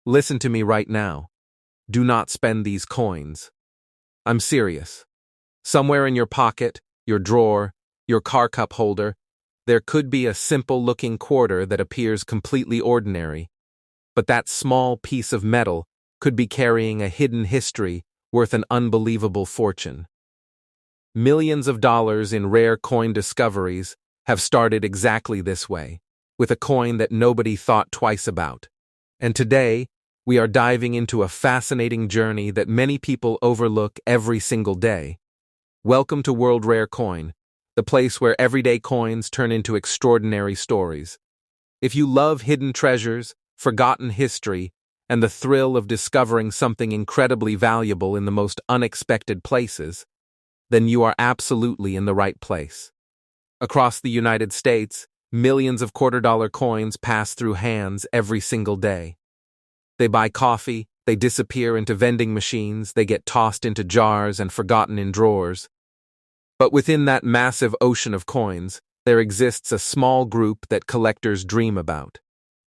Listen to me right now. Do not spend these coins. I'm serious. Somewhere in your pocket, your drawer, your car cup holder, there could be a simple-looking quarter that appears completely ordinary, but that small piece of metal could be carrying a hidden history worth an unbelievable fortune. Millions of dollars in rare coin discoveries have started exactly this way, with a coin that nobody thought twice about. And today, we are diving into a fascinating journey that many people overlook every single day. Welcome to World Rare Coin, the place where everyday coins turn into extraordinary stories. If you love hidden treasures, forgotten history, and the thrill of discovering something incredibly valuable in the most unexpected places, then you are absolutely in the right place. Across the United States, millions of quarter-dollar coins pass through hands every single day. They buy coffee, they disappear into vending machines, they get tossed into jars and forgotten in drawers. But within that massive ocean of coins, there exists a small group that collectors dream about.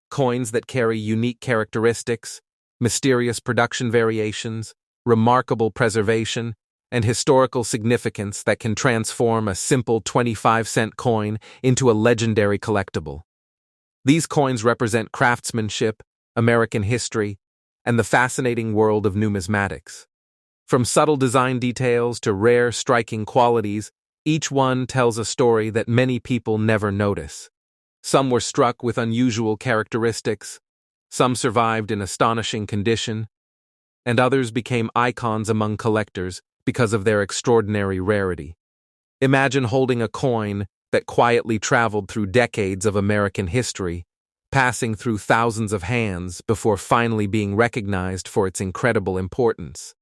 Coins that carry unique characteristics, mysterious production variations, remarkable preservation, and historical significance that can transform a simple 25-cent coin into a legendary collectible. These coins represent craftsmanship, American history, and the fascinating world of numismatics. From subtle design details to rare, striking qualities, each one tells a story that many people never notice. Some were struck with unusual characteristics, some survived in astonishing condition, and others became icons among collectors because of their extraordinary rarity. Imagine holding a coin that quietly traveled through decades of American history, passing through thousands of hands before finally being recognized for its incredible importance.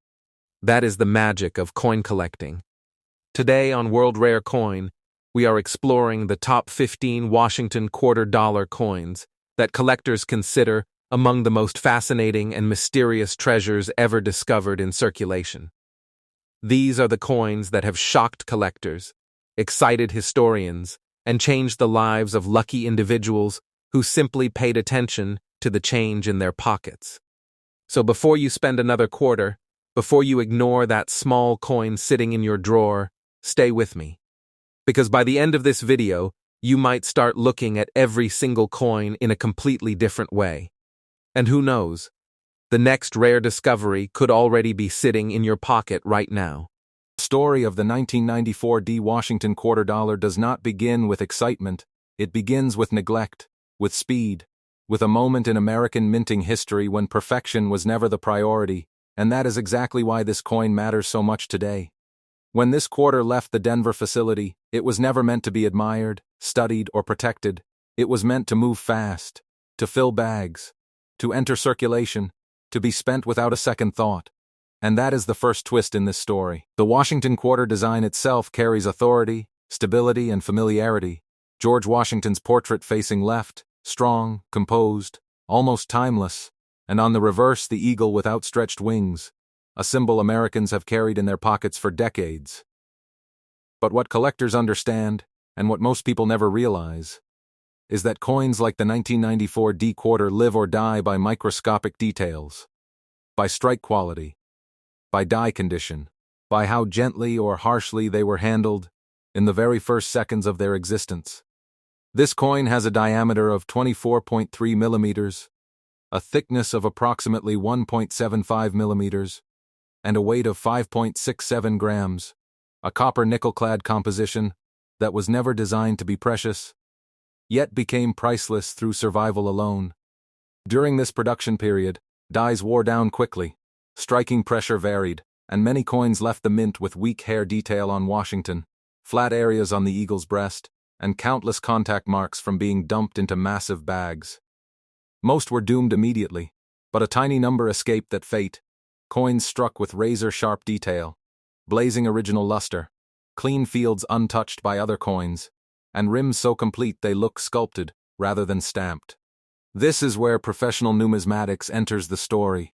That is the magic of coin collecting. Today on World Rare Coin, we are exploring the top 15 Washington quarter-dollar coins that collectors consider among the most fascinating and mysterious treasures ever discovered in circulation. These are the coins that have shocked collectors, excited historians, and changed the lives of lucky individuals who simply paid attention to the change in their pockets. So before you spend another quarter, before you ignore that small coin sitting in your drawer, stay with me. Because by the end of this video, you might start looking at every single coin in a completely different way. And who knows? The next rare discovery could already be sitting in your pocket right now. The story of the 1994 Washington quarter dollar does not begin with excitement. It begins with neglect, with speed, with a moment in American minting history when perfection was never the priority, and that is exactly why this coin matters so much today. When this quarter left the Denver facility, it was never meant to be admired, studied, or protected. It was meant to move fast, to fill bags, to enter circulation, to be spent without a second thought. And that is the first twist in this story. The Washington quarter design itself carries authority, stability, and familiarity. George Washington's portrait facing left, strong, composed, almost timeless, and on the reverse the eagle with outstretched wings, a symbol Americans have carried in their pockets for decades. But what collectors understand, and what most people never realize, is that coins like the 1994 D quarter live or die by microscopic details, by strike quality, by die condition, by how gently or harshly they were handled in the very first seconds of their existence. This coin has a diameter of 24.3 millimeters, a thickness of approximately 1.75 millimeters, and a weight of 5.67 grams, a copper-nickel-clad composition that was never designed to be precious, yet became priceless through survival alone. During this production period, dies wore down quickly, striking pressure varied, and many coins left the mint with weak hair detail on Washington, flat areas on the eagle's breast, and countless contact marks from being dumped into massive bags. Most were doomed immediately, but a tiny number escaped that fate. Coins struck with razor-sharp detail, blazing original luster, clean fields untouched by other coins, and rims so complete they look sculpted rather than stamped. This is where professional numismatics enters the story,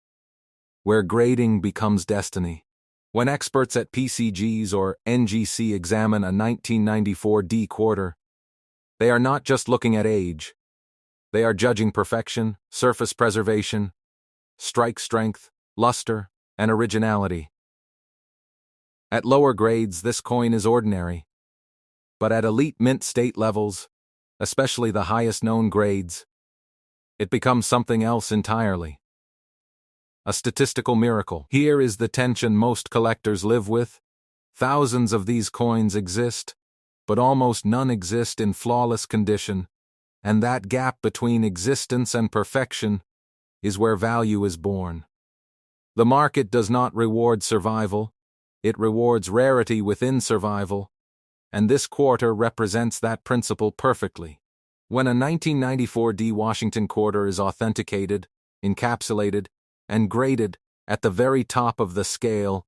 where grading becomes destiny. When experts at PCGs or NGC examine a 1994 D quarter, they are not just looking at age. They are judging perfection, surface preservation, strike strength, luster, and originality. At lower grades, this coin is ordinary. But at elite mint state levels, especially the highest known grades, it becomes something else entirely. A statistical miracle. Here is the tension most collectors live with. Thousands of these coins exist, but almost none exist in flawless condition, and that gap between existence and perfection is where value is born. The market does not reward survival, it rewards rarity within survival, and this quarter represents that principle perfectly. When a 1994 D Washington quarter is authenticated, encapsulated, and graded at the very top of the scale,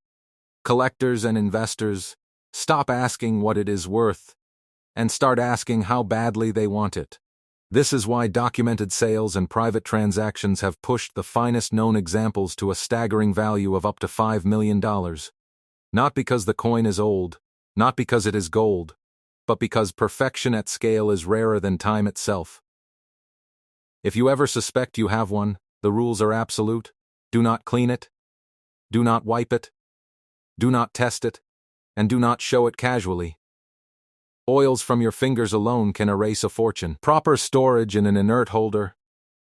collectors and investors stop asking what it is worth and start asking how badly they want it. This is why documented sales and private transactions have pushed the finest known examples to a staggering value of up to $5 million. Not because the coin is old, not because it is gold, but because perfection at scale is rarer than time itself. If you ever suspect you have one, the rules are absolute. Do not clean it, do not wipe it, do not test it, and do not show it casually. Oils from your fingers alone can erase a fortune. Proper storage in an inert holder,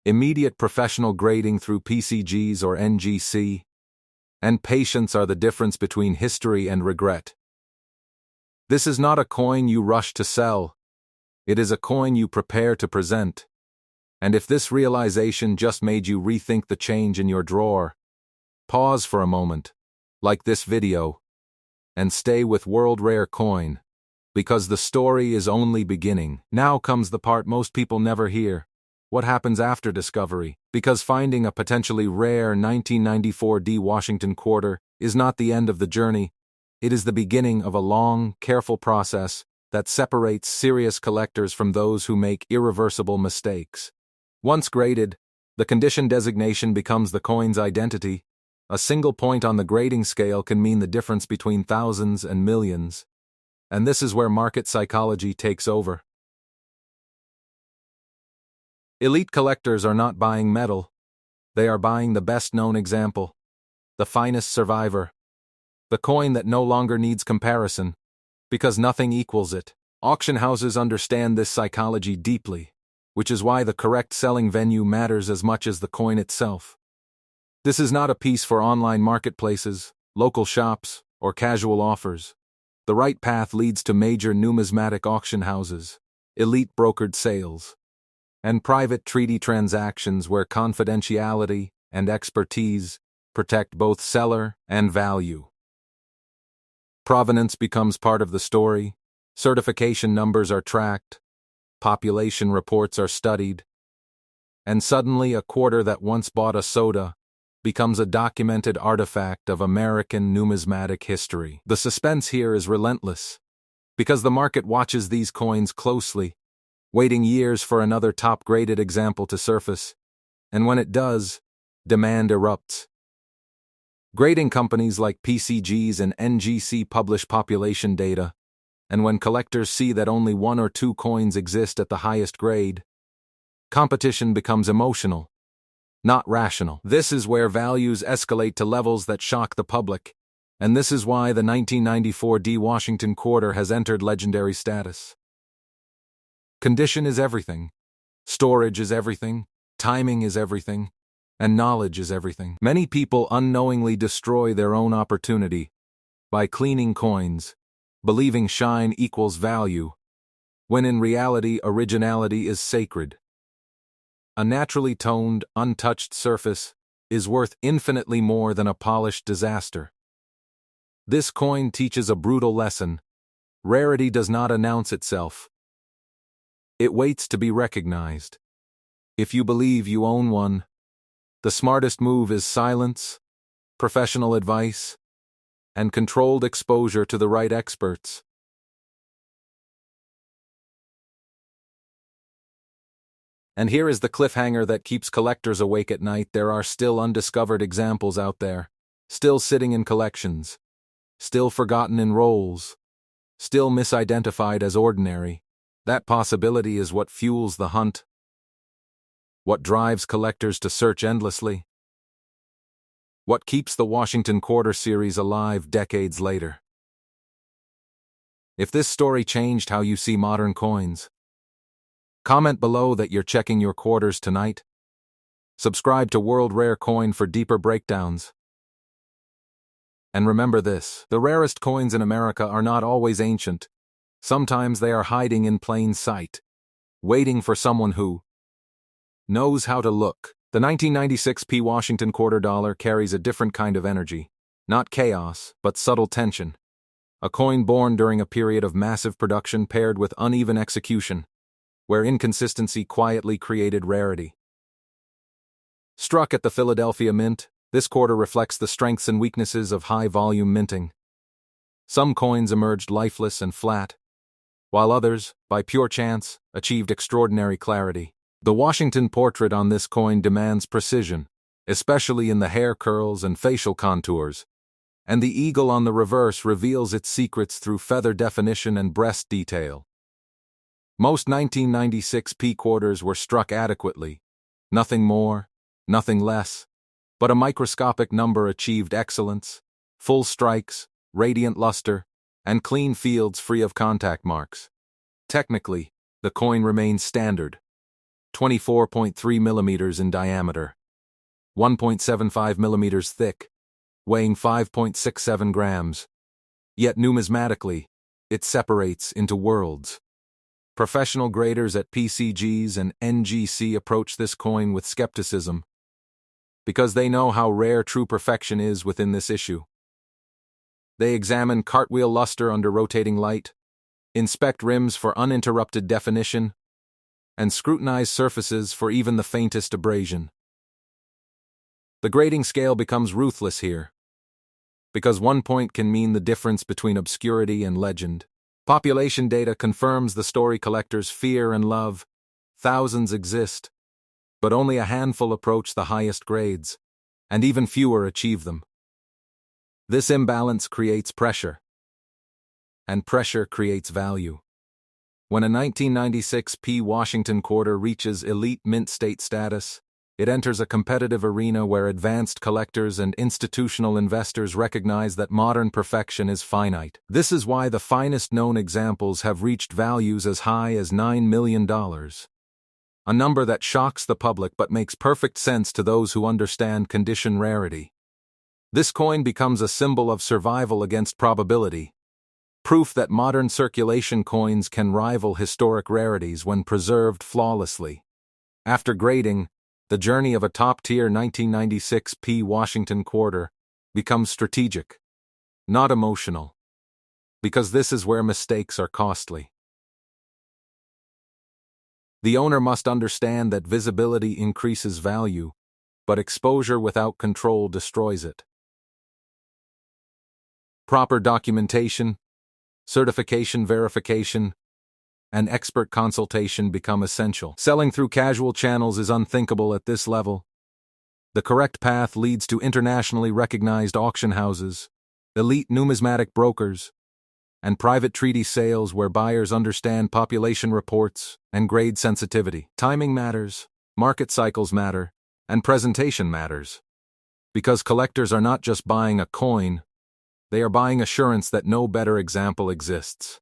immediate professional grading through PCGs or NGC, and patience are the difference between history and regret. This is not a coin you rush to sell. It is a coin you prepare to present. And if this realization just made you rethink the change in your drawer, pause for a moment, like this video, and stay with World Rare Coin, because the story is only beginning. Now comes the part most people never hear. What happens after discovery? Because finding a potentially rare 1994 D Washington quarter is not the end of the journey. It is the beginning of a long, careful process that separates serious collectors from those who make irreversible mistakes. Once graded, the condition designation becomes the coin's identity. A single point on the grading scale can mean the difference between thousands and millions. And this is where market psychology takes over. Elite collectors are not buying metal. They are buying the best-known example, the finest survivor, the coin that no longer needs comparison, because nothing equals it. Auction houses understand this psychology deeply, which is why the correct selling venue matters as much as the coin itself. This is not a piece for online marketplaces, local shops, or casual offers. The right path leads to major numismatic auction houses, elite brokered sales, and private treaty transactions where confidentiality and expertise protect both seller and value. Provenance becomes part of the story, certification numbers are tracked, population reports are studied, and suddenly a quarter that once bought a soda becomes a documented artifact of American numismatic history. The suspense here is relentless, because the market watches these coins closely, waiting years for another top-graded example to surface, and when it does, demand erupts. Grading companies like PCGs and NGC publish population data, and when collectors see that only one or two coins exist at the highest grade, competition becomes emotional, not rational. This is where values escalate to levels that shock the public, and this is why the 1994 D Washington quarter has entered legendary status. Condition is everything, storage is everything, timing is everything, and knowledge is everything. Many people unknowingly destroy their own opportunity by cleaning coins, believing shine equals value, when in reality originality is sacred. A naturally toned, untouched surface is worth infinitely more than a polished disaster. This coin teaches a brutal lesson. Rarity does not announce itself. It waits to be recognized. If you believe you own one, the smartest move is silence, professional advice, and controlled exposure to the right experts. And here is the cliffhanger that keeps collectors awake at night. There are still undiscovered examples out there, still sitting in collections, still forgotten in rolls, still misidentified as ordinary. That possibility is what fuels the hunt, what drives collectors to search endlessly. What keeps the Washington Quarter series alive decades later? If this story changed how you see modern coins, comment below that you're checking your quarters tonight. Subscribe to World Rare Coin for deeper breakdowns. And remember this, the rarest coins in America are not always ancient. Sometimes they are hiding in plain sight, waiting for someone who knows how to look. The 1996 P Washington Quarter Dollar carries a different kind of energy, not chaos, but subtle tension. A coin born during a period of massive production paired with uneven execution, where inconsistency quietly created rarity. Struck at the Philadelphia Mint, this quarter reflects the strengths and weaknesses of high-volume minting. Some coins emerged lifeless and flat, while others, by pure chance, achieved extraordinary clarity. The Washington portrait on this coin demands precision, especially in the hair curls and facial contours, and the eagle on the reverse reveals its secrets through feather definition and breast detail. Most 1996 P quarters were struck adequately, nothing more, nothing less, but a microscopic number achieved excellence, full strikes, radiant luster, and clean fields free of contact marks. Technically, the coin remains standard, 24.3 millimeters in diameter, 1.75 millimeters thick, weighing 5.67 grams. Yet numismatically, it separates into worlds. Professional graders at PCGs and NGC approach this coin with skepticism, because they know how rare true perfection is within this issue. They examine cartwheel luster under rotating light, inspect rims for uninterrupted definition, and scrutinize surfaces for even the faintest abrasion. The grading scale becomes ruthless here, because 1 point can mean the difference between obscurity and legend. Population data confirms the story collectors fear and love. Thousands exist, but only a handful approach the highest grades, and even fewer achieve them. This imbalance creates pressure, and pressure creates value. When a 1996 P Washington Quarter reaches elite mint state status, it enters a competitive arena where advanced collectors and institutional investors recognize that modern perfection is finite. This is why the finest known examples have reached values as high as $9 million. A number that shocks the public but makes perfect sense to those who understand condition rarity. This coin becomes a symbol of survival against probability, proof that modern circulation coins can rival historic rarities when preserved flawlessly. After grading, the journey of a top-tier 1996 P Washington Quarter becomes strategic, not emotional, because this is where mistakes are costly. The owner must understand that visibility increases value, but exposure without control destroys it. Proper documentation, certification verification, and expert consultation become essential. Selling through casual channels is unthinkable at this level. The correct path leads to internationally recognized auction houses, elite numismatic brokers, and private treaty sales where buyers understand population reports and grade sensitivity. Timing matters, market cycles matter, and presentation matters. Because collectors are not just buying a coin, they are buying assurance that no better example exists.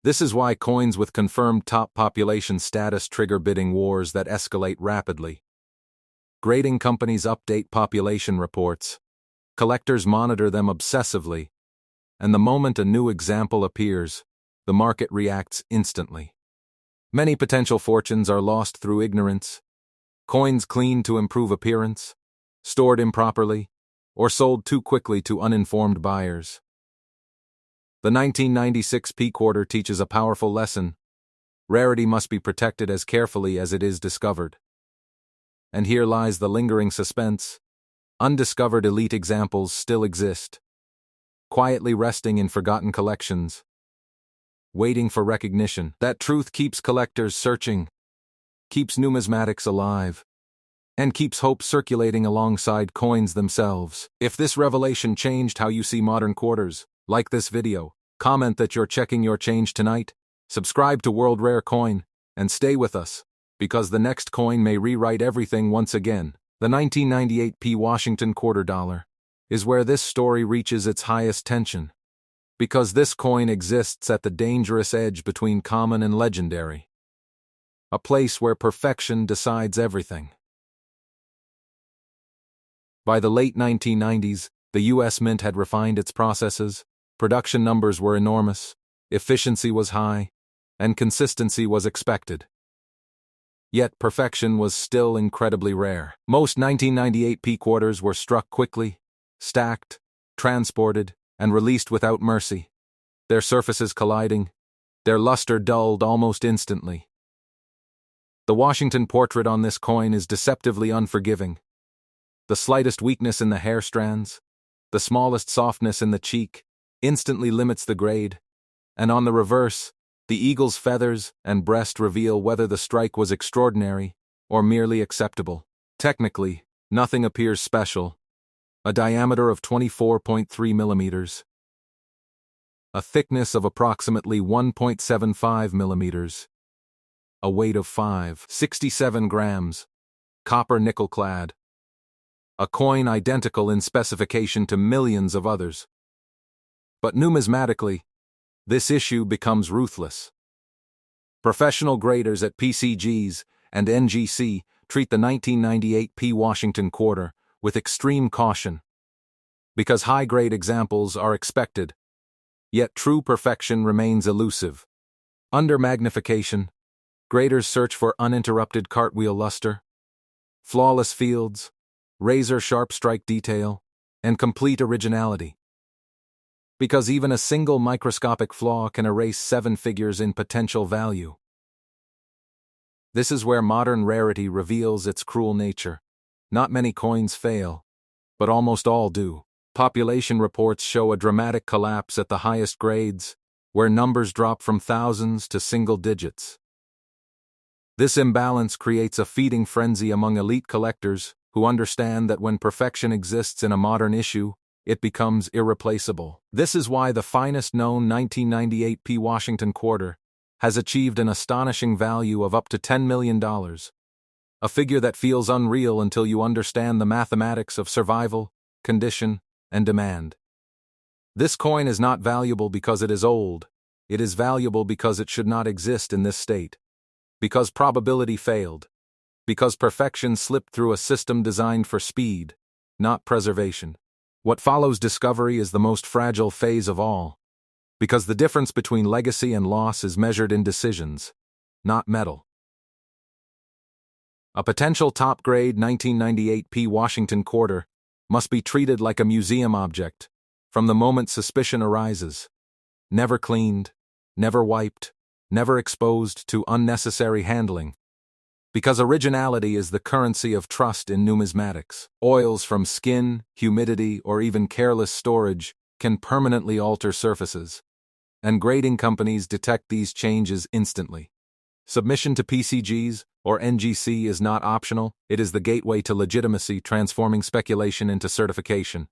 This is why coins with confirmed top population status trigger bidding wars that escalate rapidly. Grading companies update population reports, collectors monitor them obsessively, and the moment a new example appears, the market reacts instantly. Many potential fortunes are lost through ignorance, coins cleaned to improve appearance, stored improperly, or sold too quickly to uninformed buyers. The 1996 P Quarter teaches a powerful lesson. Rarity must be protected as carefully as it is discovered. And here lies the lingering suspense. Undiscovered elite examples still exist, quietly resting in forgotten collections, waiting for recognition. That truth keeps collectors searching, keeps numismatics alive, and keeps hope circulating alongside coins themselves. If this revelation changed how you see modern quarters, like this video, comment that you're checking your change tonight, subscribe to World Rare Coin, and stay with us, because the next coin may rewrite everything once again. The 1998 P. Washington quarter dollar is where this story reaches its highest tension, because this coin exists at the dangerous edge between common and legendary, a place where perfection decides everything. By the late 1990s, the U.S. Mint had refined its processes, production numbers were enormous, efficiency was high, and consistency was expected. Yet perfection was still incredibly rare. Most 1998 P quarters were struck quickly, stacked, transported, and released without mercy, their surfaces colliding, their luster dulled almost instantly. The Washington portrait on this coin is deceptively unforgiving. The slightest weakness in the hair strands, the smallest softness in the cheek, instantly limits the grade, and on the reverse, the eagle's feathers and breast reveal whether the strike was extraordinary or merely acceptable. Technically, nothing appears special. A diameter of 24.3 millimeters, a thickness of approximately 1.75 millimeters, a weight of 5.67 grams, copper nickel-clad. A coin identical in specification to millions of others. But numismatically, this issue becomes ruthless. Professional graders at PCGs and NGC treat the 1998 P. Washington quarter with extreme caution, because high-grade examples are expected, yet true perfection remains elusive. Under magnification, graders search for uninterrupted cartwheel luster, flawless fields, razor-sharp strike detail, and complete originality. Because even a single microscopic flaw can erase 7 figures in potential value. This is where modern rarity reveals its cruel nature. Not many coins fail, but almost all do. Population reports show a dramatic collapse at the highest grades, where numbers drop from thousands to single digits. This imbalance creates a feeding frenzy among elite collectors who understand that when perfection exists in a modern issue, it becomes irreplaceable. This is why the finest known 1998 P. Washington quarter has achieved an astonishing value of up to $10 million, a figure that feels unreal until you understand the mathematics of survival, condition, and demand. This coin is not valuable because it is old, it is valuable because it should not exist in this state, because probability failed, because perfection slipped through a system designed for speed, not preservation. What follows discovery is the most fragile phase of all, because the difference between legacy and loss is measured in decisions, not metal. A potential top-grade 1998 P. Washington quarter must be treated like a museum object from the moment suspicion arises. Never cleaned, never wiped, never exposed to unnecessary handling. Because originality is the currency of trust in numismatics. Oils from skin, humidity, or even careless storage can permanently alter surfaces, and grading companies detect these changes instantly. Submission to PCGs or NGC is not optional, it is the gateway to legitimacy, transforming speculation into certification.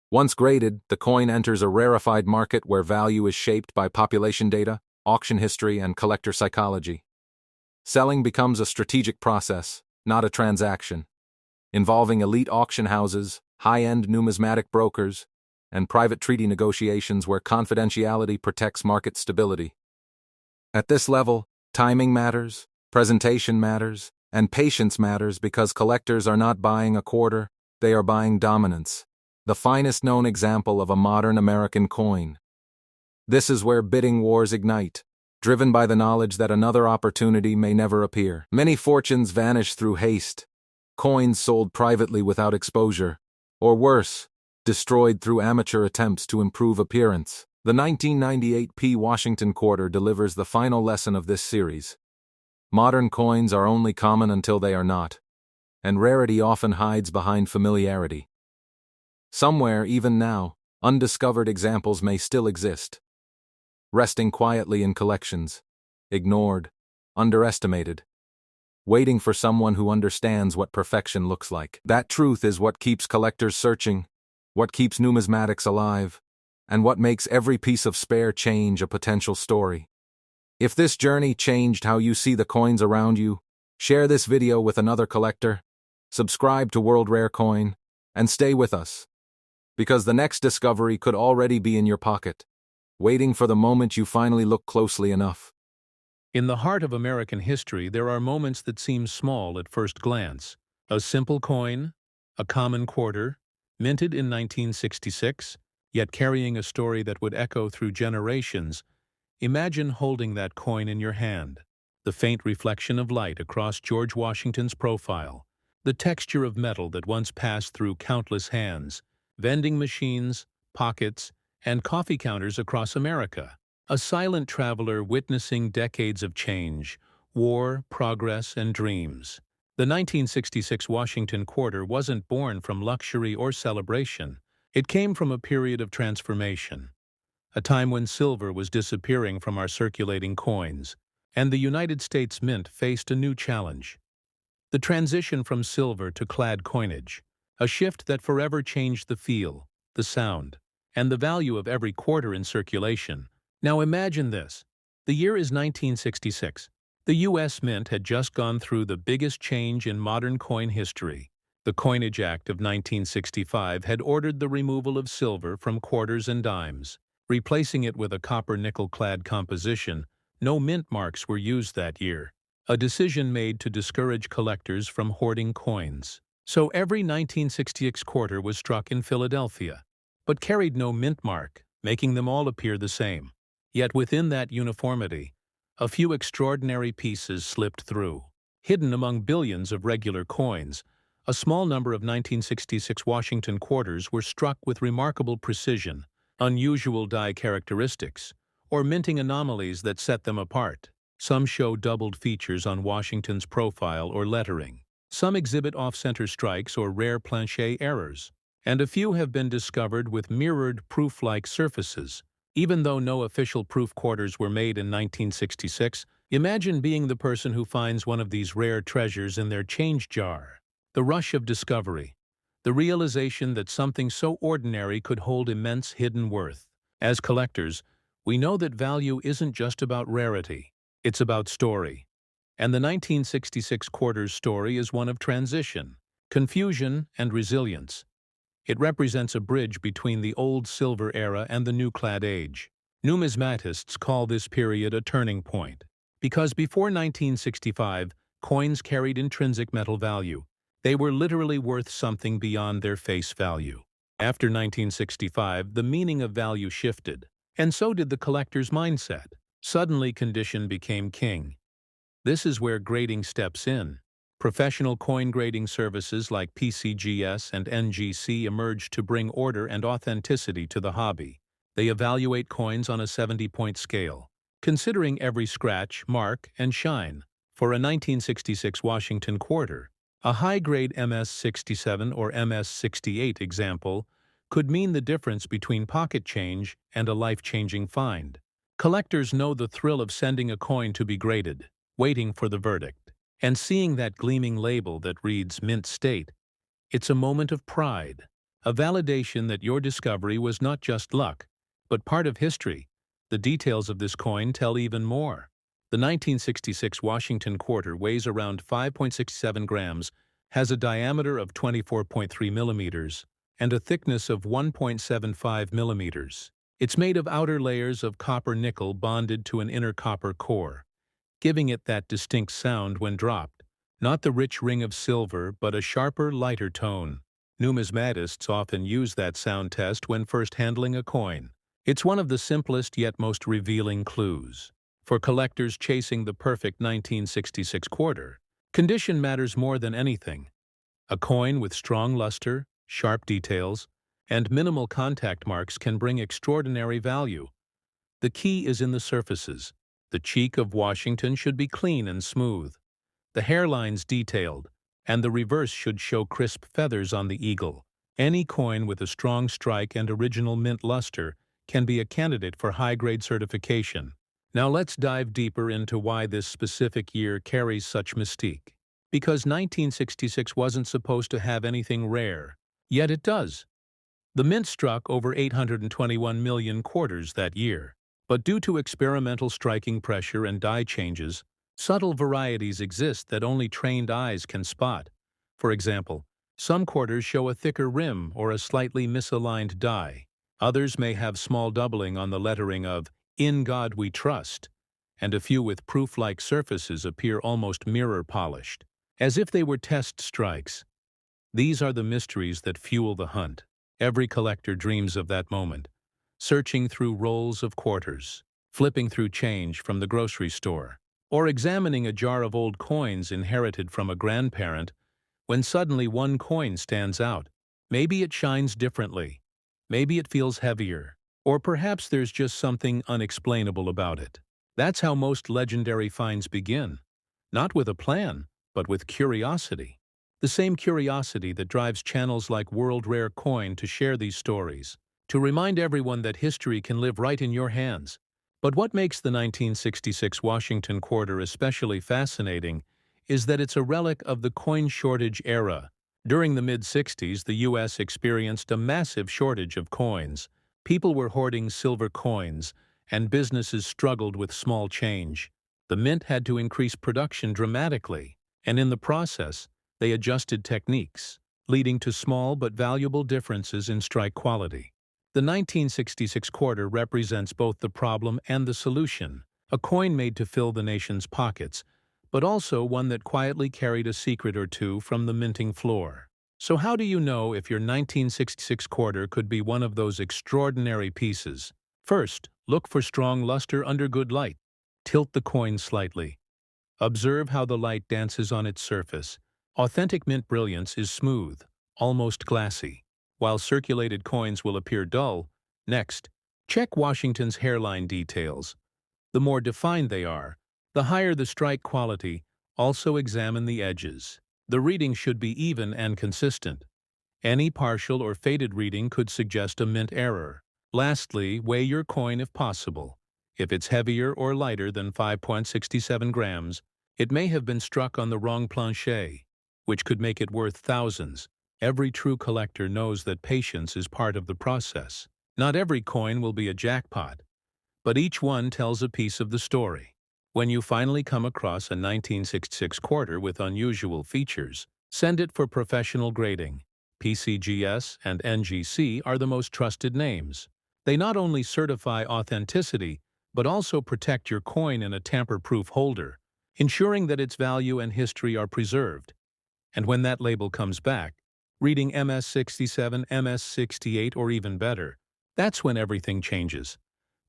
Once graded, the coin enters a rarefied market where value is shaped by population data, auction history, and collector psychology. Selling becomes a strategic process, not a transaction, involving elite auction houses, high-end numismatic brokers, and private treaty negotiations where confidentiality protects market stability. At this level, timing matters, presentation matters, and patience matters because collectors are not buying a quarter, they are buying dominance, the finest known example of a modern American coin. This is where bidding wars ignite, driven by the knowledge that another opportunity may never appear. Many fortunes vanish through haste, coins sold privately without exposure, or worse, destroyed through amateur attempts to improve appearance. The 1998 P. Washington quarter delivers the final lesson of this series. Modern coins are only common until they are not, and rarity often hides behind familiarity. Somewhere, even now, undiscovered examples may still exist, resting quietly in collections, ignored, underestimated, waiting for someone who understands what perfection looks like. That truth is what keeps collectors searching, what keeps numismatics alive, and what makes every piece of spare change a potential story. If this journey changed how you see the coins around you, share this video with another collector, subscribe to World Rare Coin, and stay with us, because the next discovery could already be in your pocket, waiting for the moment you finally look closely enough. In the heart of American history, there are moments that seem small at first glance. A simple coin, a common quarter, minted in 1966, yet carrying a story that would echo through generations. Imagine holding that coin in your hand, the faint reflection of light across George Washington's profile, the texture of metal that once passed through countless hands, vending machines, pockets, and coffee counters across America. A silent traveler witnessing decades of change, war, progress, and dreams. The 1966 Washington Quarter wasn't born from luxury or celebration. It came from a period of transformation, a time when silver was disappearing from our circulating coins, and the United States Mint faced a new challenge: the transition from silver to clad coinage, a shift that forever changed the feel, the sound, and the value of every quarter in circulation. Now imagine this. The year is 1966. The U.S. Mint had just gone through the biggest change in modern coin history. The Coinage Act of 1965 had ordered the removal of silver from quarters and dimes, replacing it with a copper-nickel-clad composition. No mint marks were used that year, a decision made to discourage collectors from hoarding coins. So every 1966 quarter was struck in Philadelphia, but carried no mint mark, making them all appear the same. Yet within that uniformity, a few extraordinary pieces slipped through. Hidden among billions of regular coins, a small number of 1966 Washington quarters were struck with remarkable precision, unusual die characteristics, or minting anomalies that set them apart. Some show doubled features on Washington's profile or lettering. Some exhibit off-center strikes or rare planchet errors, and a few have been discovered with mirrored proof-like surfaces. Even though no official proof quarters were made in 1966, imagine being the person who finds one of these rare treasures in their change jar. The rush of discovery, the realization that something so ordinary could hold immense hidden worth. As collectors, we know that value isn't just about rarity, it's about story. And the 1966 quarter's story is one of transition, confusion, and resilience. It represents a bridge between the old silver era and the new clad age. Numismatists call this period a turning point, because before 1965, coins carried intrinsic metal value. They were literally worth something beyond their face value. After 1965, the meaning of value shifted, and so did the collector's mindset. Suddenly, condition became king. This is where grading steps in. Professional coin grading services like PCGS and NGC emerged to bring order and authenticity to the hobby. They evaluate coins on a 70-point scale, considering every scratch, mark, and shine. For a 1966 Washington quarter, a high-grade MS-67 or MS-68 example could mean the difference between pocket change and a life-changing find. Collectors know the thrill of sending a coin to be graded, waiting for the verdict, and seeing that gleaming label that reads Mint State. It's a moment of pride, a validation that your discovery was not just luck, but part of history. The details of this coin tell even more. The 1966 Washington quarter weighs around 5.67 grams, has a diameter of 24.3 millimeters, and a thickness of 1.75 millimeters. It's made of outer layers of copper-nickel bonded to an inner copper core, giving it that distinct sound when dropped. Not the rich ring of silver, but a sharper, lighter tone. Numismatists often use that sound test when first handling a coin. It's one of the simplest yet most revealing clues. For collectors chasing the perfect 1966 quarter, condition matters more than anything. A coin with strong luster, sharp details, and minimal contact marks can bring extraordinary value. The key is in the surfaces. The cheek of Washington should be clean and smooth, the hairlines detailed, and the reverse should show crisp feathers on the eagle. Any coin with a strong strike and original mint luster can be a candidate for high-grade certification. Now let's dive deeper into why this specific year carries such mystique. Because 1966 wasn't supposed to have anything rare, yet it does. The mint struck over 821 million quarters that year. But due to experimental striking pressure and die changes, subtle varieties exist that only trained eyes can spot. For example, some quarters show a thicker rim or a slightly misaligned die. Others may have small doubling on the lettering of "In God We Trust," and a few with proof-like surfaces appear almost mirror-polished, as if they were test strikes. These are the mysteries that fuel the hunt. Every collector dreams of that moment, searching through rolls of quarters, flipping through change from the grocery store, or examining a jar of old coins inherited from a grandparent when suddenly one coin stands out. Maybe it shines differently, maybe it feels heavier, or perhaps there's just something unexplainable about it. That's how most legendary finds begin. Not with a plan, but with curiosity. The same curiosity that drives channels like World Rare Coin to share these stories, to remind everyone that history can live right in your hands. But what makes the 1966 Washington quarter especially fascinating is that it's a relic of the coin shortage era. During the mid-60s, the U.S. experienced a massive shortage of coins. People were hoarding silver coins, and businesses struggled with small change. The mint had to increase production dramatically, and in the process, they adjusted techniques, leading to small but valuable differences in strike quality. The 1966 quarter represents both the problem and the solution, a coin made to fill the nation's pockets, but also one that quietly carried a secret or two from the minting floor. So how do you know if your 1966 quarter could be one of those extraordinary pieces? First, look for strong luster under good light. Tilt the coin slightly. Observe how the light dances on its surface. Authentic mint brilliance is smooth, almost glassy, while circulated coins will appear dull. Next, check Washington's hairline details. The more defined they are, the higher the strike quality. Also examine the edges. The reading should be even and consistent. Any partial or faded reading could suggest a mint error. Lastly, weigh your coin if possible. If it's heavier or lighter than 5.67 grams, it may have been struck on the wrong planchet, which could make it worth thousands. Every true collector knows that patience is part of the process. Not every coin will be a jackpot, but each one tells a piece of the story. When you finally come across a 1966 quarter with unusual features, send it for professional grading. PCGS and NGC are the most trusted names. They not only certify authenticity, but also protect your coin in a tamper-proof holder, ensuring that its value and history are preserved. And when that label comes back, reading MS67, MS68, or even better, that's when everything changes.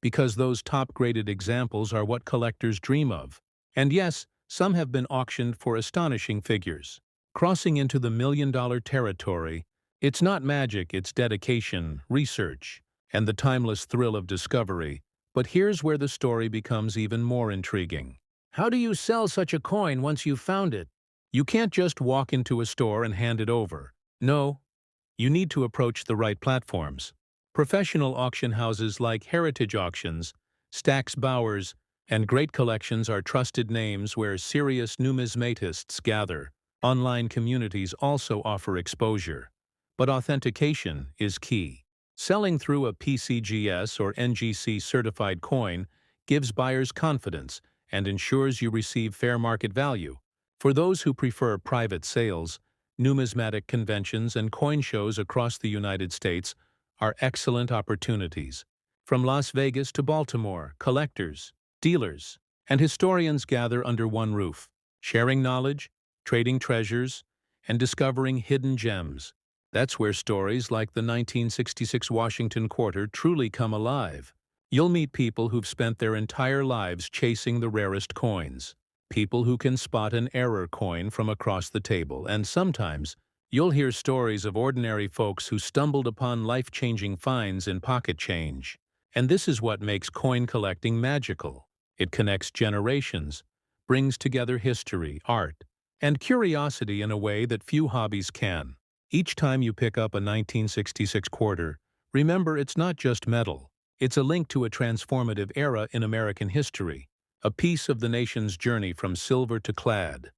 Because those top-graded examples are what collectors dream of. And yes, some have been auctioned for astonishing figures. Crossing into the million-dollar territory, it's not magic, it's dedication, research, and the timeless thrill of discovery. But here's where the story becomes even more intriguing. How do you sell such a coin once you've found it? You can't just walk into a store and hand it over. No, you need to approach the right platforms. Professional auction houses like Heritage Auctions, Stack's Bowers, and Great Collections are trusted names where serious numismatists gather. Online communities also offer exposure. But authentication is key. Selling through a PCGS or NGC certified coin gives buyers confidence and ensures you receive fair market value. For those who prefer private sales, numismatic conventions and coin shows across the United States are excellent opportunities. From Las Vegas to Baltimore, collectors, dealers, and historians gather under one roof, sharing knowledge, trading treasures, and discovering hidden gems. That's where stories like the 1966 Washington quarter truly come alive. You'll meet people who've spent their entire lives chasing the rarest coins, people who can spot an error coin from across the table, and sometimes you'll hear stories of ordinary folks who stumbled upon life-changing finds in pocket change. And this is what makes coin collecting magical. It connects generations, brings together history, art, and curiosity in a way that few hobbies can. Each time you pick up a 1966 quarter, remember it's not just metal. It's a link to a transformative era in American history, a piece of the nation's journey from silver to clad,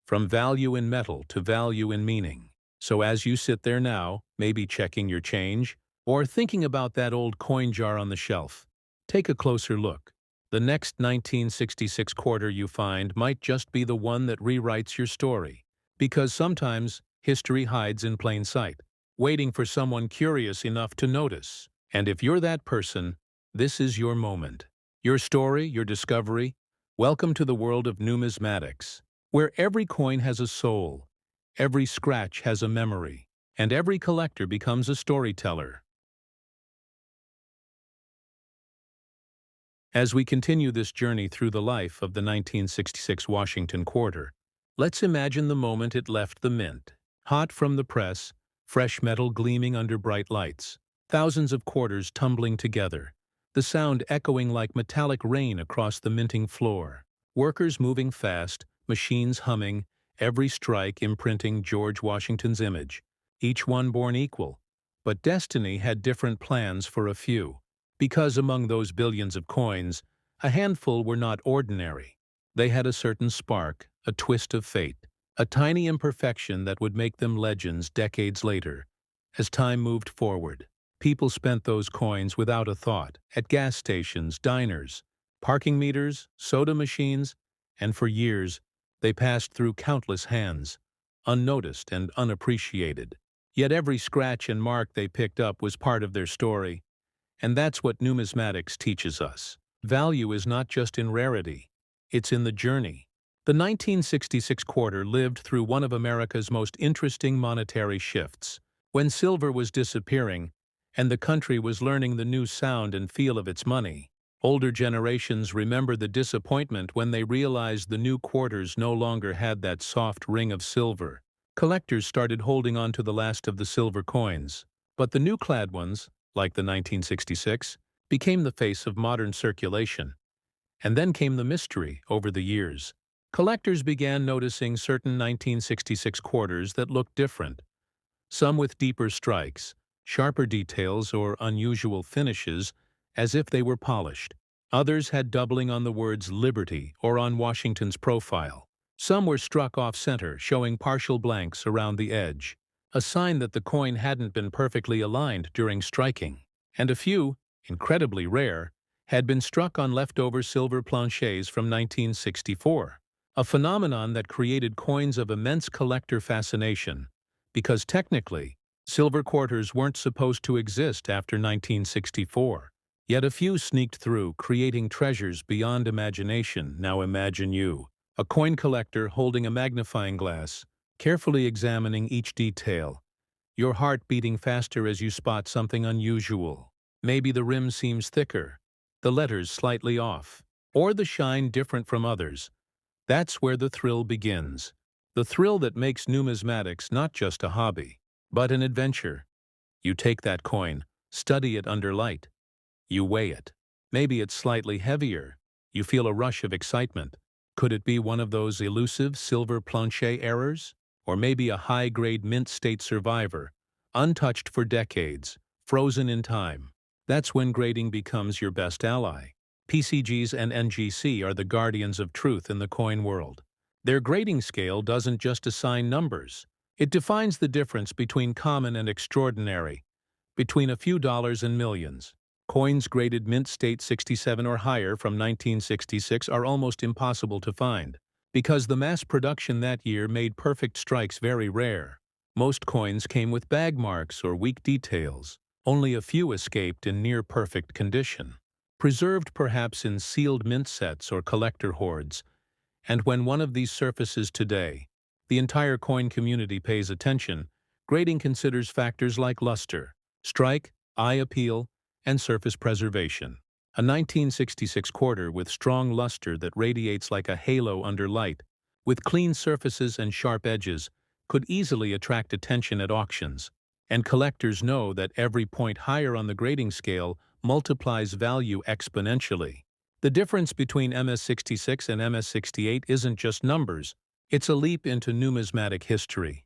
from value in metal to value in meaning. So as you sit there now, maybe checking your change, or thinking about that old coin jar on the shelf, take a closer look. The next 1966 quarter you find might just be the one that rewrites your story. Because sometimes, history hides in plain sight, waiting for someone curious enough to notice. And if you're that person, this is your moment. Your story, your discovery. Welcome to the world of numismatics, where every coin has a soul, every scratch has a memory, and every collector becomes a storyteller. As we continue this journey through the life of the 1966 Washington Quarter, let's imagine the moment it left the mint. Hot from the press, fresh metal gleaming under bright lights, thousands of quarters tumbling together, the sound echoing like metallic rain across the minting floor. Workers moving fast, machines humming, every strike imprinting George Washington's image, each one born equal. But destiny had different plans for a few. Because among those billions of coins, a handful were not ordinary. They had a certain spark, a twist of fate, a tiny imperfection that would make them legends decades later. As time moved forward, people spent those coins without a thought, at gas stations, diners, parking meters, soda machines, and for years, they passed through countless hands, unnoticed and unappreciated. Yet every scratch and mark they picked up was part of their story. And that's what numismatics teaches us. Value is not just in rarity, it's in the journey. The 1966 quarter lived through one of America's most interesting monetary shifts, when silver was disappearing and the country was learning the new sound and feel of its money. Older generations remember the disappointment when they realized the new quarters no longer had that soft ring of silver. Collectors started holding on to the last of the silver coins, but the new clad ones, like the 1966, became the face of modern circulation. And then came the mystery over the years. Collectors began noticing certain 1966 quarters that looked different, some with deeper strikes, sharper details, or unusual finishes, as if they were polished. Others had doubling on the words Liberty or on Washington's profile. Some were struck off-center, showing partial blanks around the edge, a sign that the coin hadn't been perfectly aligned during striking. And a few, incredibly rare, had been struck on leftover silver planchets from 1964, a phenomenon that created coins of immense collector fascination, because technically, silver quarters weren't supposed to exist after 1964. Yet a few sneaked through, creating treasures beyond imagination. Now imagine you, a coin collector holding a magnifying glass, carefully examining each detail, your heart beating faster as you spot something unusual. Maybe the rim seems thicker, the letters slightly off, or the shine different from others. That's where the thrill begins. The thrill that makes numismatics not just a hobby, but an adventure. You take that coin, study it under light. You weigh it. Maybe it's slightly heavier. You feel a rush of excitement. Could it be one of those elusive silver planchet errors? Or maybe a high-grade mint state survivor, untouched for decades, frozen in time? That's when grading becomes your best ally. PCGs and NGC are the guardians of truth in the coin world. Their grading scale doesn't just assign numbers. It defines the difference between common and extraordinary, between a few dollars and millions. Coins graded mint state 67 or higher from 1966 are almost impossible to find, because the mass production that year made perfect strikes very rare. Most coins came with bag marks or weak details. Only a few escaped in near-perfect condition, preserved perhaps in sealed mint sets or collector hoards. And when one of these surfaces today, the entire coin community pays attention. Grading considers factors like luster, strike, eye appeal, and surface preservation. A 1966 quarter with strong luster that radiates like a halo under light, with clean surfaces and sharp edges, could easily attract attention at auctions. And collectors know that every point higher on the grading scale multiplies value exponentially. The difference between MS-66 and MS-68 isn't just numbers, it's a leap into numismatic history.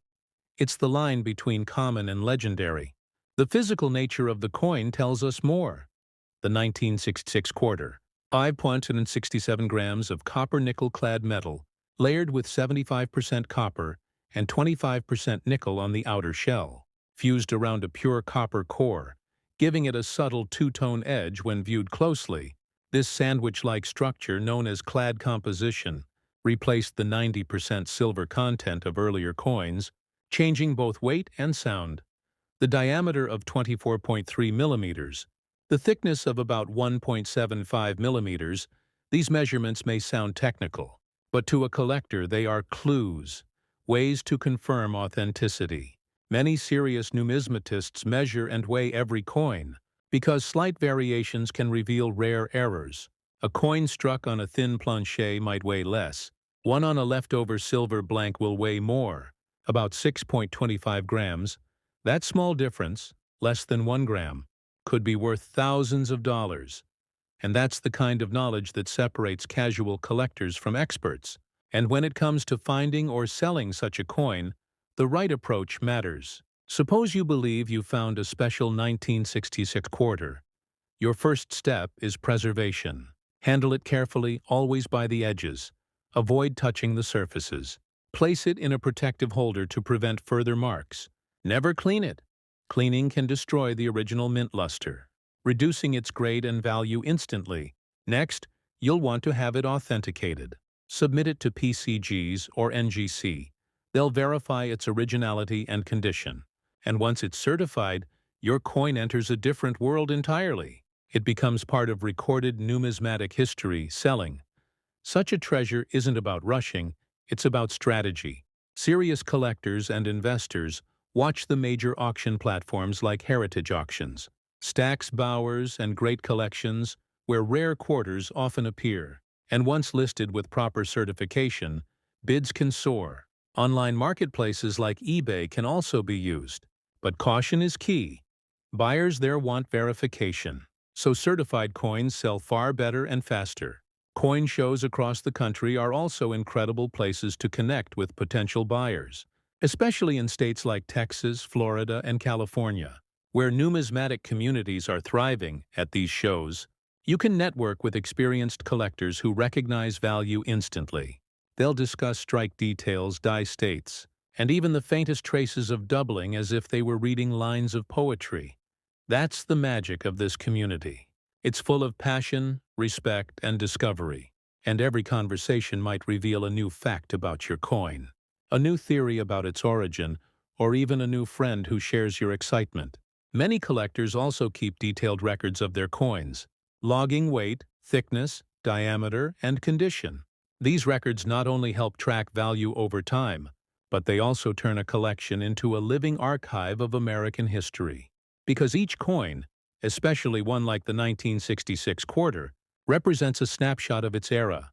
It's the line between common and legendary. The physical nature of the coin tells us more. The 1966 quarter, 5.67 grams of copper-nickel-clad metal, layered with 75% copper and 25% nickel on the outer shell, fused around a pure copper core, giving it a subtle two-tone edge when viewed closely. This sandwich-like structure, known as clad composition, replaced the 90% silver content of earlier coins, changing both weight and sound. The diameter of 24.3 millimeters, the thickness of about 1.75 millimeters, these measurements may sound technical, but to a collector they are clues, ways to confirm authenticity. Many serious numismatists measure and weigh every coin, because slight variations can reveal rare errors. A coin struck on a thin planchet might weigh less. One on a leftover silver blank will weigh more, about 6.25 grams. That small difference, less than 1 gram, could be worth thousands of dollars. And that's the kind of knowledge that separates casual collectors from experts. And when it comes to finding or selling such a coin, the right approach matters. Suppose you believe you found a special 1966 quarter. Your first step is preservation. Handle it carefully, always by the edges. Avoid touching the surfaces. Place it in a protective holder to prevent further marks. Never clean it. Cleaning can destroy the original mint luster, reducing its grade and value instantly. Next, you'll want to have it authenticated. Submit it to PCGs or NGC. They'll verify its originality and condition. And once it's certified, your coin enters a different world entirely. It becomes part of recorded numismatic history, selling. Such a treasure isn't about rushing, it's about strategy. Serious collectors and investors watch the major auction platforms like heritage auctions, Stack's Bowers, and Great Collections, where rare quarters often appear. And once listed with proper certification, bids can soar. Online marketplaces like eBay can also be used. But caution is key. Buyers there want verification, so certified coins sell far better and faster. Coin shows across the country are also incredible places to connect with potential buyers, especially in states like Texas, Florida, and California, where numismatic communities are thriving. At these shows, you can network with experienced collectors who recognize value instantly. They'll discuss strike details, die states, and even the faintest traces of doubling as if they were reading lines of poetry. That's the magic of this community. It's full of passion, respect, and discovery, and every conversation might reveal a new fact about your coin, a new theory about its origin, or even a new friend who shares your excitement. Many collectors also keep detailed records of their coins, logging weight, thickness, diameter, and condition. These records not only help track value over time, but they also turn a collection into a living archive of American history. Because each coin, especially one like the 1966 quarter, represents a snapshot of its era,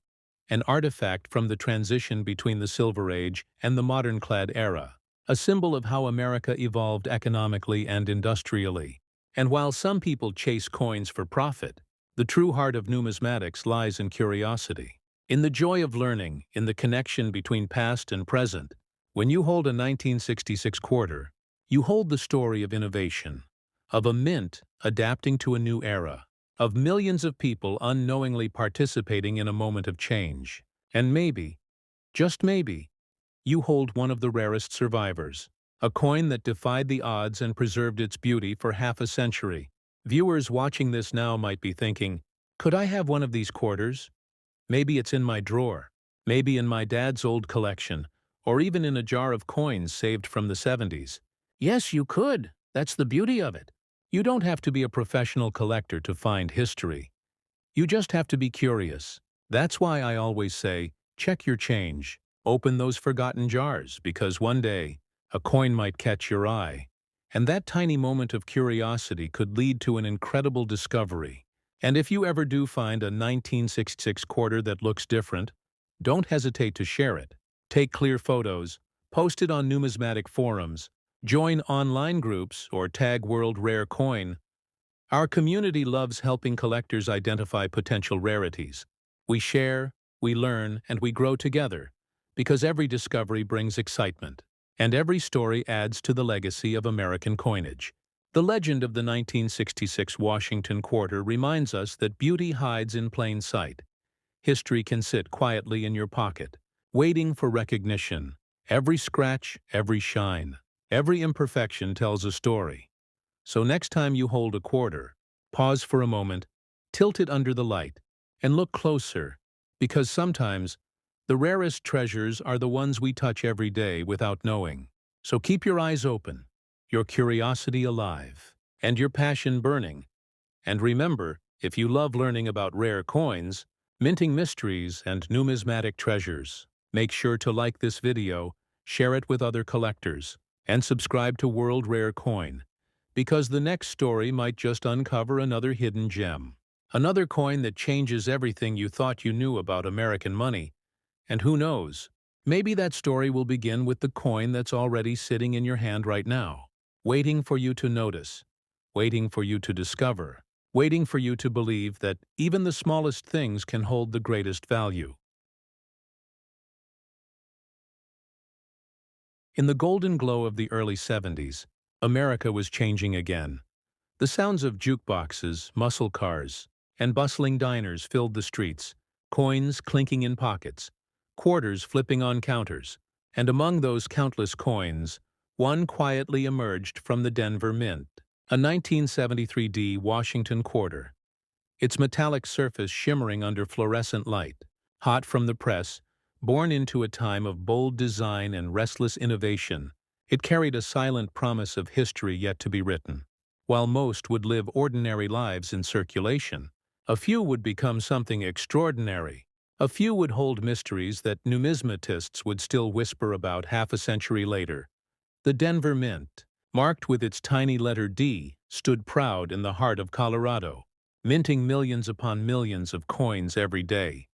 an artifact from the transition between the Silver Age and the modern-clad era, a symbol of how America evolved economically and industrially. And while some people chase coins for profit, the true heart of numismatics lies in curiosity, in the joy of learning, in the connection between past and present. When you hold a 1966 quarter, you hold the story of innovation, of a mint adapting to a new era, of millions of people unknowingly participating in a moment of change. And maybe, just maybe, you hold one of the rarest survivors, a coin that defied the odds and preserved its beauty for half a century. Viewers watching this now might be thinking, could I have one of these quarters? Maybe it's in my drawer, maybe in my dad's old collection, or even in a jar of coins saved from the 70s. Yes, you could. That's the beauty of it. You don't have to be a professional collector to find history. You just have to be curious. That's why I always say, check your change. Open those forgotten jars, because one day, a coin might catch your eye. And that tiny moment of curiosity could lead to an incredible discovery. And if you ever do find a 1966 quarter that looks different, don't hesitate to share it. Take clear photos, post it on numismatic forums, join online groups, or tag World Rare Coin. Our community loves helping collectors identify potential rarities. We share, we learn, and we grow together, because every discovery brings excitement, and every story adds to the legacy of American coinage. The legend of the 1966 Washington quarter reminds us that beauty hides in plain sight. History can sit quietly in your pocket, waiting for recognition. Every scratch, every shine, every imperfection tells a story. So next time you hold a quarter, pause for a moment, tilt it under the light, and look closer, because sometimes the rarest treasures are the ones we touch every day without knowing. So keep your eyes open, your curiosity alive, and your passion burning. And remember, if you love learning about rare coins, minting mysteries, and numismatic treasures, make sure to like this video, share it with other collectors, and subscribe to World Rare Coin, because the next story might just uncover another hidden gem. Another coin that changes everything you thought you knew about American money. And who knows, maybe that story will begin with the coin that's already sitting in your hand right now, waiting for you to notice, waiting for you to discover, waiting for you to believe that even the smallest things can hold the greatest value. In the golden glow of the early 70s, America was changing again. The sounds of jukeboxes, muscle cars, and bustling diners filled the streets, coins clinking in pockets, quarters flipping on counters, and among those countless coins, one quietly emerged from the Denver Mint, a 1973 D Washington quarter, its metallic surface shimmering under fluorescent light, hot from the press, born into a time of bold design and restless innovation. It carried a silent promise of history yet to be written. While most would live ordinary lives in circulation, a few would become something extraordinary. A few would hold mysteries that numismatists would still whisper about half a century later. The Denver Mint, marked with its tiny letter D, stood proud in the heart of Colorado, minting millions upon millions of coins every day.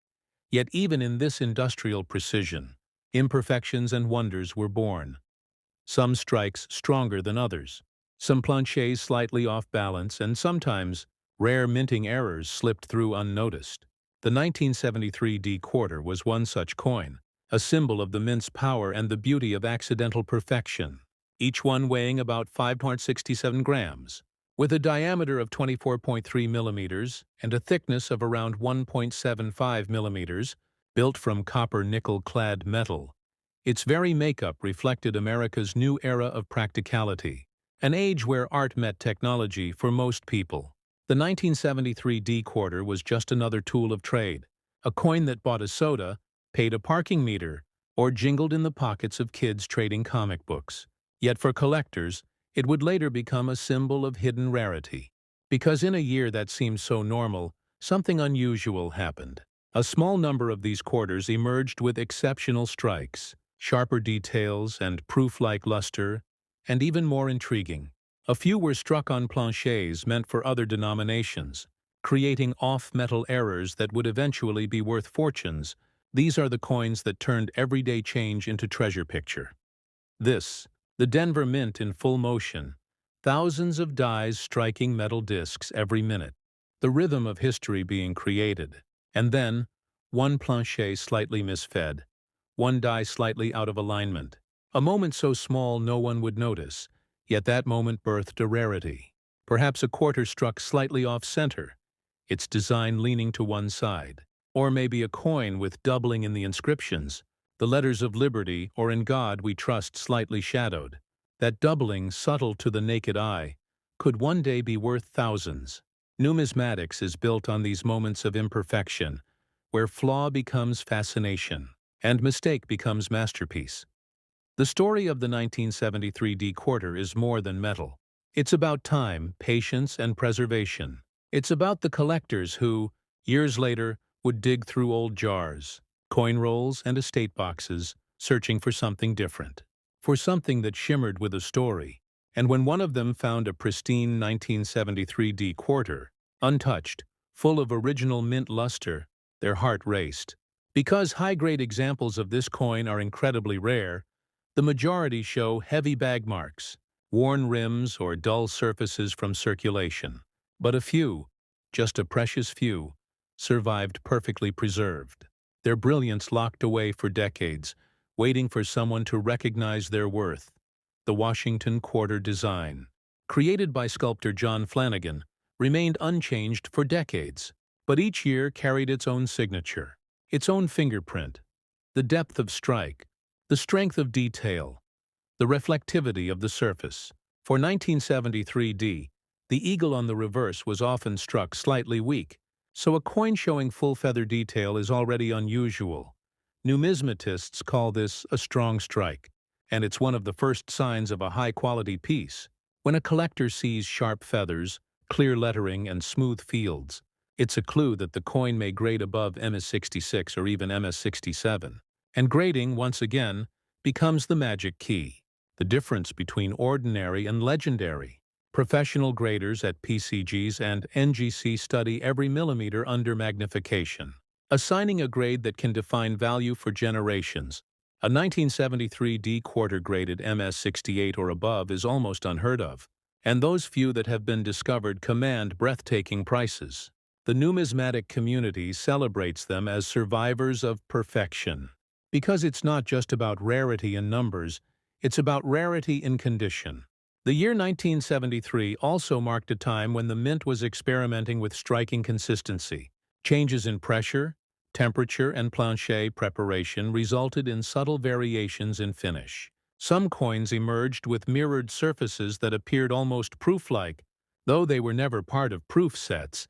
Yet even in this industrial precision, imperfections and wonders were born. Some strikes stronger than others, some planchets slightly off balance, and sometimes rare minting errors slipped through unnoticed. The 1973 D quarter was one such coin, a symbol of the mint's power and the beauty of accidental perfection, each one weighing about 5.67 grams, with a diameter of 24.3 millimeters and a thickness of around 1.75 millimeters, built from copper-nickel-clad metal. Its very makeup reflected America's new era of practicality, an age where art met technology for most people. The 1973 D quarter was just another tool of trade, a coin that bought a soda, paid a parking meter, or jingled in the pockets of kids trading comic books. Yet for collectors, it would later become a symbol of hidden rarity. Because in a year that seemed so normal, something unusual happened. A small number of these quarters emerged with exceptional strikes, sharper details and proof-like luster, and even more intriguing. A few were struck on planchets meant for other denominations, creating off-metal errors that would eventually be worth fortunes. These are the coins that turned everyday change into treasure picture. This, the Denver Mint in full motion, thousands of dies striking metal discs every minute, the rhythm of history being created, and then, one planchet slightly misfed, one die slightly out of alignment, a moment so small no one would notice, yet that moment birthed a rarity. Perhaps a quarter struck slightly off-center, its design leaning to one side, or maybe a coin with doubling in the inscriptions, the letters of liberty or in God we trust slightly shadowed. That doubling, subtle to the naked eye, could one day be worth thousands. Numismatics is built on these moments of imperfection, where flaw becomes fascination, and mistake becomes masterpiece. The story of the 1973 D quarter is more than metal. It's about time, patience, and preservation. It's about the collectors who, years later, would dig through old jars, coin rolls, and estate boxes, searching for something different, for something that shimmered with a story. And when one of them found a pristine 1973 D quarter, untouched, full of original mint luster, their heart raced. Because high-grade examples of this coin are incredibly rare, the majority show heavy bag marks, worn rims, or dull surfaces from circulation. But a few, just a precious few, survived perfectly preserved, their brilliance locked away for decades, waiting for someone to recognize their worth. The Washington quarter design, created by sculptor John Flanagan, remained unchanged for decades, but each year carried its own signature, its own fingerprint, the depth of strike, the strength of detail, the reflectivity of the surface. For 1973 D, the eagle on the reverse was often struck slightly weak, so a coin showing full feather detail is already unusual. Numismatists call this a strong strike, and it's one of the first signs of a high-quality piece. When a collector sees sharp feathers, clear lettering, and smooth fields, it's a clue that the coin may grade above MS66 or even MS67. And grading, once again, becomes the magic key. The difference between ordinary and legendary. Professional graders at PCGs and NGC study every millimeter under magnification, assigning a grade that can define value for generations. A 1973 D-quarter graded MS68 or above is almost unheard of, and those few that have been discovered command breathtaking prices. The numismatic community celebrates them as survivors of perfection. Because it's not just about rarity in numbers, it's about rarity in condition. The year 1973 also marked a time when the mint was experimenting with striking consistency. Changes in pressure, temperature, and planchet preparation resulted in subtle variations in finish. Some coins emerged with mirrored surfaces that appeared almost proof-like. Though they were never part of proof sets,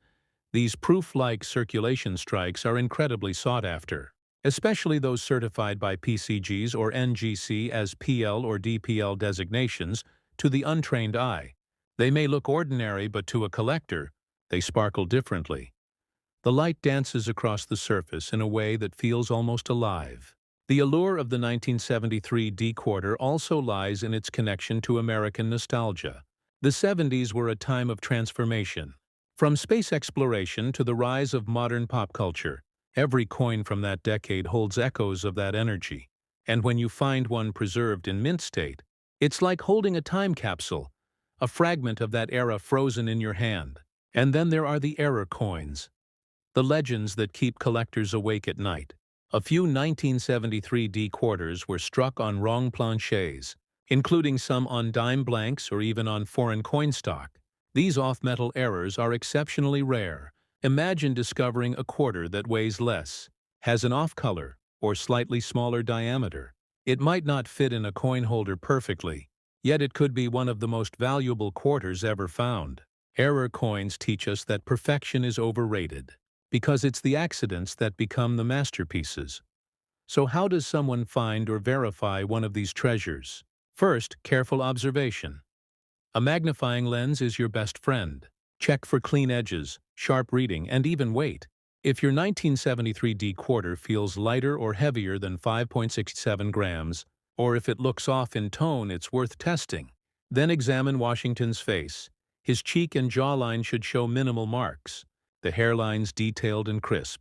these proof-like circulation strikes are incredibly sought after, especially those certified by PCGs or NGC as PL or DPL designations. To the untrained eye, they may look ordinary, but to a collector, they sparkle differently. The light dances across the surface in a way that feels almost alive. The allure of the 1973 D-quarter also lies in its connection to American nostalgia. The 70s were a time of transformation. From space exploration to the rise of modern pop culture, every coin from that decade holds echoes of that energy. And when you find one preserved in mint state, it's like holding a time capsule, a fragment of that era frozen in your hand. And then there are the error coins, the legends that keep collectors awake at night. A few 1973 D-quarters were struck on wrong planchets, including some on dime blanks or even on foreign coin stock. These off-metal errors are exceptionally rare. Imagine discovering a quarter that weighs less, has an off-color, or slightly smaller diameter. It might not fit in a coin holder perfectly, yet it could be one of the most valuable quarters ever found. Error coins teach us that perfection is overrated, because it's the accidents that become the masterpieces. So how does someone find or verify one of these treasures? First, careful observation. A magnifying lens is your best friend. Check for clean edges, sharp reading, and even weight. If your 1973 D-quarter feels lighter or heavier than 5.67 grams, or if it looks off in tone, it's worth testing. Then examine Washington's face. His cheek and jawline should show minimal marks, the hairlines detailed and crisp.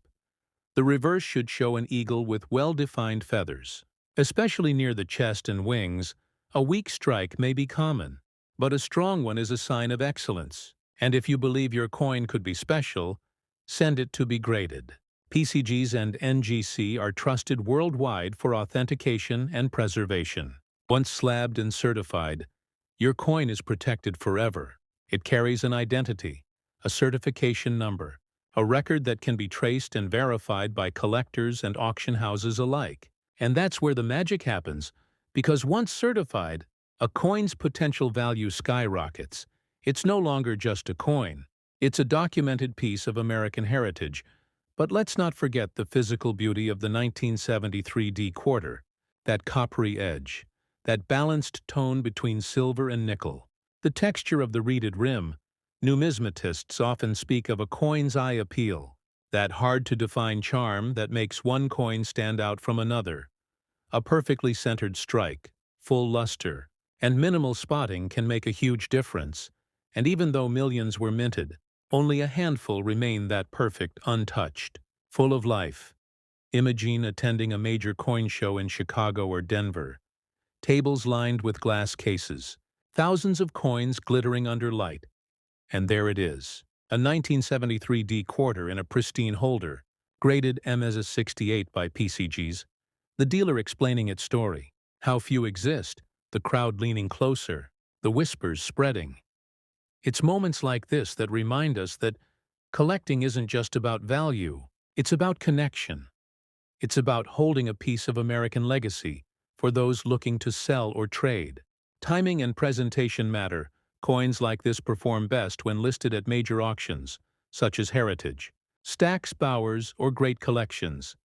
The reverse should show an eagle with well-defined feathers. Especially near the chest and wings, a weak strike may be common, but a strong one is a sign of excellence. And if you believe your coin could be special, send it to be graded. PCGs and NGC are trusted worldwide for authentication and preservation. Once slabbed and certified, your coin is protected forever. It carries an identity, a certification number, a record that can be traced and verified by collectors and auction houses alike. And that's where the magic happens, because once certified, a coin's potential value skyrockets. It's no longer just a coin. It's a documented piece of American heritage. But let's not forget the physical beauty of the 1973 D-quarter, that coppery edge, that balanced tone between silver and nickel, the texture of the reeded rim. Numismatists often speak of a coin's eye appeal, that hard-to-define charm that makes one coin stand out from another. A perfectly centered strike, full luster, and minimal spotting can make a huge difference. And even though millions were minted, only a handful remain that perfect, untouched, full of life. Imagine attending a major coin show in Chicago or Denver. Tables lined with glass cases, thousands of coins glittering under light. And there it is, a 1973 D-quarter in a pristine holder, graded MS68 by PCGs. The dealer explaining its story, how few exist, the crowd leaning closer, the whispers spreading. It's moments like this that remind us that collecting isn't just about value, it's about connection. It's about holding a piece of American legacy for those looking to sell or trade. Timing and presentation matter. Coins like this perform best when listed at major auctions, such as Heritage, Stax Bowers, or Great Collections.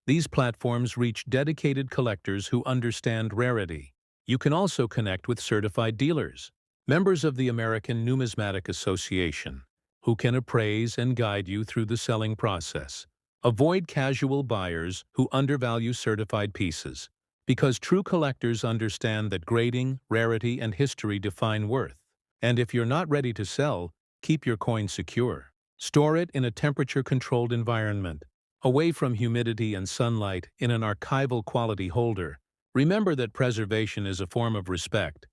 These platforms reach dedicated collectors who understand rarity. You can also connect with certified dealers, members of the American Numismatic Association, who can appraise and guide you through the selling process. Avoid casual buyers who undervalue certified pieces, because true collectors understand that grading, rarity, and history define worth. And if you're not ready to sell, keep your coin secure. Store it in a temperature-controlled environment, away from humidity and sunlight, in an archival quality holder. Remember that preservation is a form of respect.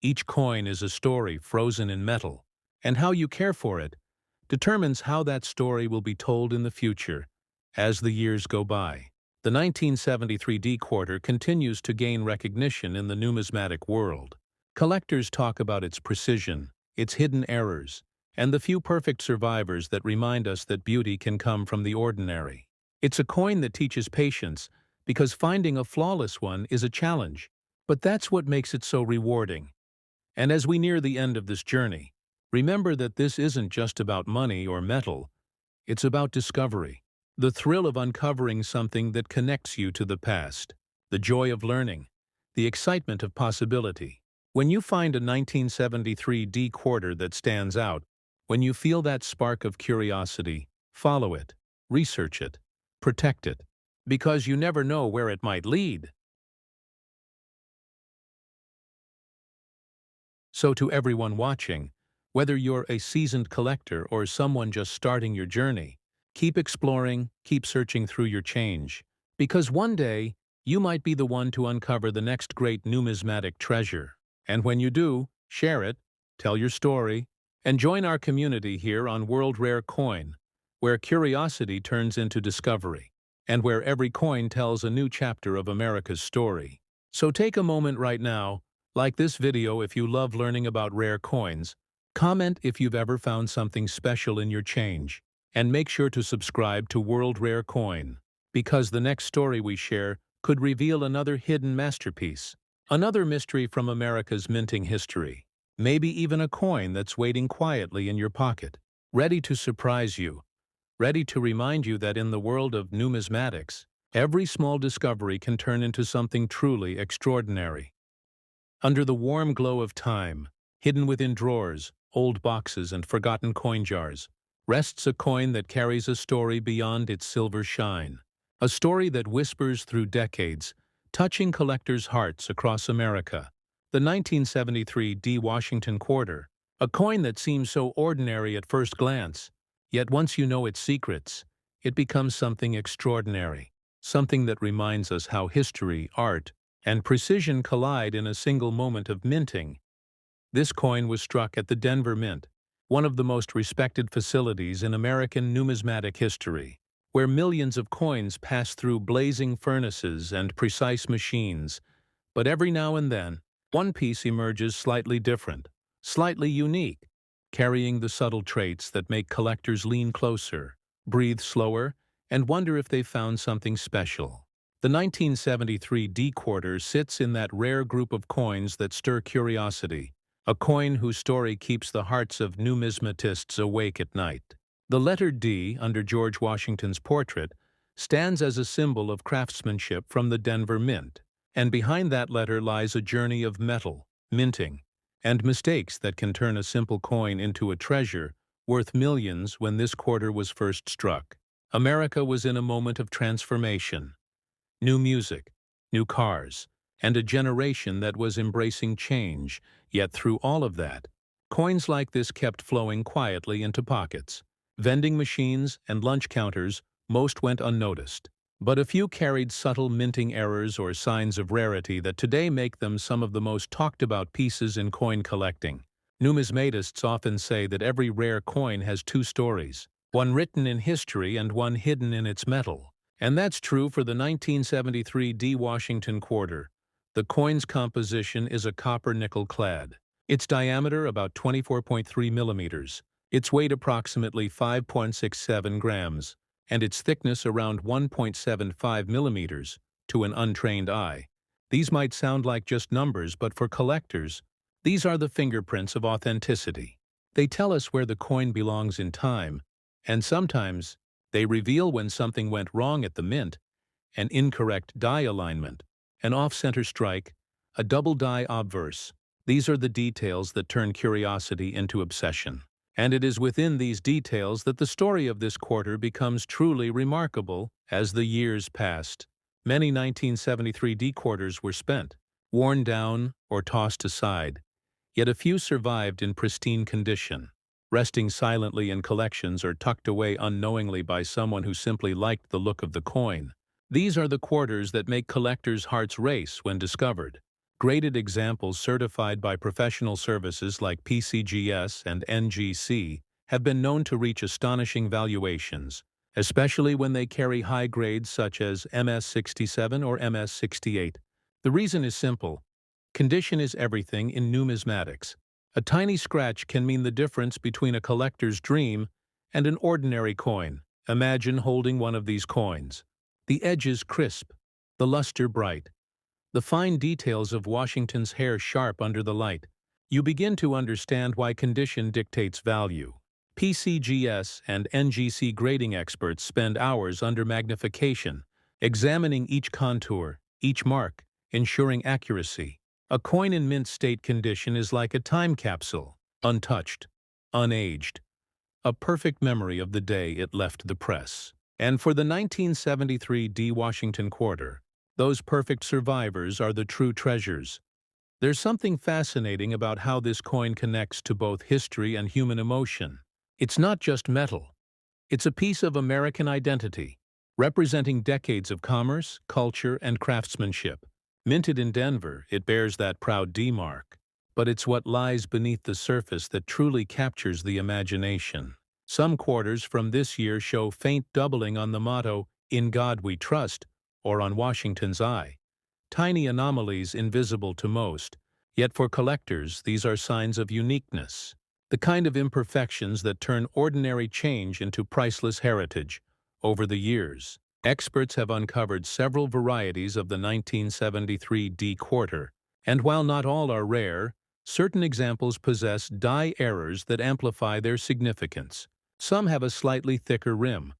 Each coin is a story frozen in metal, and how you care for it determines how that story will be told in the future as the years go by. The 1973 D quarter continues to gain recognition in the numismatic world. Collectors talk about its precision, its hidden errors, and the few perfect survivors that remind us that beauty can come from the ordinary. It's a coin that teaches patience, because finding a flawless one is a challenge, but that's what makes it so rewarding. And as we near the end of this journey, remember that this isn't just about money or metal, it's about discovery. The thrill of uncovering something that connects you to the past, the joy of learning, the excitement of possibility. When you find a 1973 D quarter that stands out, when you feel that spark of curiosity, follow it, research it, protect it, because you never know where it might lead. So to everyone watching, whether you're a seasoned collector or someone just starting your journey, keep exploring, keep searching through your change, because one day, you might be the one to uncover the next great numismatic treasure. And when you do, share it, tell your story, and join our community here on World Rare Coin, where curiosity turns into discovery, and where every coin tells a new chapter of America's story. So take a moment right now, like this video if you love learning about rare coins, comment if you've ever found something special in your change, and make sure to subscribe to World Rare Coin, because the next story we share could reveal another hidden masterpiece, another mystery from America's minting history, maybe even a coin that's waiting quietly in your pocket, ready to surprise you, ready to remind you that in the world of numismatics, every small discovery can turn into something truly extraordinary. Under the warm glow of time, hidden within drawers, old boxes, and forgotten coin jars, rests a coin that carries a story beyond its silver shine. A story that whispers through decades, touching collectors' hearts across America. The 1973 D Washington quarter, a coin that seems so ordinary at first glance, yet once you know its secrets, it becomes something extraordinary, something that reminds us how history, art, and precision collide in a single moment of minting. This coin was struck at the Denver Mint, one of the most respected facilities in American numismatic history, where millions of coins pass through blazing furnaces and precise machines. But every now and then, one piece emerges slightly different, slightly unique, carrying the subtle traits that make collectors lean closer, breathe slower, and wonder if they've found something special. The 1973 D quarter sits in that rare group of coins that stir curiosity, a coin whose story keeps the hearts of numismatists awake at night. The letter D under George Washington's portrait stands as a symbol of craftsmanship from the Denver Mint, and behind that letter lies a journey of metal, minting, and mistakes that can turn a simple coin into a treasure worth millions. When this quarter was first struck, America was in a moment of transformation. New music, new cars, and a generation that was embracing change. Yet through all of that, coins like this kept flowing quietly into pockets. Vending machines and lunch counters, most went unnoticed, but a few carried subtle minting errors or signs of rarity that today make them some of the most talked about pieces in coin collecting. Numismatists often say that every rare coin has two stories, one written in history and one hidden in its metal. And that's true for the 1973 D Washington quarter. The coin's composition is a copper-nickel clad. Its diameter about 24.3 millimeters, its weight approximately 5.67 grams, and its thickness around 1.75 millimeters. To an untrained eye, these might sound like just numbers, but for collectors, these are the fingerprints of authenticity. They tell us where the coin belongs in time, and sometimes they reveal when something went wrong at the mint: an incorrect die alignment, an off-center strike, a double die obverse. These are the details that turn curiosity into obsession. And it is within these details that the story of this quarter becomes truly remarkable. As the years passed, many 1973 D quarters were spent, worn down or tossed aside, yet a few survived in pristine condition, resting silently in collections or tucked away unknowingly by someone who simply liked the look of the coin. These are the quarters that make collectors' hearts race when discovered. Graded examples certified by professional services like PCGS and NGC have been known to reach astonishing valuations, especially when they carry high grades such as MS67 or MS68. The reason is simple. Condition is everything in numismatics. A tiny scratch can mean the difference between a collector's dream and an ordinary coin. Imagine holding one of these coins. The edges crisp, the luster bright, the fine details of Washington's hair sharp under the light. You begin to understand why condition dictates value. PCGS and NGC grading experts spend hours under magnification, examining each contour, each mark, ensuring accuracy. A coin in mint state condition is like a time capsule, untouched, unaged, a perfect memory of the day it left the press. And for the 1973 D Washington quarter, those perfect survivors are the true treasures. There's something fascinating about how this coin connects to both history and human emotion. It's not just metal. It's a piece of American identity, representing decades of commerce, culture, and craftsmanship. Minted in Denver, it bears that proud D mark. But it's what lies beneath the surface that truly captures the imagination. Some quarters from this year show faint doubling on the motto, "In God We Trust," or on Washington's eye. Tiny anomalies invisible to most, yet for collectors these are signs of uniqueness, the kind of imperfections that turn ordinary change into priceless heritage. Over the years, experts have uncovered several varieties of the 1973 D quarter, and while not all are rare, certain examples possess die errors that amplify their significance. Some have a slightly thicker rim.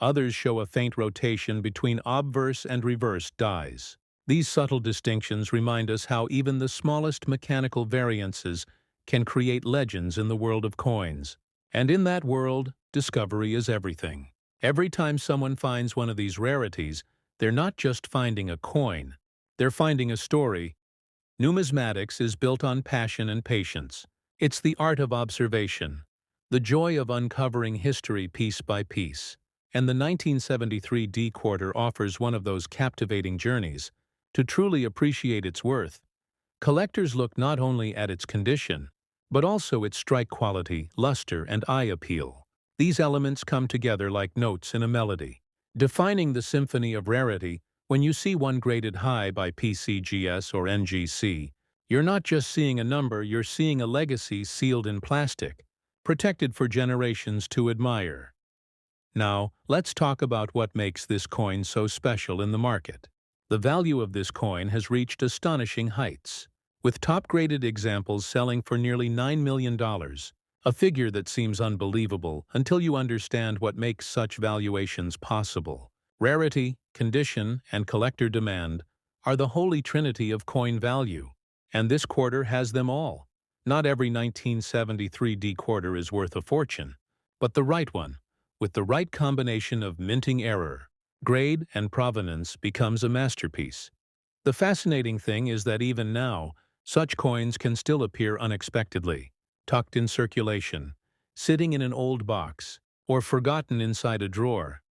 Others show a faint rotation between obverse and reverse dies. These subtle distinctions remind us how even the smallest mechanical variances can create legends in the world of coins. And in that world, discovery is everything. Every time someone finds one of these rarities, they're not just finding a coin, they're finding a story. Numismatics is built on passion and patience. It's the art of observation, the joy of uncovering history piece by piece. And the 1973 D quarter offers one of those captivating journeys. To truly appreciate its worth, collectors look not only at its condition, but also its strike quality, luster, and eye appeal. These elements come together like notes in a melody, defining the symphony of rarity. When you see one graded high by PCGS or NGC, you're not just seeing a number, you're seeing a legacy sealed in plastic, protected for generations to admire. Now, let's talk about what makes this coin so special in the market. The value of this coin has reached astonishing heights, with top-graded examples selling for nearly $9 million, a figure that seems unbelievable until you understand what makes such valuations possible. Rarity, condition, and collector demand are the holy trinity of coin value, and this quarter has them all. Not every 1973 D quarter is worth a fortune, but the right one, with the right combination of minting error, grade, and provenance, becomes a masterpiece. The fascinating thing is that even now, such coins can still appear unexpectedly, tucked in circulation, sitting in an old box, or forgotten inside a drawer.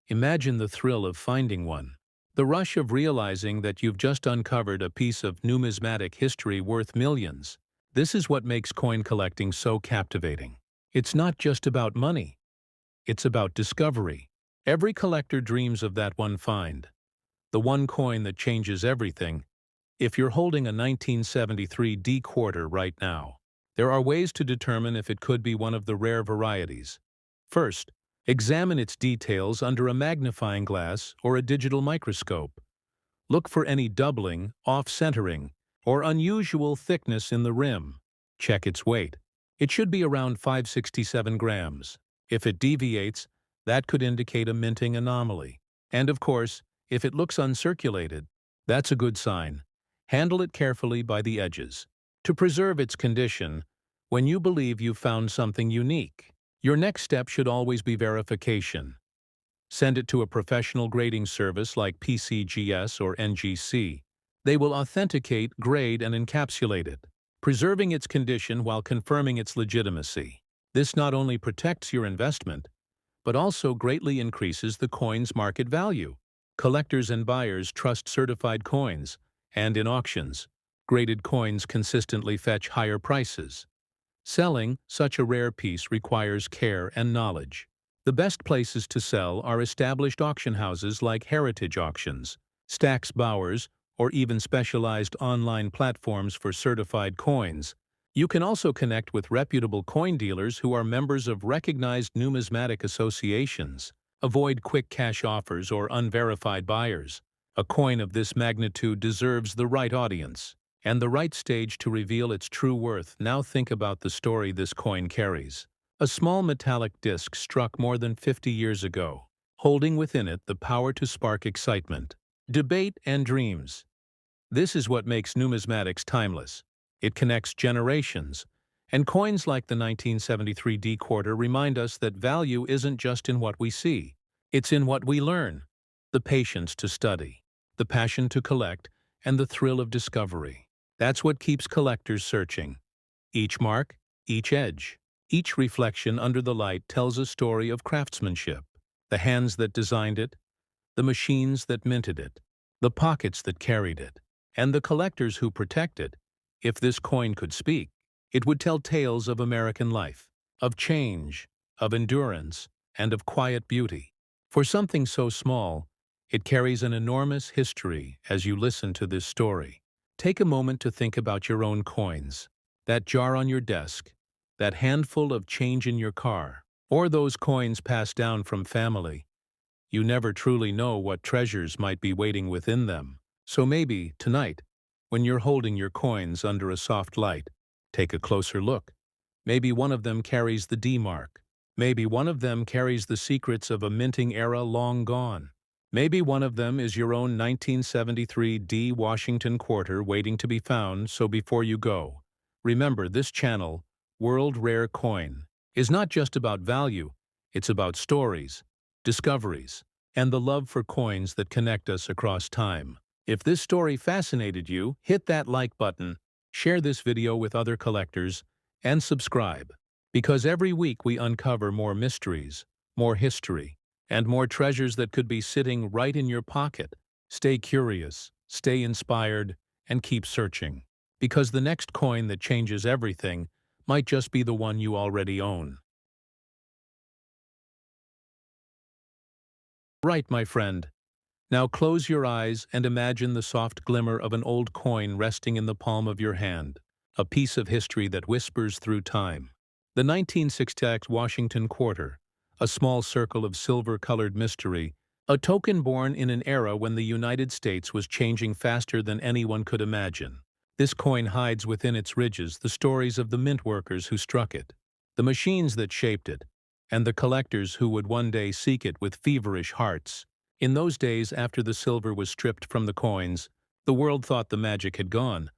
Imagine the thrill of finding one, the rush of realizing that you've just uncovered a piece of numismatic history worth millions. This is what makes coin collecting so captivating. It's not just about money. It's about discovery. Every collector dreams of that one find, the one coin that changes everything. If you're holding a 1973 D quarter right now, there are ways to determine if it could be one of the rare varieties. First, examine its details under a magnifying glass or a digital microscope. Look for any doubling, off-centering, or unusual thickness in the rim. Check its weight. It should be around 567 grams. If it deviates, that could indicate a minting anomaly. And of course, if it looks uncirculated, that's a good sign. Handle it carefully by the edges. To preserve its condition, when you believe you've found something unique, your next step should always be verification. Send it to a professional grading service like PCGS or NGC. They will authenticate, grade, and encapsulate it, preserving its condition while confirming its legitimacy. This not only protects your investment, but also greatly increases the coin's market value. Collectors and buyers trust certified coins, and in auctions, graded coins consistently fetch higher prices. Selling such a rare piece requires care and knowledge. The best places to sell are established auction houses like heritage auctions, Stack's Bowers, or even specialized online platforms for certified coins. You can also connect with reputable coin dealers who are members of recognized numismatic associations. Avoid quick cash offers or unverified buyers. A coin of this magnitude deserves the right audience and the right stage to reveal its true worth. Now think about the story this coin carries. A small metallic disc struck more than 50 years ago, holding within it the power to spark excitement, debate, and dreams. This is what makes numismatics timeless. It connects generations, and coins like the 1973 D quarter remind us that value isn't just in what we see, it's in what we learn. The patience to study, the passion to collect, and the thrill of discovery. That's what keeps collectors searching. Each mark, each edge, each reflection under the light tells a story of craftsmanship. The hands that designed it, the machines that minted it, the pockets that carried it, and the collectors who protect it. If this coin could speak, it would tell tales of American life, of change, of endurance, and of quiet beauty. For something so small, it carries an enormous history. As you listen to this story, take a moment to think about your own coins, that jar on your desk, that handful of change in your car, or those coins passed down from family. You never truly know what treasures might be waiting within them. So maybe, tonight, when you're holding your coins under a soft light, take a closer look. Maybe one of them carries the D mark. Maybe one of them carries the secrets of a minting era long gone. Maybe one of them is your own 1973 D Washington quarter waiting to be found. So before you go, remember this channel, World Rare Coin, is not just about value, it's about stories, discoveries, and the love for coins that connect us across time. If this story fascinated you, hit that like button, share this video with other collectors, and subscribe. Because every week we uncover more mysteries, more history, and more treasures that could be sitting right in your pocket. Stay curious, stay inspired, and keep searching. Because the next coin that changes everything might just be the one you already own. Right, my friend. Now close your eyes and imagine the soft glimmer of an old coin resting in the palm of your hand, a piece of history that whispers through time. The 1960 Washington quarter, a small circle of silver-colored mystery, a token born in an era when the United States was changing faster than anyone could imagine. This coin hides within its ridges the stories of the mint workers who struck it, the machines that shaped it, and the collectors who would one day seek it with feverish hearts. In those days after the silver was stripped from the coins, the world thought the magic had gone,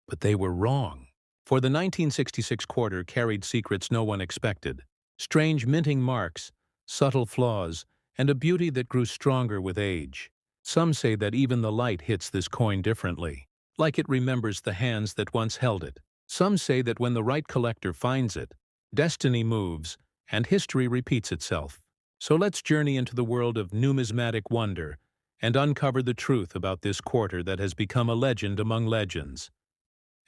but they were wrong. For the 1966 quarter carried secrets no one expected, strange minting marks, subtle flaws, and a beauty that grew stronger with age. Some say that even the light hits this coin differently, like it remembers the hands that once held it. Some say that when the right collector finds it, destiny moves, and history repeats itself. So let's journey into the world of numismatic wonder and uncover the truth about this quarter that has become a legend among legends.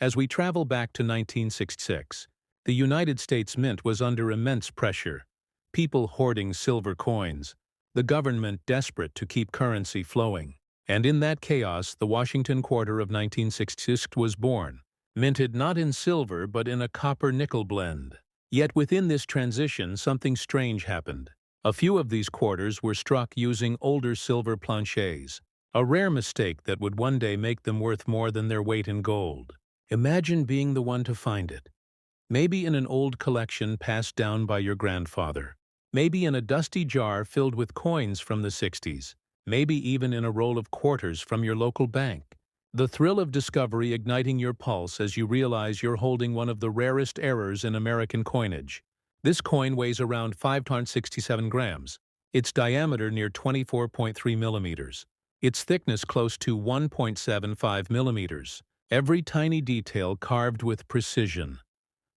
As we travel back to 1966, the United States Mint was under immense pressure, people hoarding silver coins, the government desperate to keep currency flowing. And in that chaos, the Washington quarter of 1966 was born, minted not in silver but in a copper-nickel blend. Yet within this transition, something strange happened. A few of these quarters were struck using older silver planchets, a rare mistake that would one day make them worth more than their weight in gold. Imagine being the one to find it. Maybe in an old collection passed down by your grandfather. Maybe in a dusty jar filled with coins from the 60s. Maybe even in a roll of quarters from your local bank. The thrill of discovery igniting your pulse as you realize you're holding one of the rarest errors in American coinage. This coin weighs around 567 grams, its diameter near 24.3 millimeters, its thickness close to 1.75 millimeters, every tiny detail carved with precision.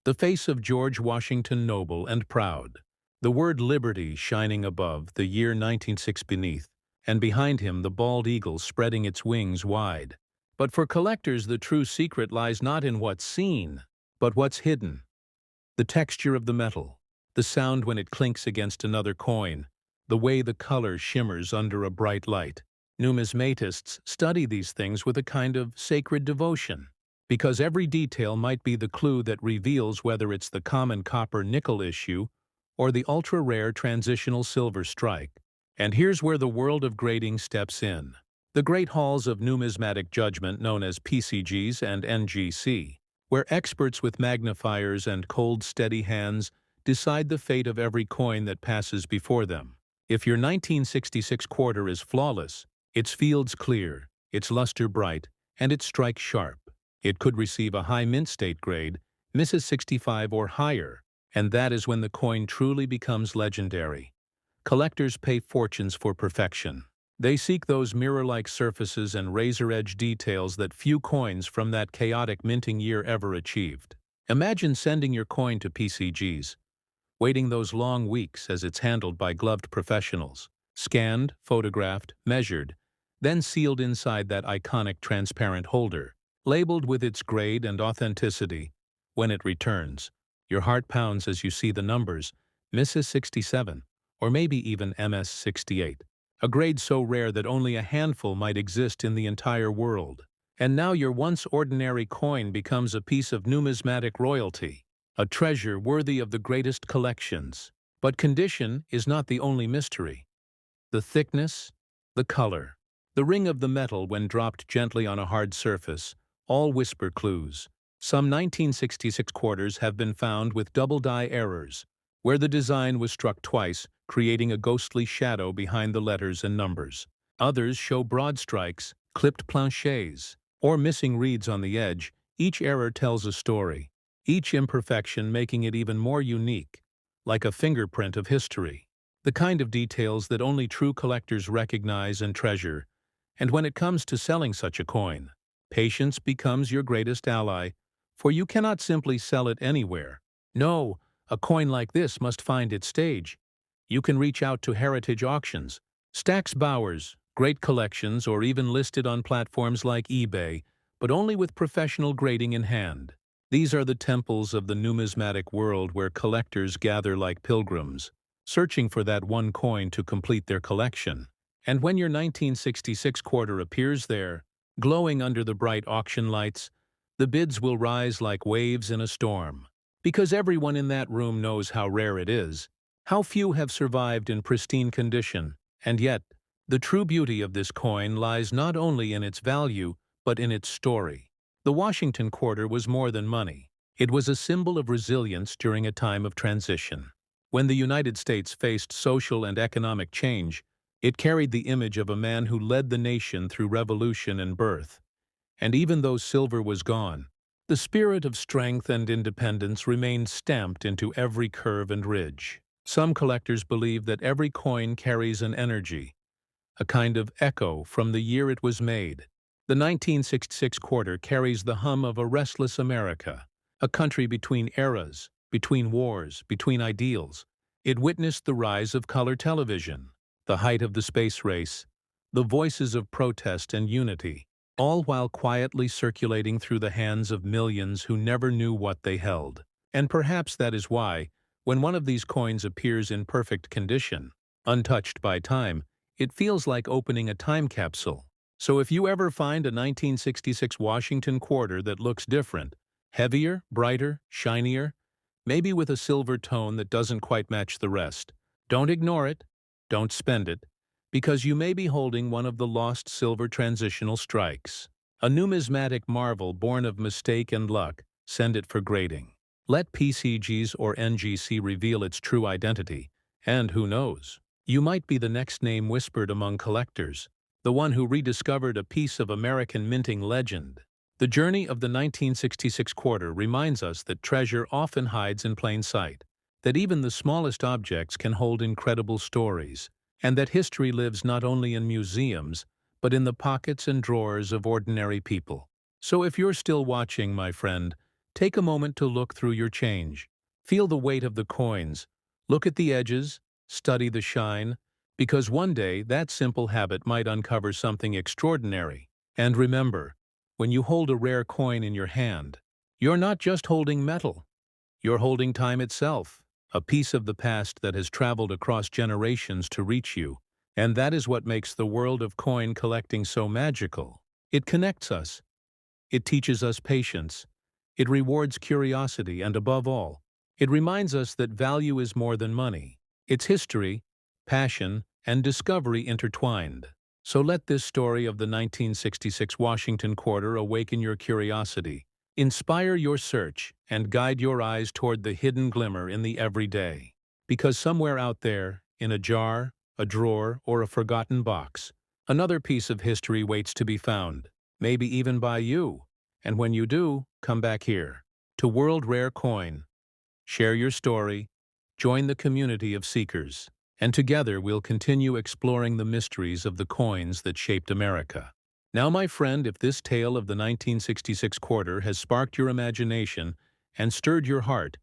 The face of George Washington noble and proud, the word liberty shining above, the year 1906 beneath, and behind him the bald eagle spreading its wings wide. But for collectors, the true secret lies not in what's seen, but what's hidden. The texture of the metal, the sound when it clinks against another coin, the way the color shimmers under a bright light. Numismatists study these things with a kind of sacred devotion, because every detail might be the clue that reveals whether it's the common copper-nickel issue or the ultra-rare transitional silver strike. And here's where the world of grading steps in. The great halls of numismatic judgment known as PCGs and NGC, where experts with magnifiers and cold, steady hands decide the fate of every coin that passes before them. If your 1966 quarter is flawless, its fields clear, its luster bright, and its strike sharp, it could receive a high mint state grade, Mrs. 65 or higher, and that is when the coin truly becomes legendary. Collectors pay fortunes for perfection. They seek those mirror-like surfaces and razor-edge details that few coins from that chaotic minting year ever achieved. Imagine sending your coin to PCGs, waiting those long weeks as it's handled by gloved professionals, scanned, photographed, measured, then sealed inside that iconic transparent holder, labeled with its grade and authenticity. When it returns, your heart pounds as you see the numbers, Mrs. 67, or maybe even MS 68. A grade so rare that only a handful might exist in the entire world. And now your once ordinary coin becomes a piece of numismatic royalty, a treasure worthy of the greatest collections. But condition is not the only mystery. The thickness, the color, the ring of the metal when dropped gently on a hard surface, all whisper clues. Some 1966 quarters have been found with double die errors, where the design was struck twice, creating a ghostly shadow behind the letters and numbers. Others show broad strikes, clipped planchets, or missing reeds on the edge. Each error tells a story, each imperfection making it even more unique, like a fingerprint of history. The kind of details that only true collectors recognize and treasure. And when it comes to selling such a coin, patience becomes your greatest ally, for you cannot simply sell it anywhere. No, a coin like this must find its stage. You can reach out to heritage auctions, Stax Bowers, great collections, or even listed on platforms like eBay, but only with professional grading in hand. These are the temples of the numismatic world where collectors gather like pilgrims, searching for that one coin to complete their collection. And when your 1966 quarter appears there, glowing under the bright auction lights, the bids will rise like waves in a storm. Because everyone in that room knows how rare it is, how few have survived in pristine condition, and yet, the true beauty of this coin lies not only in its value, but in its story. The Washington quarter was more than money. It was a symbol of resilience during a time of transition. When the United States faced social and economic change, it carried the image of a man who led the nation through revolution and birth. And even though silver was gone, the spirit of strength and independence remained stamped into every curve and ridge. Some collectors believe that every coin carries an energy, a kind of echo from the year it was made. The 1966 quarter carries the hum of a restless America, a country between eras, between wars, between ideals. It witnessed the rise of color television, the height of the space race, the voices of protest and unity, all while quietly circulating through the hands of millions who never knew what they held. And perhaps that is why, when one of these coins appears in perfect condition, untouched by time, it feels like opening a time capsule. So if you ever find a 1966 Washington quarter that looks different, heavier, brighter, shinier, maybe with a silver tone that doesn't quite match the rest, don't ignore it, don't spend it, because you may be holding one of the lost silver transitional strikes. A numismatic marvel born of mistake and luck. Send it for grading. Let PCGs or NGC reveal its true identity, and who knows, you might be the next name whispered among collectors. the one who rediscovered a piece of American minting legend. The journey of the 1966 quarter reminds us that treasure often hides in plain sight, that even the smallest objects can hold incredible stories, and that history lives not only in museums, but in the pockets and drawers of ordinary people. So if you're still watching, my friend, take a moment to look through your change. Feel the weight of the coins. Look at the edges, study the shine, because one day that simple habit might uncover something extraordinary. And remember, when you hold a rare coin in your hand, you're not just holding metal. You're holding time itself, a piece of the past that has traveled across generations to reach you. And that is what makes the world of coin collecting so magical. It connects us. It teaches us patience. It rewards curiosity, and above all, it reminds us that value is more than money. It's history, passion, and discovery intertwined. So let this story of the 1966 Washington quarter awaken your curiosity, inspire your search, and guide your eyes toward the hidden glimmer in the everyday. Because somewhere out there, in a jar, a drawer, or a forgotten box, another piece of history waits to be found, maybe even by you. And when you do, come back here, to World Rare Coin. Share your story, join the community of seekers, and together we'll continue exploring the mysteries of the coins that shaped America. Now, my friend, if this tale of the 1966 quarter has sparked your imagination and stirred your heart,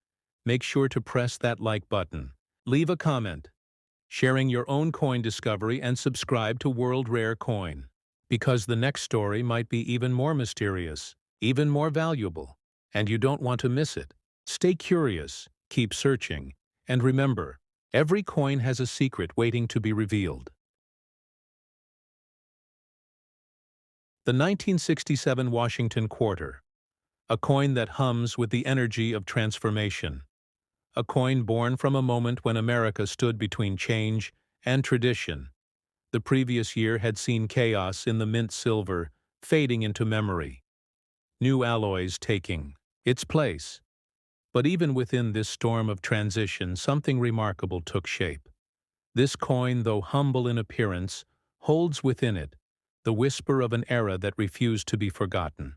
make sure to press that like button. Leave a comment, sharing your own coin discovery, and subscribe to World Rare Coin. Because the next story might be even more mysterious, even more valuable, and you don't want to miss it. Stay curious, keep searching, and remember, every coin has a secret waiting to be revealed. The 1967 Washington quarter, a coin that hums with the energy of transformation. A coin born from a moment when America stood between change and tradition. The previous year had seen chaos in the mint silver fading into memory, new alloys taking its place. But even within this storm of transition, something remarkable took shape. This coin, though humble in appearance, holds within it the whisper of an era that refused to be forgotten.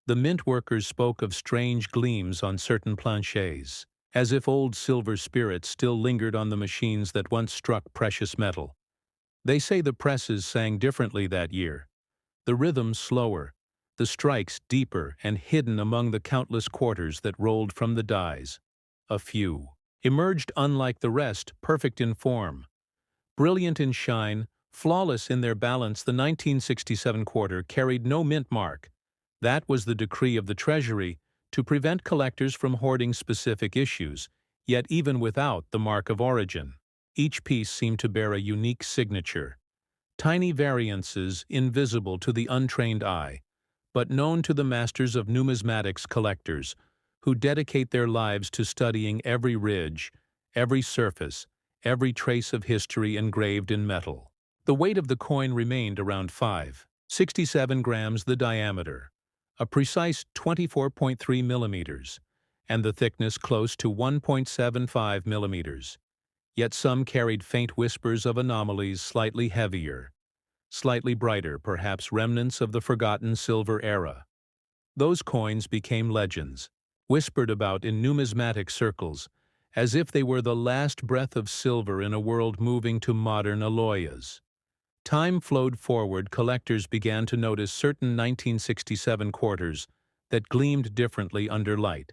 The mint workers spoke of strange gleams on certain planchets, as if old silver spirits still lingered on the machines that once struck precious metal. They say the presses sang differently that year, the rhythm slower, the strikes deeper and hidden among the countless quarters that rolled from the dies. A few emerged unlike the rest, perfect in form, brilliant in shine, flawless in their balance. The 1967 quarter carried no mint mark. That was the decree of the Treasury to prevent collectors from hoarding specific issues, yet even without the mark of origin, each piece seemed to bear a unique signature. Tiny variances invisible to the untrained eye, but known to the masters of numismatics collectors, who dedicate their lives to studying every ridge, every surface, every trace of history engraved in metal. The weight of the coin remained around 5.67 grams, the diameter, a precise 24.3 millimeters, and the thickness close to 1.75 millimeters. Yet some carried faint whispers of anomalies, slightly heavier, slightly brighter, perhaps remnants of the forgotten silver era. Those coins became legends, whispered about in numismatic circles, as if they were the last breath of silver in a world moving to modern alloys. Time flowed forward. Collectors began to notice certain 1967 quarters that gleamed differently under light,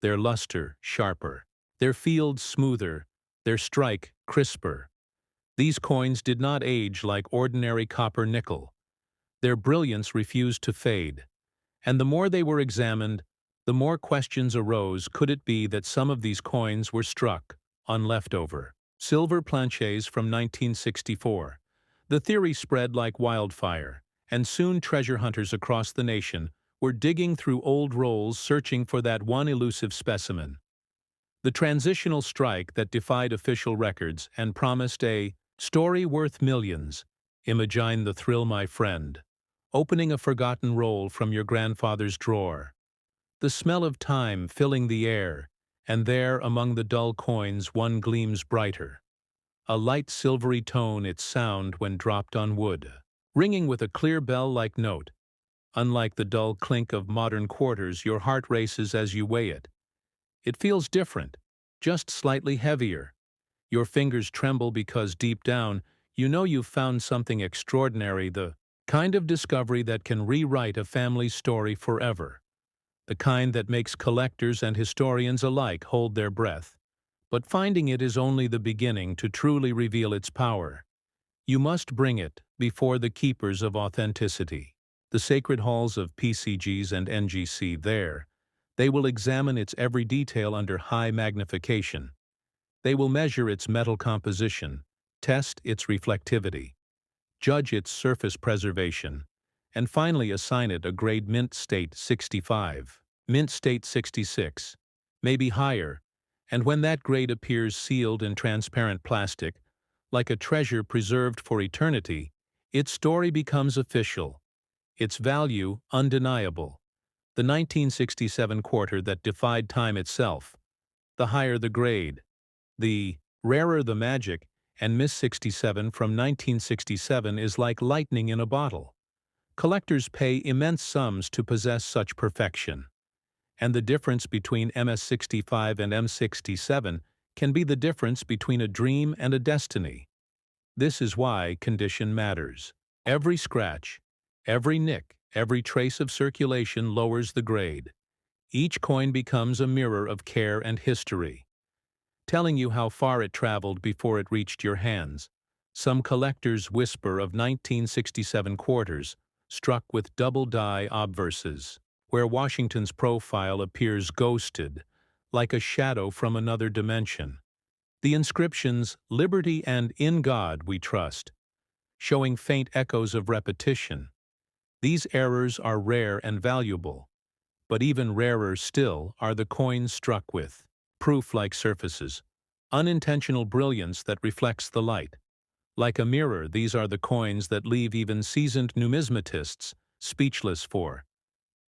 their luster sharper, their field smoother, their strike crisper. These coins did not age like ordinary copper nickel. Their brilliance refused to fade, and the more they were examined, the more questions arose. Could it be that some of these coins were struck on leftover silver planchets from 1964? The theory spread like wildfire, and soon treasure hunters across the nation were digging through old rolls searching for that one elusive specimen. The transitional strike that defied official records and promised a story worth millions. Imagine the thrill, my friend, opening a forgotten roll from your grandfather's drawer. The smell of time filling the air, and there among the dull coins one gleams brighter. A light silvery tone, its sound when dropped on wood. ringing with a clear bell-like note. Unlike the dull clink of modern quarters, your heart races as you weigh it. It feels different, just slightly heavier. Your fingers tremble because deep down, you know you've found something extraordinary, the kind of discovery that can rewrite a family's story forever. The kind that makes collectors and historians alike hold their breath. But finding it is only the beginning to truly reveal its power. You must bring it before the keepers of authenticity, the sacred halls of PCGs and NGC there. They will examine its every detail under high magnification. They will measure its metal composition, test its reflectivity, judge its surface preservation, and finally assign it a grade mint state 65, mint state 66, maybe higher, and when that grade appears sealed in transparent plastic, like a treasure preserved for eternity, its story becomes official, its value undeniable. The 1967 quarter that defied time itself. The higher the grade, the rarer the magic, and Miss 67 from 1967 is like lightning in a bottle. Collectors pay immense sums to possess such perfection. And the difference between MS65 and M67 can be the difference between a dream and a destiny. This is why condition matters. Every scratch, every nick, every trace of circulation lowers the grade. Each coin becomes a mirror of care and history, telling you how far it traveled before it reached your hands. Some collectors whisper of 1967 quarters, struck with double-die obverses, where Washington's profile appears ghosted, like a shadow from another dimension. The inscriptions, "Liberty" and "In God We Trust," showing faint echoes of repetition. These errors are rare and valuable, but even rarer still are the coins struck with proof-like surfaces, unintentional brilliance that reflects the light. Like a mirror, these are the coins that leave even seasoned numismatists speechless for.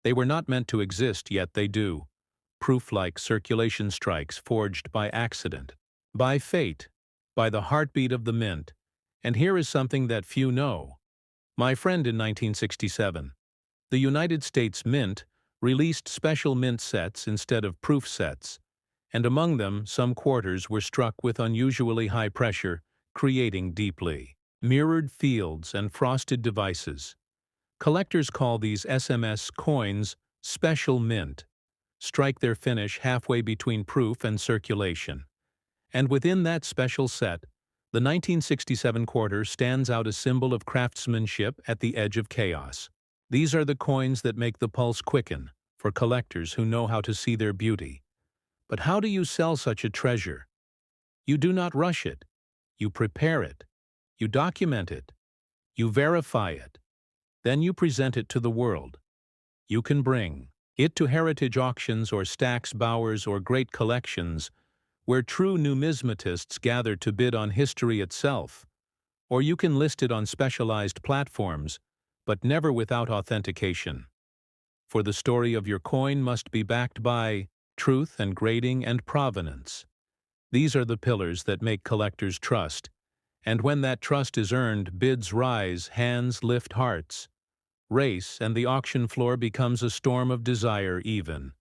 They were not meant to exist, yet they do. Proof-like circulation strikes forged by accident, by fate, by the heartbeat of the mint. And here is something that few know. My friend in 1967. The United States Mint released special mint sets instead of proof sets, and among them some quarters were struck with unusually high pressure, creating deeply mirrored fields and frosted devices. Collectors call these SMS coins special mint, strike their finish halfway between proof and circulation. And within that special set, the 1967 quarter stands out a symbol of craftsmanship at the edge of chaos. These are the coins that make the pulse quicken for collectors who know how to see their beauty. But how do you sell such a treasure? You do not rush it. You prepare it. You document it. You verify it. Then you present it to the world. You can bring it to heritage auctions or Stack's Bowers or great collections, where true numismatists gather to bid on history itself. Or you can list it on specialized platforms, but never without authentication. For the story of your coin must be backed by truth and grading and provenance. These are the pillars that make collectors trust, and when that trust is earned, bids rise, hands lift hearts. Race, and the auction floor becomes a storm of desire even.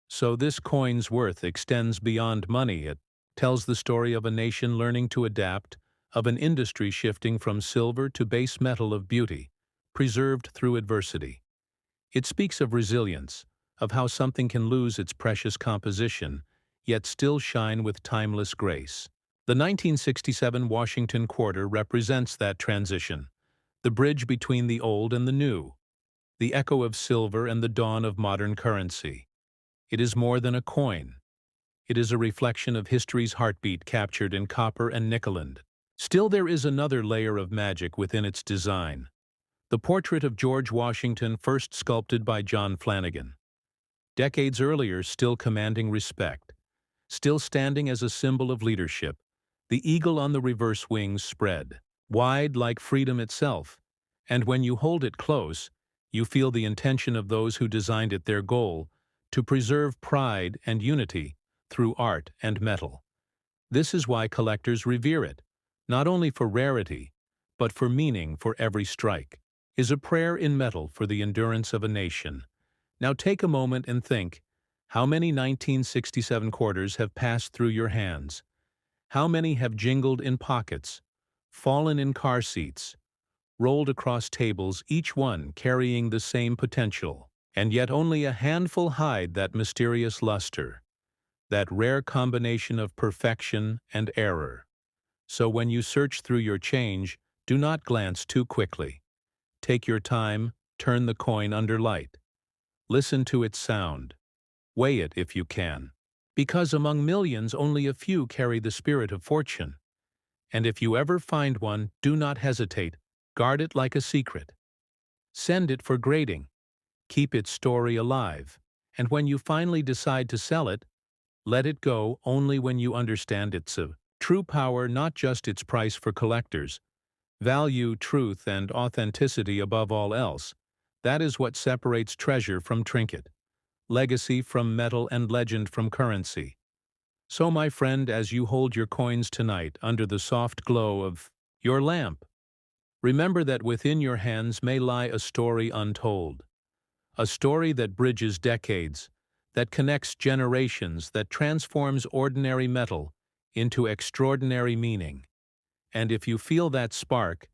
So this coin's worth extends beyond money. It tells the story of a nation learning to adapt, of an industry shifting from silver to base metal of beauty, preserved through adversity. It speaks of resilience, of how something can lose its precious composition, yet still shine with timeless grace. The 1967 Washington quarter represents that transition, the bridge between the old and the new, the echo of silver and the dawn of modern currency. It is more than a coin. It is a reflection of history's heartbeat captured in copper and nickel. Still, there is another layer of magic within its design. The portrait of George Washington, first sculpted by John Flanagan. Decades earlier, still commanding respect, still standing as a symbol of leadership, the eagle on the reverse wings spread, wide like freedom itself, and when you hold it close, you feel the intention of those who designed it, their goal, to preserve pride and unity through art and metal. This is why collectors revere it, not only for rarity, but for meaning for every strike. is a prayer in metal for the endurance of a nation. Now take a moment and think, how many 1967 quarters have passed through your hands? How many have jingled in pockets, fallen in car seats, rolled across tables, each one carrying the same potential, and yet only a handful hide that mysterious luster, that rare combination of perfection and error. So when you search through your change, do not glance too quickly. Take your time, turn the coin under light. Listen to its sound. Weigh it if you can. Because among millions, only a few carry the spirit of fortune. And if you ever find one, do not hesitate. Guard it like a secret. Send it for grading. Keep its story alive. And when you finally decide to sell it, let it go only when you understand its true power, not just its price for collectors. Value, truth, and authenticity above all else. That is what separates treasure from trinket, legacy from metal, and legend from currency. So, my friend, as you hold your coins tonight under the soft glow of your lamp, remember that within your hands may lie a story untold. A story that bridges decades, that connects generations, that transforms ordinary metal into extraordinary meaning. And if you feel that spark,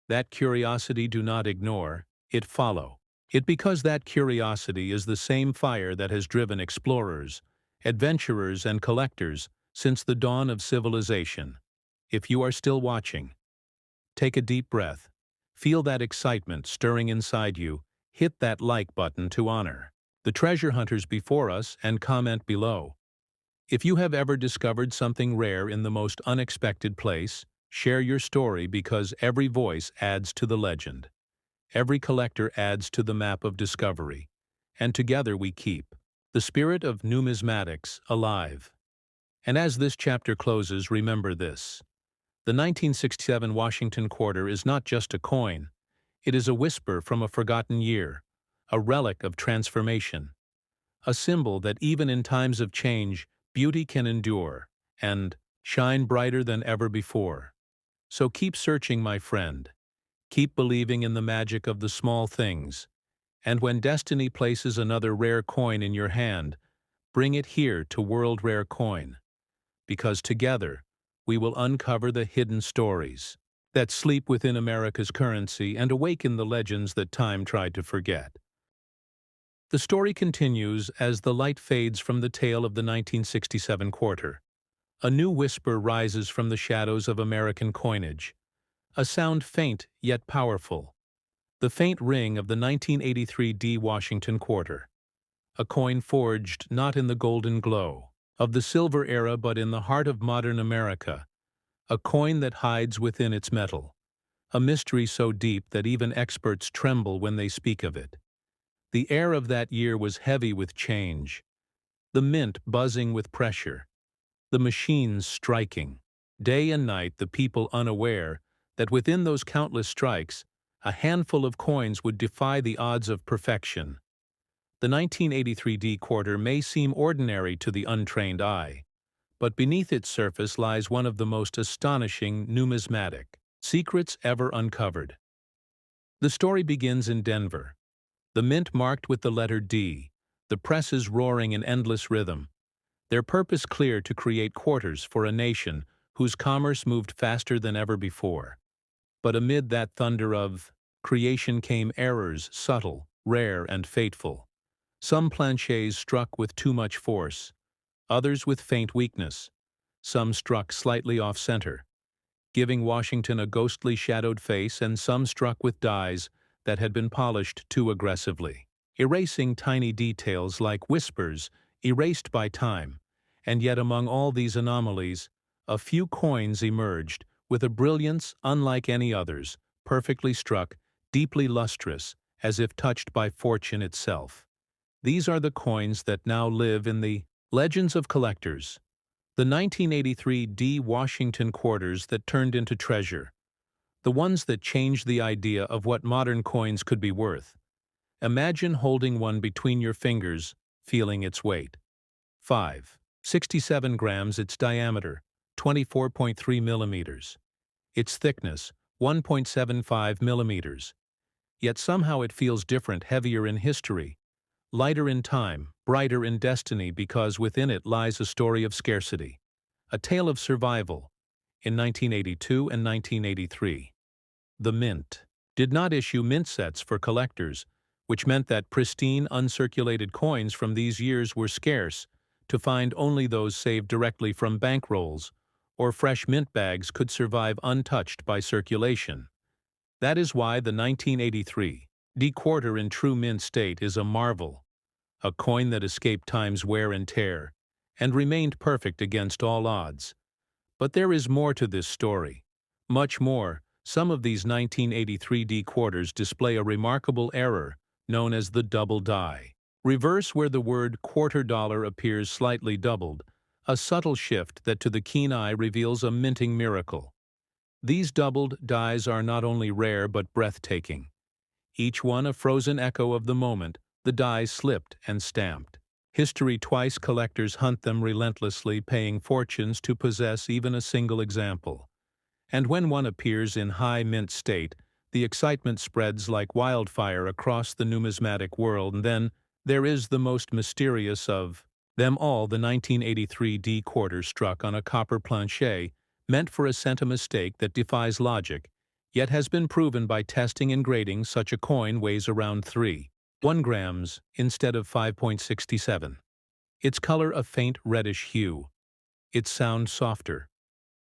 that curiosity, do not ignore it, follow it, because that curiosity is the same fire that has driven explorers, adventurers, and collectors since the dawn of civilization. If you are still watching, take a deep breath. Feel that excitement stirring inside you. Hit that like button to honor the treasure hunters before us and comment below. If you have ever discovered something rare in the most unexpected place, share your story, because every voice adds to the legend. Every collector adds to the map of discovery. And together we keep the spirit of numismatics alive. And as this chapter closes, remember this. The 1967 Washington quarter is not just a coin. It is a whisper from a forgotten year, a relic of transformation, a symbol that even in times of change, beauty can endure and shine brighter than ever before. So keep searching, my friend. Keep believing in the magic of the small things. And when destiny places another rare coin in your hand, bring it here to World Rare Coin. Because together, we will uncover the hidden stories that sleep within America's currency and awaken the legends that time tried to forget. The story continues as the light fades from the tale of the 1967 quarter. A new whisper rises from the shadows of American coinage, a sound faint yet powerful, the faint ring of the 1983 D Washington quarter, a coin forged not in the golden glow of the silver era but in the heart of modern America, a coin that hides within its metal, a mystery so deep that even experts tremble when they speak of it. The air of that year was heavy with change, the mint buzzing with pressure, the machines striking, day and night, the people unaware that within those countless strikes, a handful of coins would defy the odds of perfection. The 1983 D quarter may seem ordinary to the untrained eye, but beneath its surface lies one of the most astonishing numismatic secrets ever uncovered. The story begins in Denver, the mint marked with the letter D, the presses roaring in endless rhythm, their purpose clear: to create quarters for a nation whose commerce moved faster than ever before. But amid that thunder of creation came errors, subtle, rare, and fateful. Some planchets struck with too much force, others with faint weakness. Some struck slightly off-center, giving Washington a ghostly shadowed face, and some struck with dies that had been polished too aggressively, erasing tiny details like whispers erased by time. And yet among all these anomalies, a few coins emerged with a brilliance unlike any others, perfectly struck, deeply lustrous, as if touched by fortune itself. These are the coins that now live in the legends of collectors. The 1983 D Washington quarters that turned into treasure. The ones that changed the idea of what modern coins could be worth. Imagine holding one between your fingers, feeling its weight. 67 grams, its diameter, 24.3 millimeters. Its thickness, 1.75 millimeters. yet somehow it feels different, heavier in history, lighter in time, brighter in destiny because within it lies a story of scarcity, a tale of survival. In 1982 and 1983, the Mint did not issue mint sets for collectors, which meant that pristine, uncirculated coins from these years were scarce. To find only those saved directly from bankrolls or fresh mint bags could survive untouched by circulation. That is why the 1983 D-quarter in true mint state is a marvel, a coin that escaped time's wear and tear and remained perfect against all odds. But there is more to this story. Much more. Some of these 1983 D-quarters display a remarkable error known as the double die. Reverse where the word quarter dollar appears slightly doubled, a subtle shift that to the keen eye reveals a minting miracle. These doubled dies are not only rare but breathtaking. Each one a frozen echo of the moment the die slipped and stamped. History twice collectors hunt them relentlessly, paying fortunes to possess even a single example. And when one appears in high mint state, the excitement spreads like wildfire across the numismatic world. And then there is the most mysterious of them all, the 1983 D-quarter struck on a copper planchet, meant for a cent, a mistake that defies logic, yet has been proven by testing and grading. Such a coin weighs around 3.1 grams instead of 5.67. Its color a faint reddish hue. Its sound softer.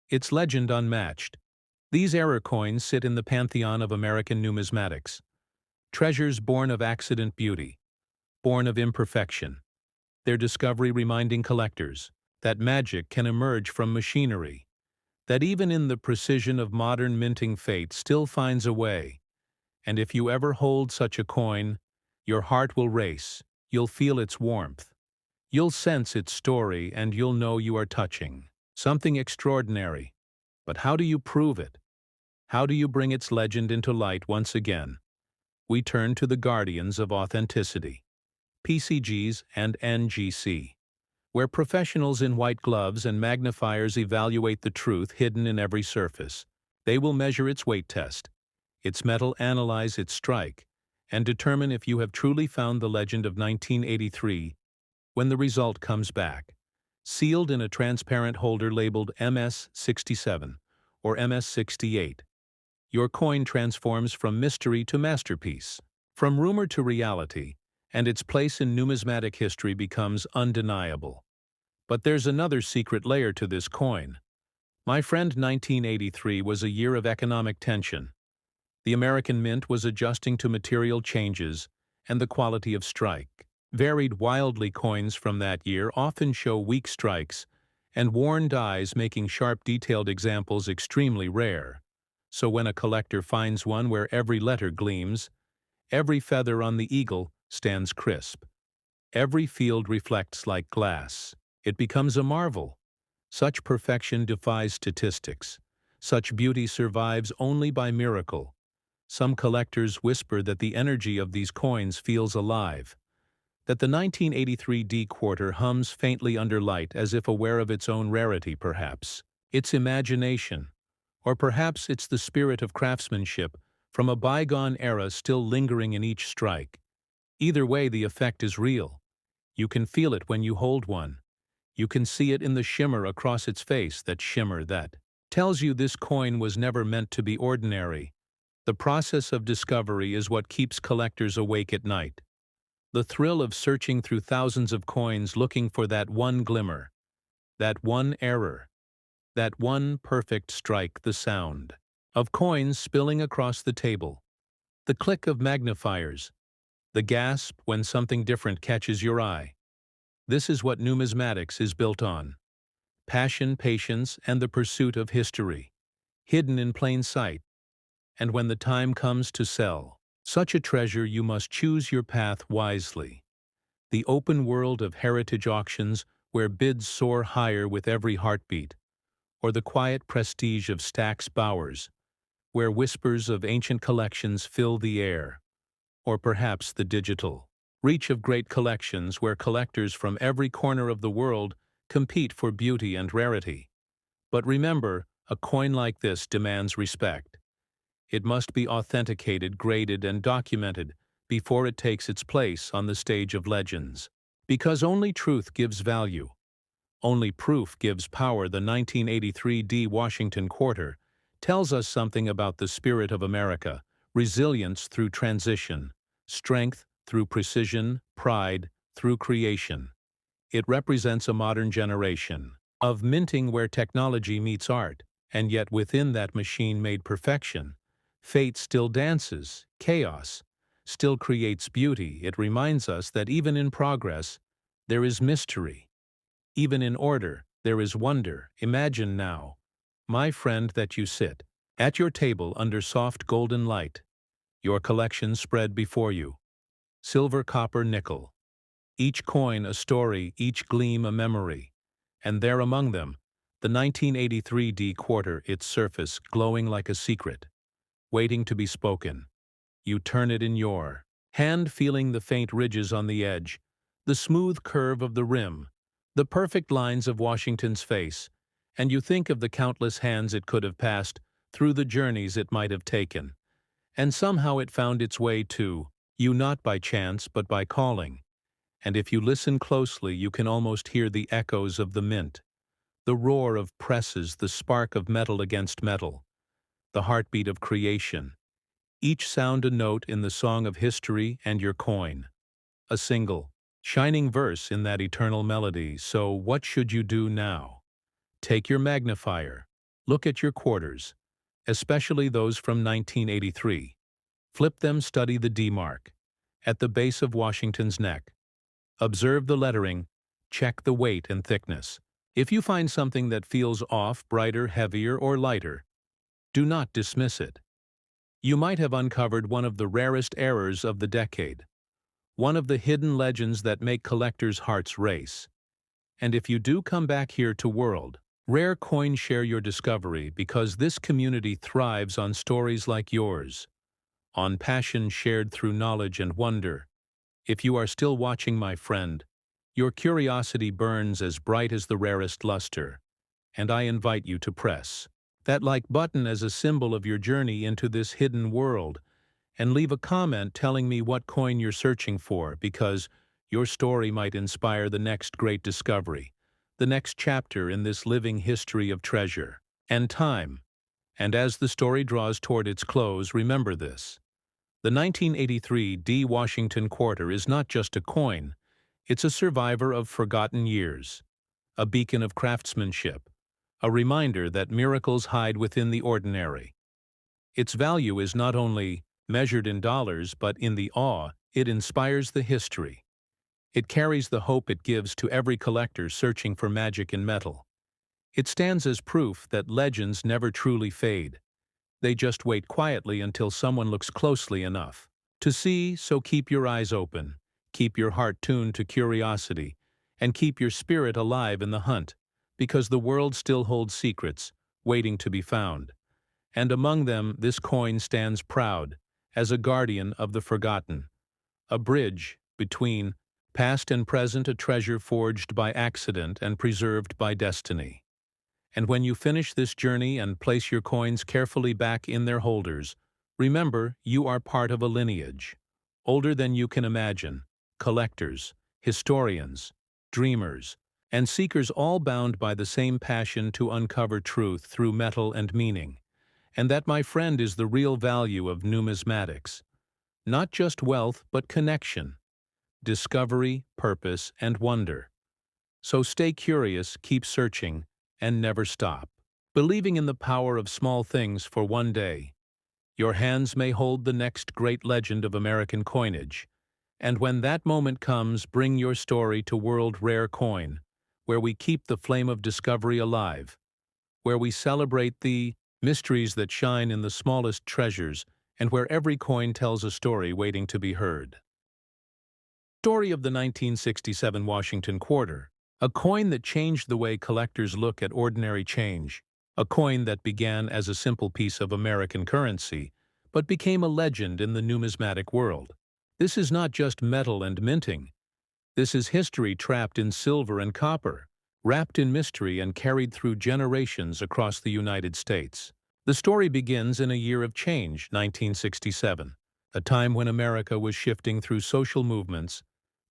Its legend unmatched. These error coins sit in the pantheon of American numismatics. Treasures born of accident beauty, born of imperfection. Their discovery reminding collectors that magic can emerge from machinery, that even in the precision of modern minting fate still finds a way. And if you ever hold such a coin, your heart will race, you'll feel its warmth, you'll sense its story, and you'll know you are touching something extraordinary. But how do you prove it? How do you bring its legend into light once again? We turn to the guardians of authenticity, PCGs and NGC, where professionals in white gloves and magnifiers evaluate the truth hidden in every surface. They will measure its weight test, its metal, analyze its strike, and determine if you have truly found the legend of 1983 when the result comes back, sealed in a transparent holder labeled MS-67 or MS-68. Your coin transforms from mystery to masterpiece, from rumor to reality, and its place in numismatic history becomes undeniable. But there's another secret layer to this coin. My friend, 1983 was a year of economic tension. The American Mint was adjusting to material changes, and the quality of strike varied wildly. Coins from that year often show weak strikes and worn dies, making sharp, detailed examples extremely rare. So when a collector finds one where every letter gleams, every feather on the eagle stands crisp, every field reflects like glass, it becomes a marvel. Such perfection defies statistics. Such beauty survives only by miracle. Some collectors whisper that the energy of these coins feels alive, that the 1983 D-quarter hums faintly under light as if aware of its own rarity, perhaps its imagination, or perhaps it's the spirit of craftsmanship from a bygone era still lingering in each strike. Either way, the effect is real. You can feel it when you hold one. You can see it in the shimmer across its face, that shimmer that tells you this coin was never meant to be ordinary. The process of discovery is what keeps collectors awake at night. The thrill of searching through thousands of coins looking for that one glimmer, that one error, that one perfect strike, the sound of coins spilling across the table, the click of magnifiers, the gasp when something different catches your eye. This is what numismatics is built on. Passion, patience, and the pursuit of history, hidden in plain sight. And when the time comes to sell such a treasure, you must choose your path wisely. The open world of heritage auctions, where bids soar higher with every heartbeat, or the quiet prestige of Stack's Bowers, where whispers of ancient collections fill the air, or perhaps the digital reach of great collections, where collectors from every corner of the world compete for beauty and rarity. But remember, a coin like this demands respect. It must be authenticated, graded, and documented before it takes its place on the stage of legends. Because only truth gives value. Only proof gives power. The 1983 D. Washington Quarter tells us something about the spirit of America: resilience through transition, strength through precision, pride through creation. It represents a modern generation of minting where technology meets art, and yet within that machine-made perfection, fate still dances, chaos still creates beauty. It reminds us that even in progress, there is mystery. Even in order, there is wonder. Imagine now, my friend, that you sit at your table under soft golden light, your collection spread before you. Silver, copper, nickel. Each coin a story, each gleam a memory. And there among them, the 1983 D quarter, its surface glowing like a secret, waiting to be spoken. You turn it in your hand, feeling the faint ridges on the edge, the smooth curve of the rim, the perfect lines of Washington's face, and you think of the countless hands it could have passed, through the journeys it might have taken. And somehow it found its way to you, not by chance but by calling. And if you listen closely, you can almost hear the echoes of the mint, the roar of presses, the spark of metal against metal, the heartbeat of creation. Each sound a note in the song of history, and your coin a single, shining verse in that eternal melody. So what should you do now? Take your magnifier, look at your quarters, especially those from 1983. Flip them, study the D mark at the base of Washington's neck. Observe the lettering, check the weight and thickness. If you find something that feels off, brighter, heavier, or lighter, do not dismiss it. You might have uncovered one of the rarest errors of the decade, one of the hidden legends that make collectors' hearts race. And if you do come back here to World Rare Coin, share your discovery, because this community thrives on stories like yours, on passion shared through knowledge and wonder. If you are still watching, my friend, your curiosity burns as bright as the rarest luster, and I invite you to press that like button as a symbol of your journey into this hidden world, and leave a comment telling me what coin you're searching for, because your story might inspire the next great discovery, the next chapter in this living history of treasure and time. And as the story draws toward its close, remember this: the 1983 D. Washington Quarter is not just a coin, it's a survivor of forgotten years, a beacon of craftsmanship, a reminder that miracles hide within the ordinary. Its value is not only measured in dollars but in the awe it inspires, the history it carries, the hope it gives to every collector searching for magic in metal. It stands as proof that legends never truly fade. They just wait quietly until someone looks closely enough to see. So keep your eyes open, keep your heart tuned to curiosity, and keep your spirit alive in the hunt, because the world still holds secrets waiting to be found. And among them, this coin stands proud as a guardian of the forgotten, a bridge between past and present, a treasure forged by accident and preserved by destiny. And when you finish this journey and place your coins carefully back in their holders, remember you are part of a lineage older than you can imagine: collectors, historians, dreamers, and seekers, all bound by the same passion to uncover truth through metal and meaning. And that, my friend, is the real value of numismatics. Not just wealth, but connection, discovery, purpose, and wonder. So stay curious, keep searching, and never stop believing in the power of small things, for one day your hands may hold the next great legend of American coinage. And when that moment comes, bring your story to World Rare Coin, where we keep the flame of discovery alive, where we celebrate the mysteries that shine in the smallest treasures, and where every coin tells a story waiting to be heard. Story of the 1967 Washington Quarter, a coin that changed the way collectors look at ordinary change, a coin that began as a simple piece of American currency, but became a legend in the numismatic world. This is not just metal and minting. This is history trapped in silver and copper, wrapped in mystery and carried through generations across the United States. The story begins in a year of change, 1967, a time when America was shifting through social movements,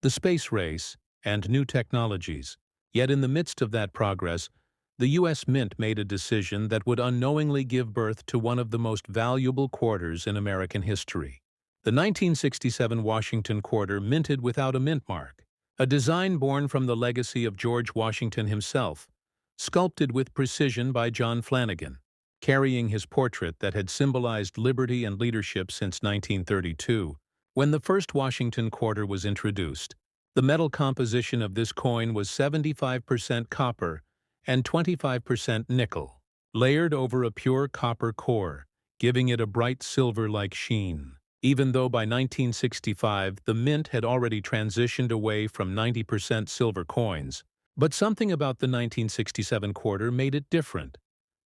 the space race, and new technologies. Yet in the midst of that progress, the U.S. Mint made a decision that would unknowingly give birth to one of the most valuable quarters in American history. The 1967 Washington quarter minted without a mint mark, a design born from the legacy of George Washington himself, sculpted with precision by John Flanagan, carrying his portrait that had symbolized liberty and leadership since 1932. When the first Washington quarter was introduced, the metal composition of this coin was 75% copper and 25% nickel, layered over a pure copper core, giving it a bright silver-like sheen. Even though by 1965 the mint had already transitioned away from 90% silver coins, but something about the 1967 quarter made it different,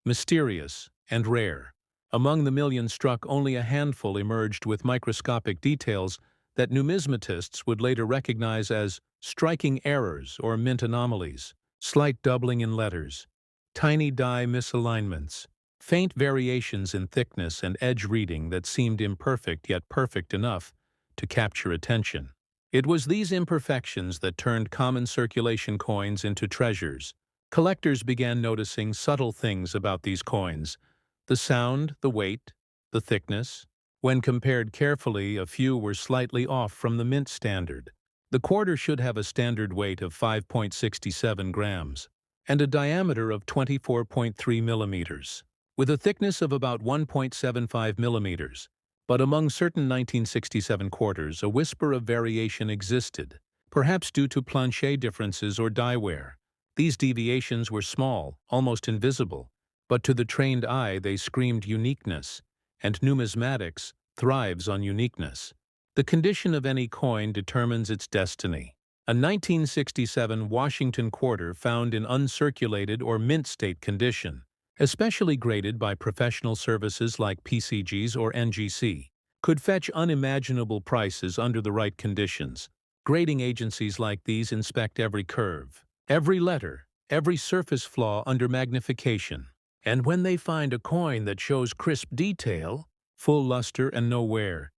mysterious, and rare. Among the millions struck, only a handful emerged with microscopic details that numismatists would later recognize as striking errors or mint anomalies: slight doubling in letters, tiny die misalignments, faint variations in thickness and edge reading that seemed imperfect yet perfect enough to capture attention. It was these imperfections that turned common circulation coins into treasures. Collectors began noticing subtle things about these coins: the sound, the weight, the thickness. When compared carefully, a few were slightly off from the mint standard. The quarter should have a standard weight of 5.67 grams and a diameter of 24.3 millimeters, with a thickness of about 1.75 millimeters. But among certain 1967 quarters, a whisper of variation existed, perhaps due to planchet differences or die wear. These deviations were small, almost invisible, but to the trained eye they screamed uniqueness, and numismatics thrives on uniqueness. The condition of any coin determines its destiny. A 1967 Washington quarter found in uncirculated or mint state condition, especially graded by professional services like PCGs or NGC, could fetch unimaginable prices under the right conditions. Grading agencies like these inspect every curve, every letter, every surface flaw under magnification. And when they find a coin that shows crisp detail, full luster, and no wear,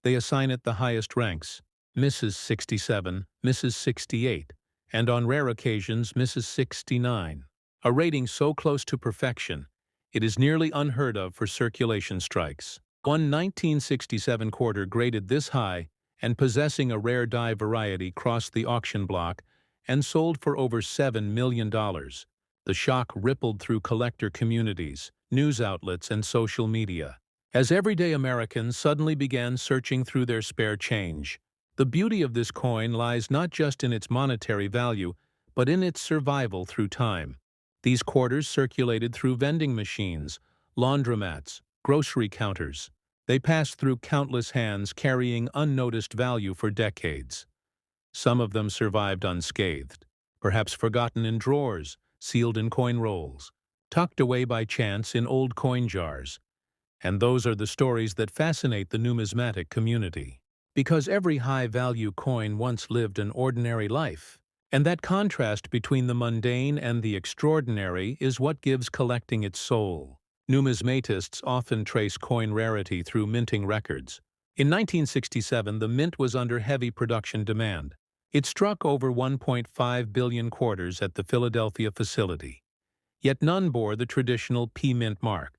they assign it the highest ranks: Mrs. 67, Mrs. 68, and on rare occasions Mrs. 69. A rating so close to perfection, it is nearly unheard of for circulation strikes. One 1967 quarter graded this high and possessing a rare die variety crossed the auction block and sold for over $7 million. The shock rippled through collector communities, news outlets, and social media, as everyday Americans suddenly began searching through their spare change. The beauty of this coin lies not just in its monetary value, but in its survival through time. These quarters circulated through vending machines, laundromats, grocery counters. They passed through countless hands, carrying unnoticed value for decades. Some of them survived unscathed, perhaps forgotten in drawers, sealed in coin rolls, tucked away by chance in old coin jars. And those are the stories that fascinate the numismatic community. Because every high-value coin once lived an ordinary life. And that contrast between the mundane and the extraordinary is what gives collecting its soul. Numismatists often trace coin rarity through minting records. In 1967, the mint was under heavy production demand. It struck over 1.5 billion quarters at the Philadelphia facility. Yet none bore the traditional P-mint mark,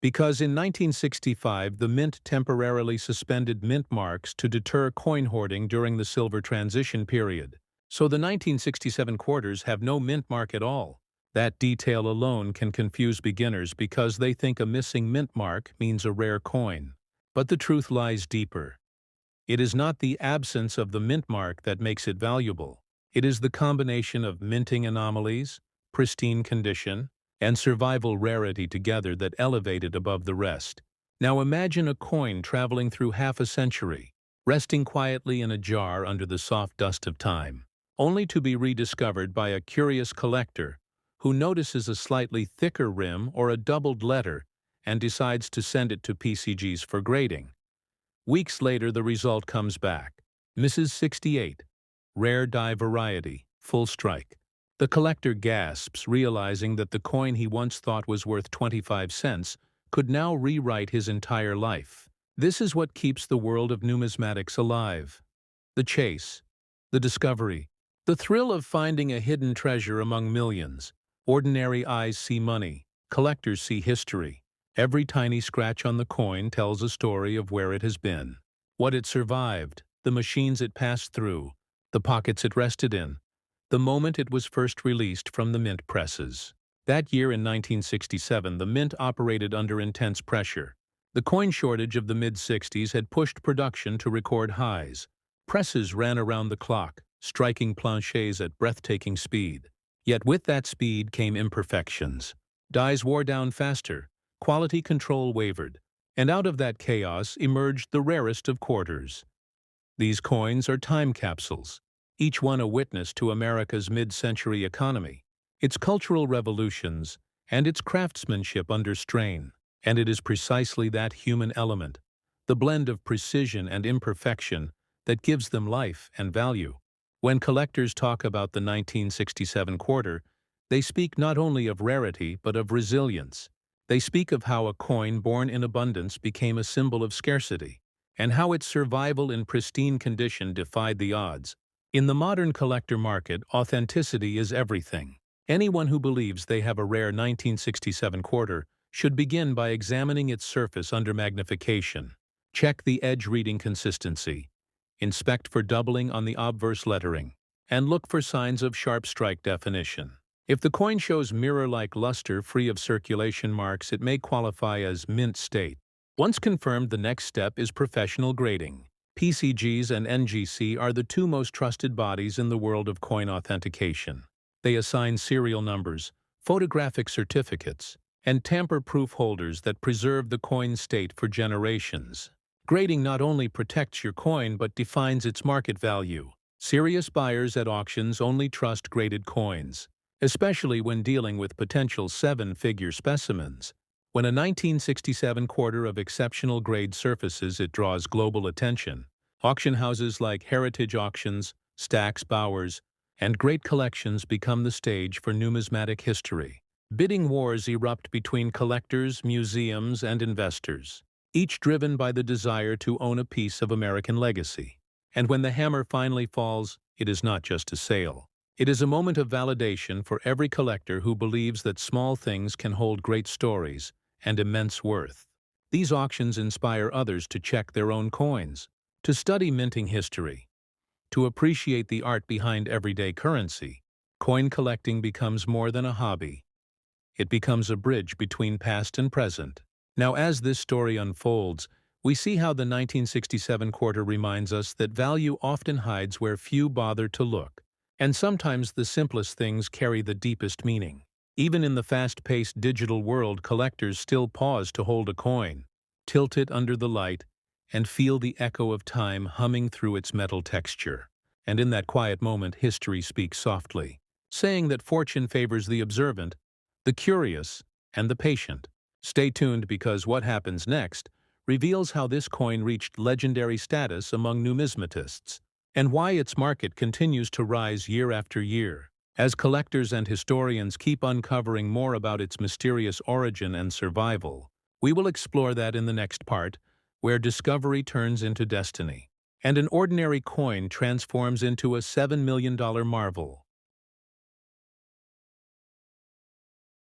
because in 1965 the mint temporarily suspended mint marks to deter coin hoarding during the silver transition period. So the 1967 quarters have no mint mark at all. That detail alone can confuse beginners because they think a missing mint mark means a rare coin. But the truth lies deeper. It is not the absence of the mint mark that makes it valuable. It is the combination of minting anomalies, pristine condition, and survival rarity together that elevate it above the rest. Now imagine a coin traveling through half a century, resting quietly in a jar under the soft dust of time, only to be rediscovered by a curious collector who notices a slightly thicker rim or a doubled letter and decides to send it to PCGs for grading. Weeks later, the result comes back: Mrs. 68, rare die variety, full strike. The collector gasps, realizing that the coin he once thought was worth 25 cents could now rewrite his entire life. This is what keeps the world of numismatics alive. The chase, the discovery, the thrill of finding a hidden treasure among millions. Ordinary eyes see money, collectors see history. Every tiny scratch on the coin tells a story of where it has been, what it survived, the machines it passed through, the pockets it rested in, the moment it was first released from the mint presses. That year in 1967, the mint operated under intense pressure. The coin shortage of the mid-60s had pushed production to record highs. Presses ran around the clock, striking planchets at breathtaking speed. Yet with that speed came imperfections. Dies wore down faster, quality control wavered, and out of that chaos emerged the rarest of quarters. These coins are time capsules, each one a witness to America's mid-century economy, its cultural revolutions, and its craftsmanship under strain. And it is precisely that human element, the blend of precision and imperfection, that gives them life and value. When collectors talk about the 1967 quarter, they speak not only of rarity but of resilience. They speak of how a coin born in abundance became a symbol of scarcity, and how its survival in pristine condition defied the odds. In the modern collector market, authenticity is everything. Anyone who believes they have a rare 1967 quarter should begin by examining its surface under magnification. Check the edge reading consistency. Inspect for doubling on the obverse lettering, and look for signs of sharp strike definition. If the coin shows mirror-like luster free of circulation marks, it may qualify as mint state. Once confirmed, the next step is professional grading. PCGs and NGC are the two most trusted bodies in the world of coin authentication. They assign serial numbers, photographic certificates, and tamper-proof holders that preserve the coin's state for generations. Grading not only protects your coin but defines its market value. Serious buyers at auctions only trust graded coins, especially when dealing with potential seven-figure specimens. When a 1967 quarter of exceptional grade surfaces, it draws global attention. Auction houses like Heritage Auctions, Stax Bowers, and Great Collections become the stage for numismatic history. Bidding wars erupt between collectors, museums, and investors, each driven by the desire to own a piece of American legacy. And when the hammer finally falls, it is not just a sale. It is a moment of validation for every collector who believes that small things can hold great stories and immense worth. These auctions inspire others to check their own coins, to study minting history, to appreciate the art behind everyday currency. Coin collecting becomes more than a hobby. It becomes a bridge between past and present. Now, as this story unfolds, we see how the 1967 quarter reminds us that value often hides where few bother to look, and sometimes the simplest things carry the deepest meaning. Even in the fast-paced digital world, collectors still pause to hold a coin, tilt it under the light, and feel the echo of time humming through its metal texture. And in that quiet moment, history speaks softly, saying that fortune favors the observant, the curious, and the patient. Stay tuned, because what happens next reveals how this coin reached legendary status among numismatists, and why its market continues to rise year after year. As collectors and historians keep uncovering more about its mysterious origin and survival, we will explore that in the next part, where discovery turns into destiny, and an ordinary coin transforms into a $7 million marvel.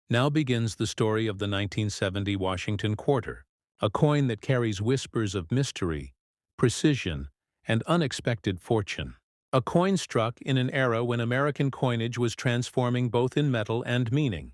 Now begins the story of the 1970 Washington quarter, a coin that carries whispers of mystery, precision, and unexpected fortune. A coin struck in an era when American coinage was transforming both in metal and meaning.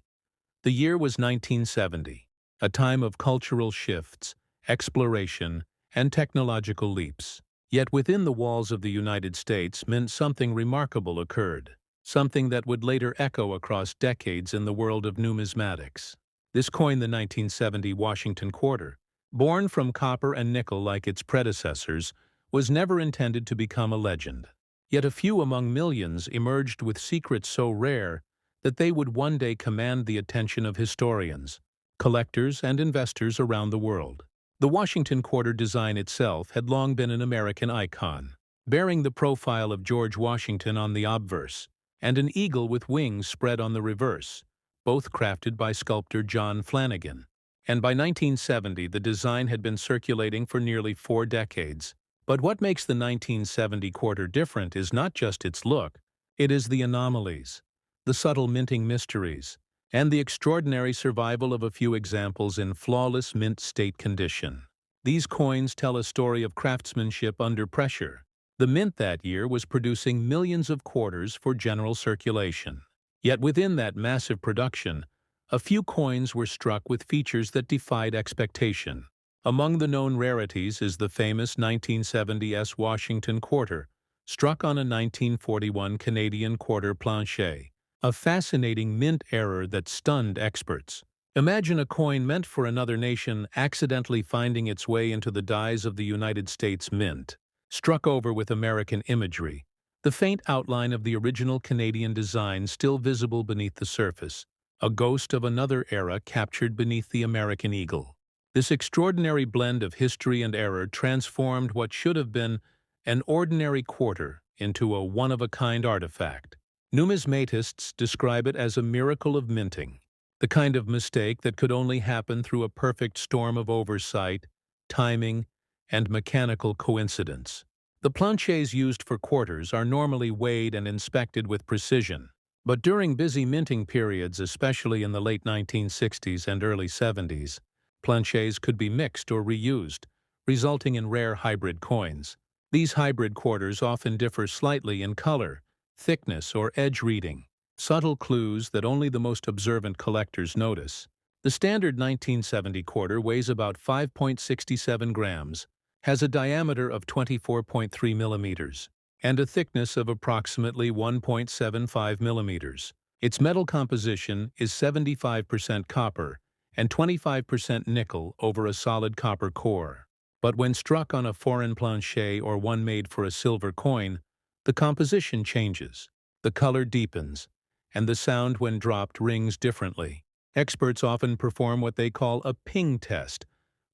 The year was 1970, a time of cultural shifts, exploration, and technological leaps. Yet within the walls of the United States, something remarkable occurred, something that would later echo across decades in the world of numismatics. This coin, the 1970 Washington quarter, born from copper and nickel like its predecessors, was never intended to become a legend. Yet a few among millions emerged with secrets so rare that they would one day command the attention of historians, collectors, and investors around the world. The Washington quarter design itself had long been an American icon, bearing the profile of George Washington on the obverse and an eagle with wings spread on the reverse, both crafted by sculptor John Flanagan. and by 1970 the design had been circulating for nearly 4 decades. But what makes the 1970 quarter different is not just its look, it is the anomalies, the subtle minting mysteries, and the extraordinary survival of a few examples in flawless mint state condition. These coins tell a story of craftsmanship under pressure. The mint that year was producing millions of quarters for general circulation. Yet within that massive production, a few coins were struck with features that defied expectation. Among the known rarities is the famous 1970s Washington quarter, struck on a 1941 Canadian quarter planchet, a fascinating mint error that stunned experts. Imagine a coin meant for another nation accidentally finding its way into the dies of the United States Mint, struck over with American imagery, the faint outline of the original Canadian design still visible beneath the surface, a ghost of another era captured beneath the American eagle. This extraordinary blend of history and error transformed what should have been an ordinary quarter into a one-of-a-kind artifact. Numismatists describe it as a miracle of minting, the kind of mistake that could only happen through a perfect storm of oversight, timing, and mechanical coincidence. The planchets used for quarters are normally weighed and inspected with precision, but during busy minting periods, especially in the late 1960s and early 70s, planchets could be mixed or reused, resulting in rare hybrid coins. These hybrid quarters often differ slightly in color, thickness, or edge reading, subtle clues that only the most observant collectors notice. The standard 1970 quarter weighs about 5.67 grams, has a diameter of 24.3 millimeters, and a thickness of approximately 1.75 millimeters. Its metal composition is 75% copper and 25% nickel over a solid copper core. But when struck on a foreign planchet or one made for a silver coin, the composition changes, the color deepens, and the sound when dropped rings differently. Experts often perform what they call a ping test,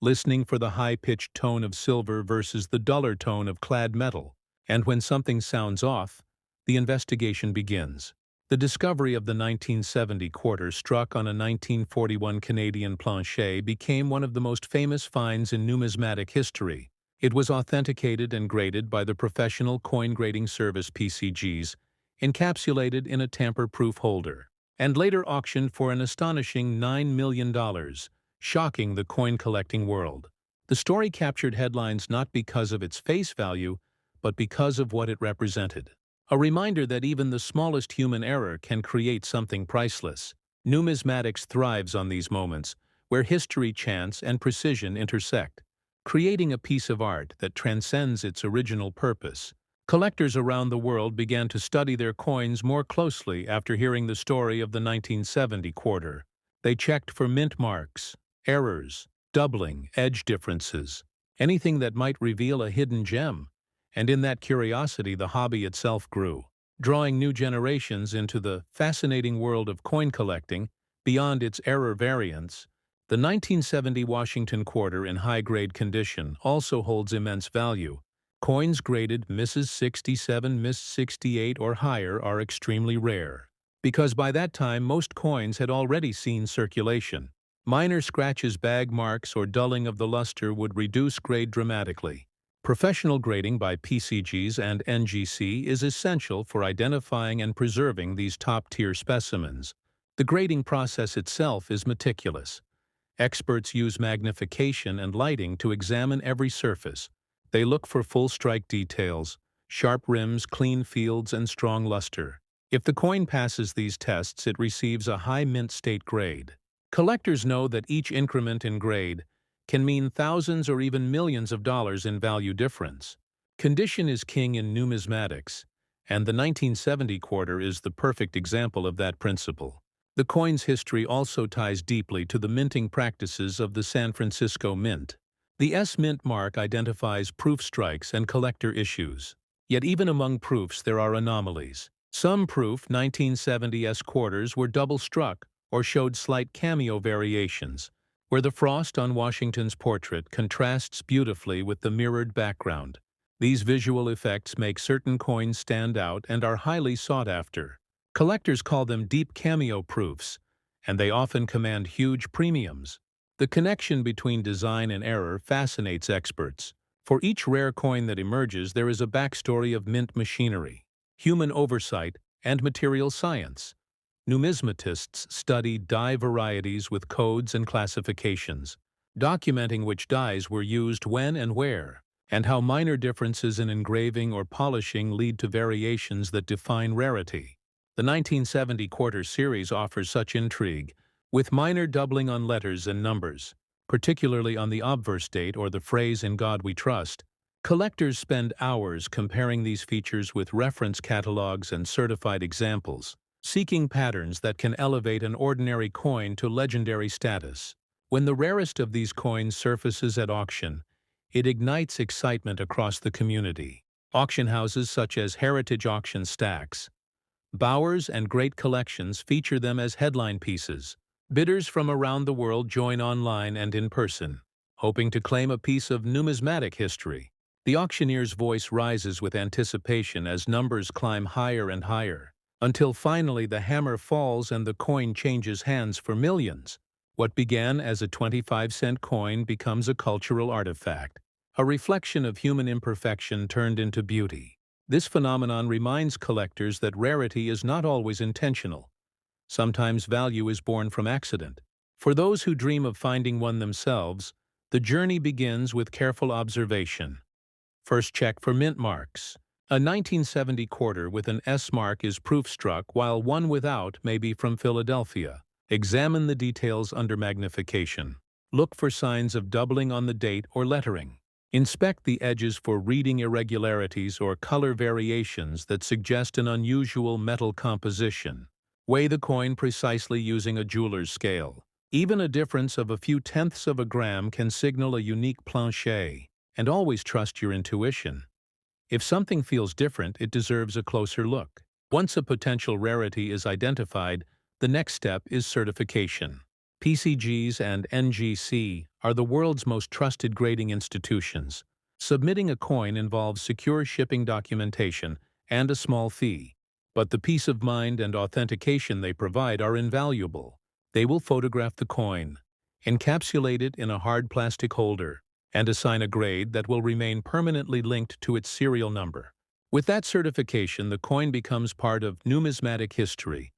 listening for the high-pitched tone of silver versus the duller tone of clad metal. And when something sounds off, the investigation begins. The discovery of the 1970 quarter struck on a 1941 Canadian planchet became one of the most famous finds in numismatic history. It was authenticated and graded by the professional coin grading service PCGs, encapsulated in a tamper-proof holder, and later auctioned for an astonishing $9 million, shocking the coin-collecting world. The story captured headlines not because of its face value, but because of what it represented. A reminder that even the smallest human error can create something priceless. Numismatics thrives on these moments, where history, chance, and precision intersect, creating a piece of art that transcends its original purpose. Collectors around the world began to study their coins more closely after hearing the story of the 1970 quarter. They checked for mint marks, errors, doubling, edge differences, anything that might reveal a hidden gem. And in that curiosity, the hobby itself grew, drawing new generations into the fascinating world of coin collecting. Beyond its error variants, the 1970 Washington quarter in high-grade condition also holds immense value. Coins graded Mrs. 67, Miss 68 or higher are extremely rare, because by that time most coins had already seen circulation. Minor scratches, bag marks, or dulling of the luster would reduce grade dramatically. Professional grading by PCGs and NGC is essential for identifying and preserving these top-tier specimens. The grading process itself is meticulous. Experts use magnification and lighting to examine every surface. They look for full strike details, sharp rims, clean fields, and strong luster. If the coin passes these tests, it receives a high mint state grade. Collectors know that each increment in grade can mean thousands or even millions of dollars in value difference. Condition is king in numismatics, and the 1970 quarter is the perfect example of that principle. The coin's history also ties deeply to the minting practices of the San Francisco Mint. The S-Mint mark identifies proof strikes and collector issues. Yet even among proofs there are anomalies. Some proof 1970s quarters were double-struck or showed slight cameo variations, where the frost on Washington's portrait contrasts beautifully with the mirrored background. These visual effects make certain coins stand out and are highly sought after. Collectors call them deep cameo proofs, and they often command huge premiums. The connection between design and error fascinates experts. For each rare coin that emerges, there is a backstory of mint machinery, human oversight, and material science. Numismatists study die varieties with codes and classifications, documenting which dies were used when and where, and how minor differences in engraving or polishing lead to variations that define rarity. The 1970 quarter series offers such intrigue, with minor doubling on letters and numbers, particularly on the obverse date or the phrase "In God We Trust." Collectors spend hours comparing these features with reference catalogs and certified examples, seeking patterns that can elevate an ordinary coin to legendary status. When the rarest of these coins surfaces at auction, it ignites excitement across the community. Auction houses such as Heritage Auction Stacks, Bowers, and Great Collections feature them as headline pieces. Bidders from around the world join online and in person, hoping to claim a piece of numismatic history. The auctioneer's voice rises with anticipation as numbers climb higher and higher, until finally the hammer falls and the coin changes hands for millions. What began as a 25-cent coin becomes a cultural artifact, a reflection of human imperfection turned into beauty. This phenomenon reminds collectors that rarity is not always intentional. Sometimes value is born from accident. For those who dream of finding one themselves, the journey begins with careful observation. First, check for mint marks. A 1970 quarter with an S mark is proof-struck, while one without may be from Philadelphia. Examine the details under magnification. Look for signs of doubling on the date or lettering. Inspect the edges for reading irregularities or color variations that suggest an unusual metal composition. Weigh the coin precisely using a jeweler's scale. Even a difference of a few tenths of a gram can signal a unique planchet, and always trust your intuition. If something feels different, it deserves a closer look. Once a potential rarity is identified, the next step is certification. PCGs and NGC are the world's most trusted grading institutions. Submitting a coin involves secure shipping documentation and a small fee, but the peace of mind and authentication they provide are invaluable. They will photograph the coin, encapsulate it in a hard plastic holder, and assign a grade that will remain permanently linked to its serial number. With that certification, the coin becomes part of numismatic history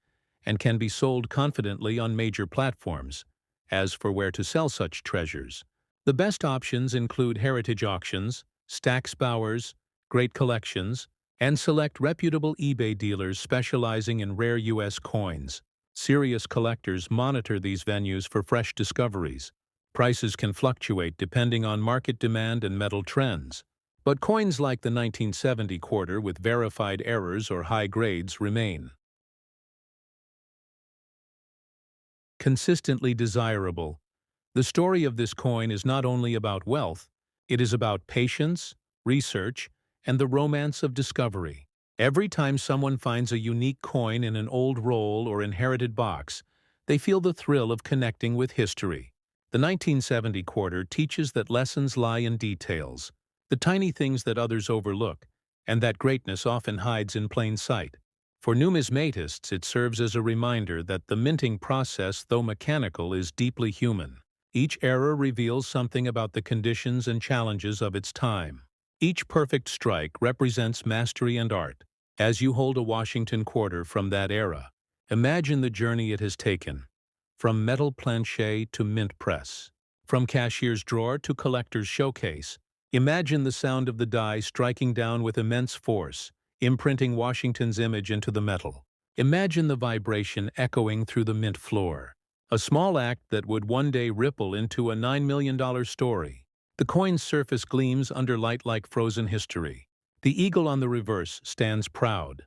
and can be sold confidently on major platforms. As for where to sell such treasures, the best options include Heritage Auctions, Stacks Bowers, Great Collections, and select reputable eBay dealers specializing in rare U.S. coins. Serious collectors monitor these venues for fresh discoveries. Prices can fluctuate depending on market demand and metal trends, but coins like the 1970 quarter with verified errors or high grades remain consistently desirable. The story of this coin is not only about wealth, it is about patience, research, and the romance of discovery. Every time someone finds a unique coin in an old roll or inherited box, they feel the thrill of connecting with history. The 1970 quarter teaches that lessons lie in details, the tiny things that others overlook, and that greatness often hides in plain sight. For numismatists, it serves as a reminder that the minting process, though mechanical, is deeply human. Each era reveals something about the conditions and challenges of its time. Each perfect strike represents mastery and art. As you hold a Washington quarter from that era, imagine the journey it has taken. From metal planchet to mint press, from cashier's drawer to collector's showcase. Imagine the sound of the die striking down with immense force, imprinting Washington's image into the metal. Imagine the vibration echoing through the mint floor, a small act that would one day ripple into a $9 million story. The coin's surface gleams under light like frozen history. The eagle on the reverse stands proud,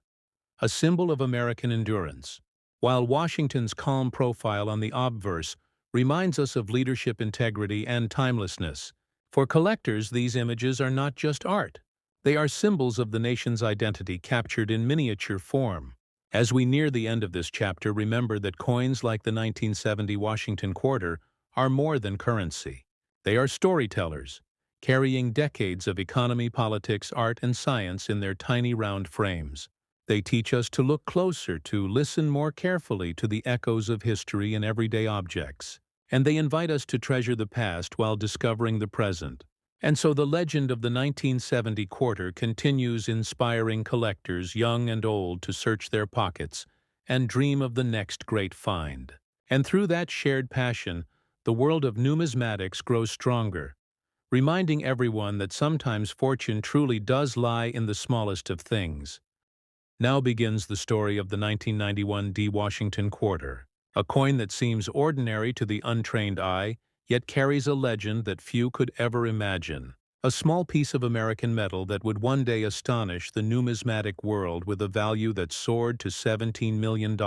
a symbol of American endurance, while Washington's calm profile on the obverse reminds us of leadership integrity and timelessness. For collectors, these images are not just art. They are symbols of the nation's identity captured in miniature form. As we near the end of this chapter, remember that coins like the 1970 Washington quarter are more than currency. They are storytellers, carrying decades of economy, politics, art, and science in their tiny round frames. They teach us to look closer, to listen more carefully to the echoes of history in everyday objects. and they invite us to treasure the past while discovering the present. And so the legend of the 1970 quarter continues, inspiring collectors young and old to search their pockets and dream of the next great find. And through that shared passion, the world of numismatics grows stronger, reminding everyone that sometimes fortune truly does lie in the smallest of things. Now begins the story of the 1991 D. Washington quarter, a coin that seems ordinary to the untrained eye, yet carries a legend that few could ever imagine. A small piece of American metal that would one day astonish the numismatic world with a value that soared to $17 million.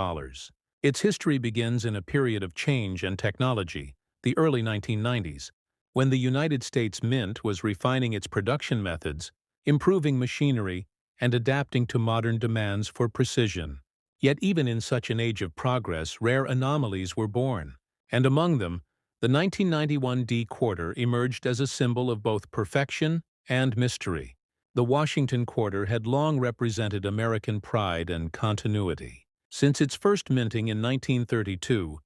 Its history begins in a period of change and technology, the early 1990s, when the United States Mint was refining its production methods, improving machinery, and adapting to modern demands for precision. Yet even in such an age of progress, rare anomalies were born, and among them, the 1991 D quarter emerged as a symbol of both perfection and mystery. The Washington quarter had long represented American pride and continuity. Since its first minting in 1932,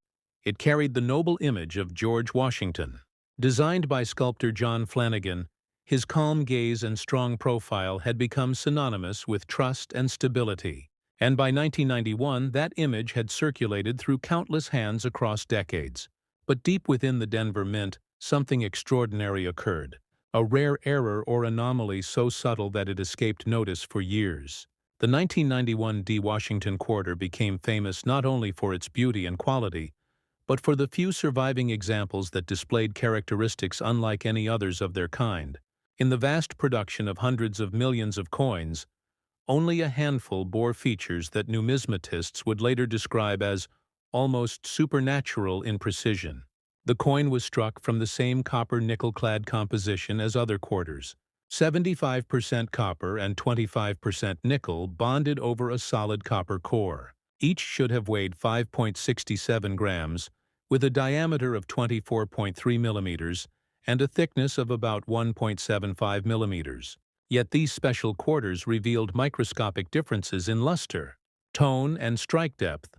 it carried the noble image of George Washington. Designed by sculptor John Flanagan, his calm gaze and strong profile had become synonymous with trust and stability. And by 1991, that image had circulated through countless hands across decades. But deep within the Denver Mint, something extraordinary occurred. A rare error or anomaly so subtle that it escaped notice for years. The 1991 D. Washington quarter became famous not only for its beauty and quality, but for the few surviving examples that displayed characteristics unlike any others of their kind. In the vast production of hundreds of millions of coins, only a handful bore features that numismatists would later describe as almost supernatural in precision. The coin was struck from the same copper nickel-clad composition as other quarters, 75% copper and 25% nickel bonded over a solid copper core. Each should have weighed 5.67 grams, with a diameter of 24.3 millimeters and a thickness of about 1.75 millimeters. Yet these special quarters revealed microscopic differences in luster, tone, and strike depth.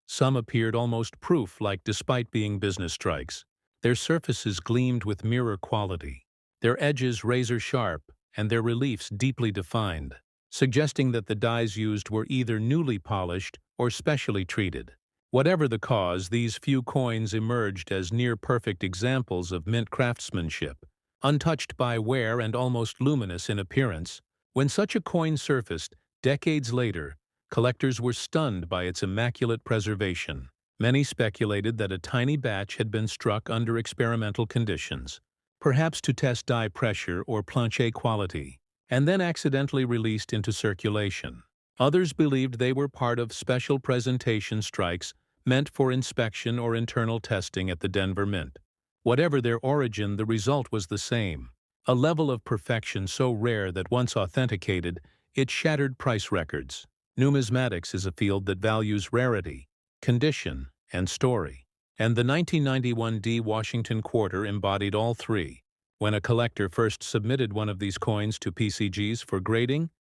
Some appeared almost proof-like despite being business strikes. Their surfaces gleamed with mirror quality, their edges razor-sharp, and their reliefs deeply defined, suggesting that the dies used were either newly polished or specially treated. Whatever the cause, these few coins emerged as near-perfect examples of mint craftsmanship, untouched by wear and almost luminous in appearance. When such a coin surfaced, decades later, collectors were stunned by its immaculate preservation. Many speculated that a tiny batch had been struck under experimental conditions, perhaps to test die pressure or planchet quality, and then accidentally released into circulation. Others believed they were part of special presentation strikes meant for inspection or internal testing at the Denver Mint. Whatever their origin, the result was the same: a level of perfection so rare that once authenticated, it shattered price records. Numismatics is a field that values rarity, condition, and story. And the 1991 D. Washington quarter embodied all three. When a collector first submitted one of these coins to PCGs for grading,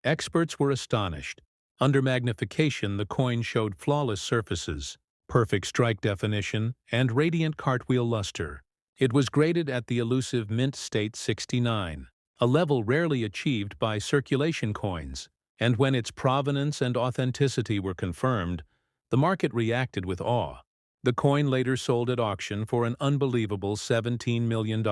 experts were astonished. Under magnification, the coin showed flawless surfaces, perfect strike definition, and radiant cartwheel luster. It was graded at the elusive Mint State 69, a level rarely achieved by circulation coins. And when its provenance and authenticity were confirmed, the market reacted with awe. The coin later sold at auction for an unbelievable $17 million,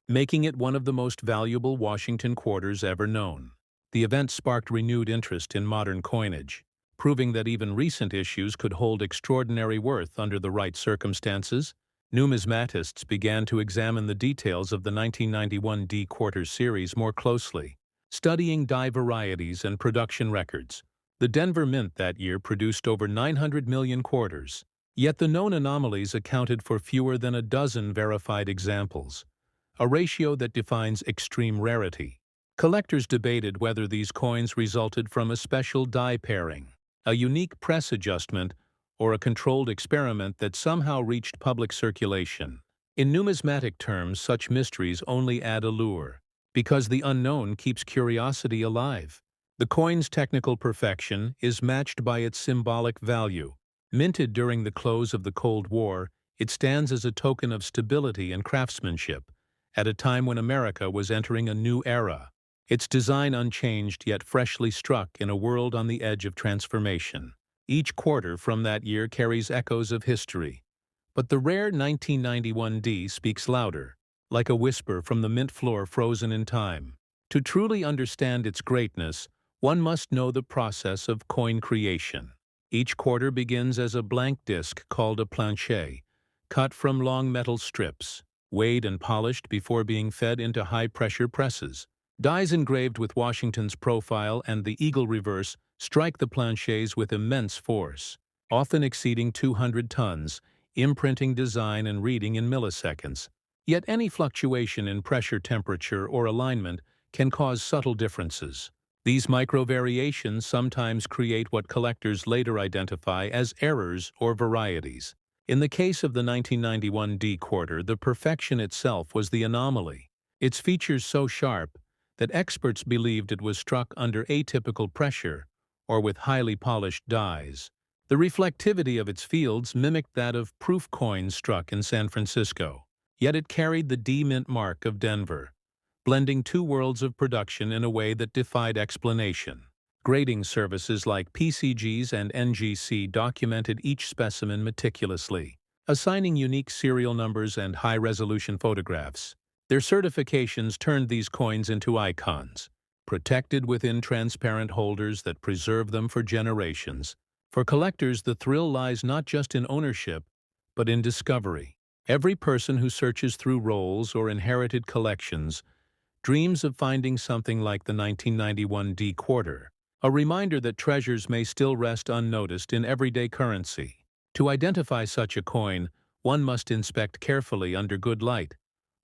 making it one of the most valuable Washington quarters ever known. The event sparked renewed interest in modern coinage, proving that even recent issues could hold extraordinary worth under the right circumstances. Numismatists began to examine the details of the 1991 D quarter series more closely, studying die varieties and production records. The Denver Mint that year produced over 900 million quarters, yet the known anomalies accounted for fewer than a dozen verified examples, a ratio that defines extreme rarity. Collectors debated whether these coins resulted from a special die pairing, a unique press adjustment, or a controlled experiment that somehow reached public circulation. In numismatic terms, such mysteries only add allure, because the unknown keeps curiosity alive. The coin's technical perfection is matched by its symbolic value. Minted during the close of the Cold War, It stands as a token of stability and craftsmanship, at a time when America was entering a new era. Its design unchanged yet freshly struck in a world on the edge of transformation. Each quarter from that year carries echoes of history. But the rare 1991D speaks louder, like a whisper from the mint floor frozen in time. To truly understand its greatness, one must know the process of coin creation. Each quarter begins as a blank disc called a planchet, cut from long metal strips, weighed and polished before being fed into high-pressure presses. Dies engraved with Washington's profile and the eagle reverse strike the planchets with immense force, often exceeding 200 tons, imprinting design and reading in milliseconds. Yet any fluctuation in pressure, temperature, or alignment can cause subtle differences. These micro-variations sometimes create what collectors later identify as errors or varieties. In the case of the 1991 D quarter, the perfection itself was the anomaly. Its features so sharp that experts believed it was struck under atypical pressure or with highly polished dies. The reflectivity of its fields mimicked that of proof coins struck in San Francisco, yet it carried the D mint mark of Denver, blending two worlds of production in a way that defied explanation. Grading services like PCGs and NGC documented each specimen meticulously, assigning unique serial numbers and high-resolution photographs. Their certifications turned these coins into icons, protected within transparent holders that preserve them for generations. For collectors, the thrill lies not just in ownership, but in discovery. Every person who searches through rolls or inherited collections dreams of finding something like the 1991 D quarter, a reminder that treasures may still rest unnoticed in everyday currency. To identify such a coin, one must inspect carefully under good light,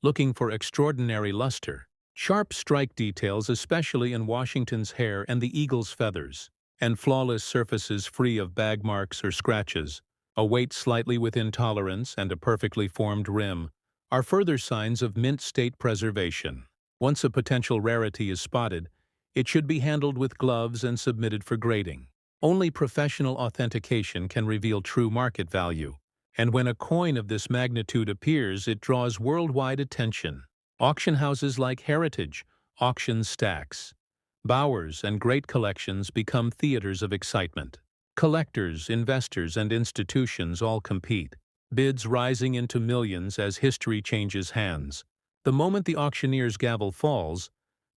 looking for extraordinary luster, sharp strike details especially in Washington's hair and the eagle's feathers, and flawless surfaces free of bag marks or scratches. A weight slightly within tolerance and a perfectly formed rim are further signs of mint state preservation. Once a potential rarity is spotted, it should be handled with gloves and submitted for grading. Only professional authentication can reveal true market value, and when a coin of this magnitude appears, it draws worldwide attention. Auction houses like Heritage auction stacks. Bowers and great collections become theaters of excitement. Collectors, investors, and institutions all compete, bids rising into millions as history changes hands. The moment the auctioneer's gavel falls,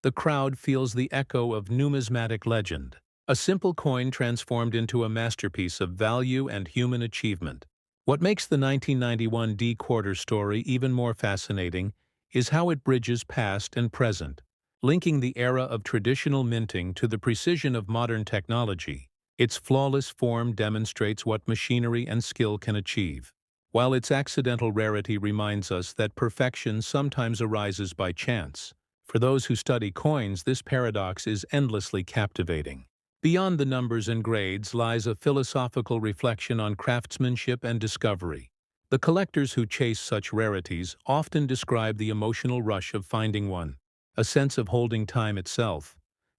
the crowd feels the echo of numismatic legend, a simple coin transformed into a masterpiece of value and human achievement. What makes the 1991 D quarter story even more fascinating is how it bridges past and present, linking the era of traditional minting to the precision of modern technology. Its flawless form demonstrates what machinery and skill can achieve, while its accidental rarity reminds us that perfection sometimes arises by chance. For those who study coins, this paradox is endlessly captivating. Beyond the numbers and grades lies a philosophical reflection on craftsmanship and discovery. The collectors who chase such rarities often describe the emotional rush of finding one, a sense of holding time itself,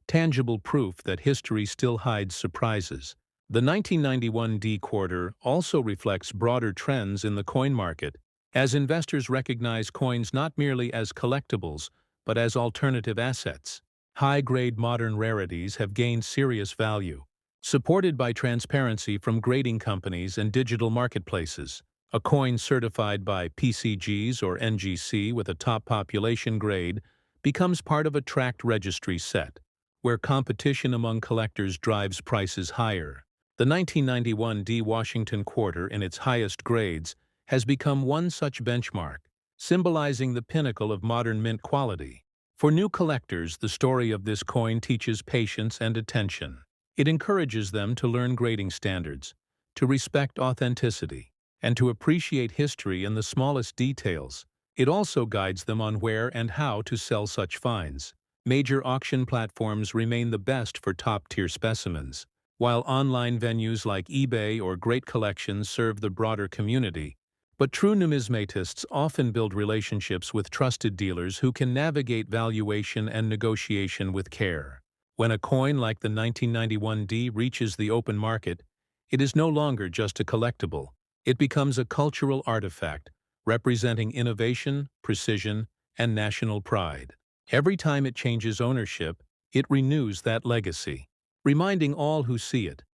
tangible proof that history still hides surprises. The 1991 D quarter also reflects broader trends in the coin market, as investors recognize coins not merely as collectibles, but as alternative assets. High-grade modern rarities have gained serious value, supported by transparency from grading companies and digital marketplaces. A coin certified by PCGs or NGC with a top population grade becomes part of a tracked registry set, where competition among collectors drives prices higher. The 1991 D Washington quarter, in its highest grades, has become one such benchmark, symbolizing the pinnacle of modern mint quality. For new collectors, the story of this coin teaches patience and attention. It encourages them to learn grading standards, to respect authenticity, and to appreciate history in the smallest details. It also guides them on where and how to sell such finds. Major auction platforms remain the best for top-tier specimens, while online venues like eBay or Great Collections serve the broader community. But true numismatists often build relationships with trusted dealers who can navigate valuation and negotiation with care. When a coin like the 1991 D reaches the open market, it is no longer just a collectible. It becomes a cultural artifact, representing innovation, precision, and national pride. Every time it changes ownership, it renews that legacy, reminding all who see it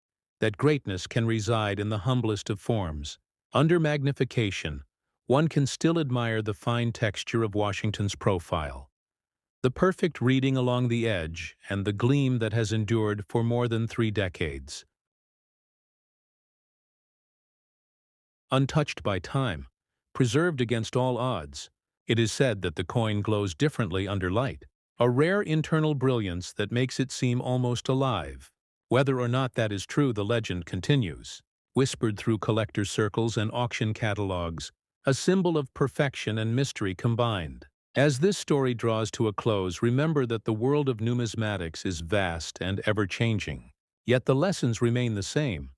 that greatness can reside in the humblest of forms. Under magnification, one can still admire the fine texture of Washington's profile, the perfect reading along the edge, and the gleam that has endured for more than 3 decades. Untouched by time, preserved against all odds, it is said that the coin glows differently under light, a rare internal brilliance that makes it seem almost alive. Whether or not that is true, the legend continues, whispered through collector circles and auction catalogs, a symbol of perfection and mystery combined. As this story draws to a close, remember that the world of numismatics is vast and ever-changing. Yet the lessons remain the same.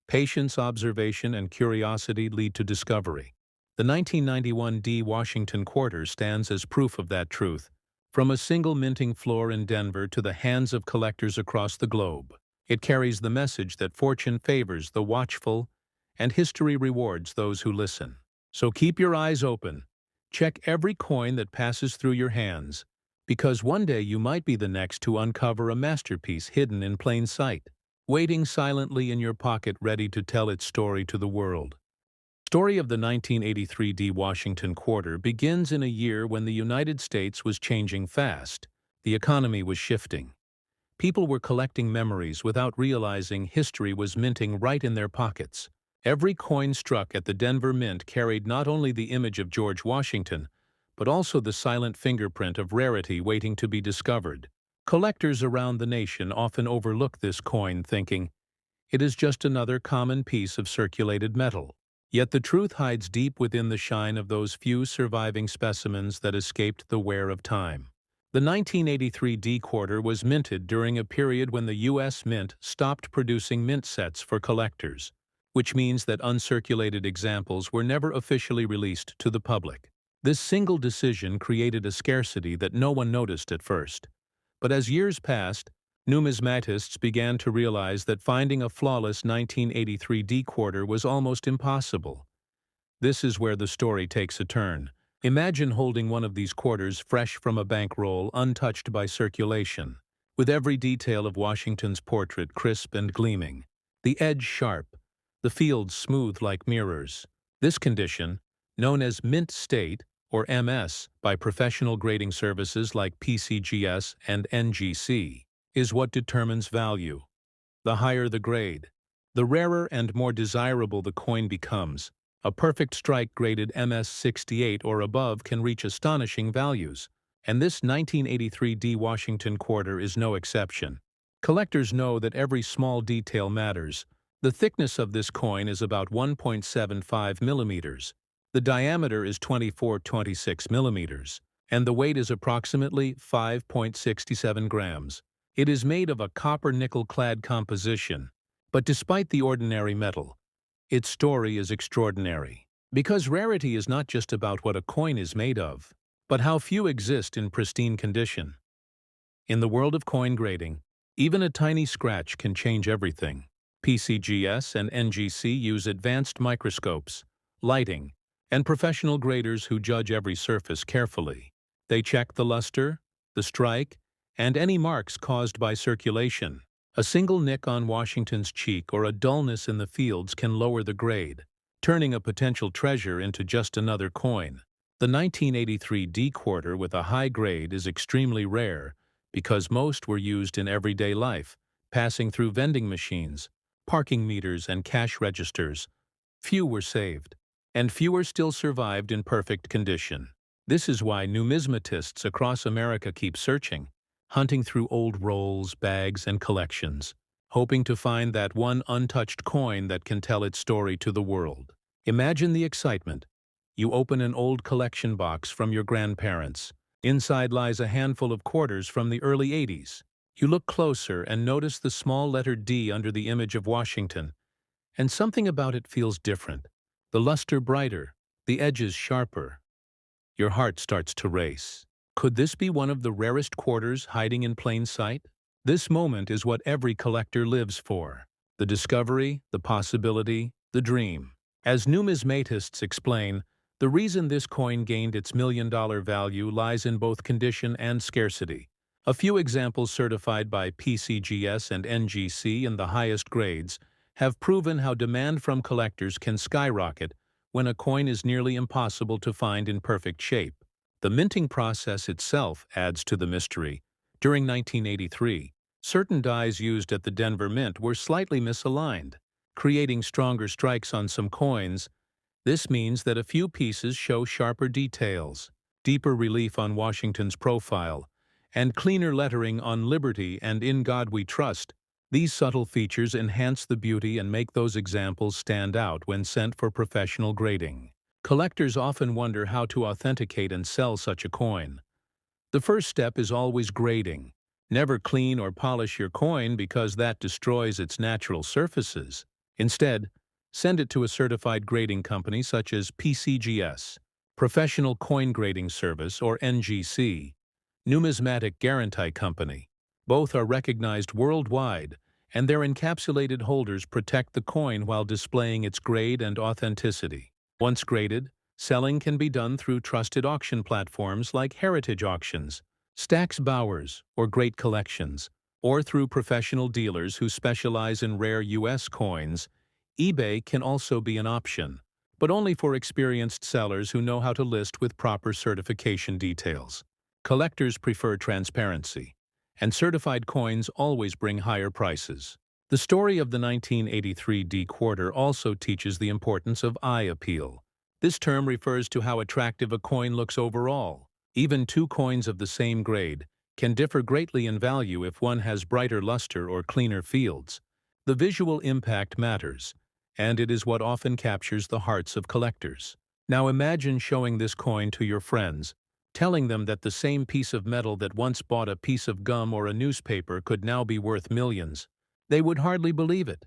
Patience, observation, and curiosity lead to discovery. The 1991 D. Washington Quarter stands as proof of that truth, from a single minting floor in Denver to the hands of collectors across the globe. It carries the message that fortune favors the watchful and history rewards those who listen. So keep your eyes open. Check every coin that passes through your hands, because one day you might be the next to uncover a masterpiece hidden in plain sight, waiting silently in your pocket, ready to tell its story to the world. The story of the 1983 D. Washington Quarter begins in a year when the United States was changing fast. The economy was shifting. People were collecting memories without realizing history was minting right in their pockets. Every coin struck at the Denver Mint carried not only the image of George Washington, but also the silent fingerprint of rarity waiting to be discovered. Collectors around the nation often overlook this coin, thinking, it is just another common piece of circulated metal. Yet the truth hides deep within the shine of those few surviving specimens that escaped the wear of time. The 1983 D Quarter was minted during a period when the U.S. Mint stopped producing mint sets for collectors, which means that uncirculated examples were never officially released to the public. This single decision created a scarcity that no one noticed at first. But as years passed, numismatists began to realize that finding a flawless 1983 D Quarter was almost impossible. This is where the story takes a turn. Imagine holding one of these quarters fresh from a bankroll, untouched by circulation, with every detail of Washington's portrait crisp and gleaming, the edge sharp, the fields smooth like mirrors. This condition, known as mint state, or MS, by professional grading services like PCGS and NGC, is what determines value. The higher the grade, the rarer and more desirable the coin becomes. A perfect strike graded MS-68 or above can reach astonishing values, and this 1983 D Washington Quarter is no exception. Collectors know that every small detail matters. The thickness of this coin is about 1.75 millimeters. The diameter is 24-26 millimeters, and the weight is approximately 5.67 grams. It is made of a copper-nickel-clad composition, but despite the ordinary metal, its story is extraordinary. Because rarity is not just about what a coin is made of, but how few exist in pristine condition. In the world of coin grading, even a tiny scratch can change everything. PCGS and NGC use advanced microscopes, lighting, and professional graders who judge every surface carefully. They check the luster, the strike, and any marks caused by circulation. A single nick on Washington's cheek or a dullness in the fields can lower the grade, turning a potential treasure into just another coin. The 1983 D Quarter with a high grade is extremely rare because most were used in everyday life, passing through vending machines, parking meters, and cash registers. Few were saved, and fewer still survived in perfect condition. This is why numismatists across America keep searching, hunting through old rolls, bags, and collections, hoping to find that one untouched coin that can tell its story to the world. Imagine the excitement. You open an old collection box from your grandparents. Inside lies a handful of quarters from the early 80s. You look closer and notice the small letter D under the image of Washington, and something about it feels different. The luster brighter, the edges sharper. Your heart starts to race. Could this be one of the rarest quarters hiding in plain sight? This moment is what every collector lives for. The discovery, the possibility, the dream. As numismatists explain, the reason this coin gained its million-dollar value lies in both condition and scarcity. A few examples certified by PCGS and NGC in the highest grades have proven how demand from collectors can skyrocket when a coin is nearly impossible to find in perfect shape. The minting process itself adds to the mystery. During 1983, certain dies used at the Denver Mint were slightly misaligned, creating stronger strikes on some coins. This means that a few pieces show sharper details, deeper relief on Washington's profile, and cleaner lettering on Liberty and In God We Trust. These subtle features enhance the beauty and make those examples stand out when sent for professional grading. Collectors often wonder how to authenticate and sell such a coin. The first step is always grading. Never clean or polish your coin because that destroys its natural surfaces. Instead, send it to a certified grading company such as PCGS, Professional Coin Grading Service, or NGC, Numismatic Guarantee Company. Both are recognized worldwide, and their encapsulated holders protect the coin while displaying its grade and authenticity. Once graded, selling can be done through trusted auction platforms like Heritage Auctions, Stack's Bowers, or Great Collections, or through professional dealers who specialize in rare U.S. coins. eBay can also be an option, but only for experienced sellers who know how to list with proper certification details. Collectors prefer transparency, and certified coins always bring higher prices. The story of the 1983 D quarter also teaches the importance of eye appeal. This term refers to how attractive a coin looks overall. Even two coins of the same grade can differ greatly in value if one has brighter luster or cleaner fields. The visual impact matters, and it is what often captures the hearts of collectors. Now imagine showing this coin to your friends, telling them that the same piece of metal that once bought a piece of gum or a newspaper could now be worth millions. They would hardly believe it.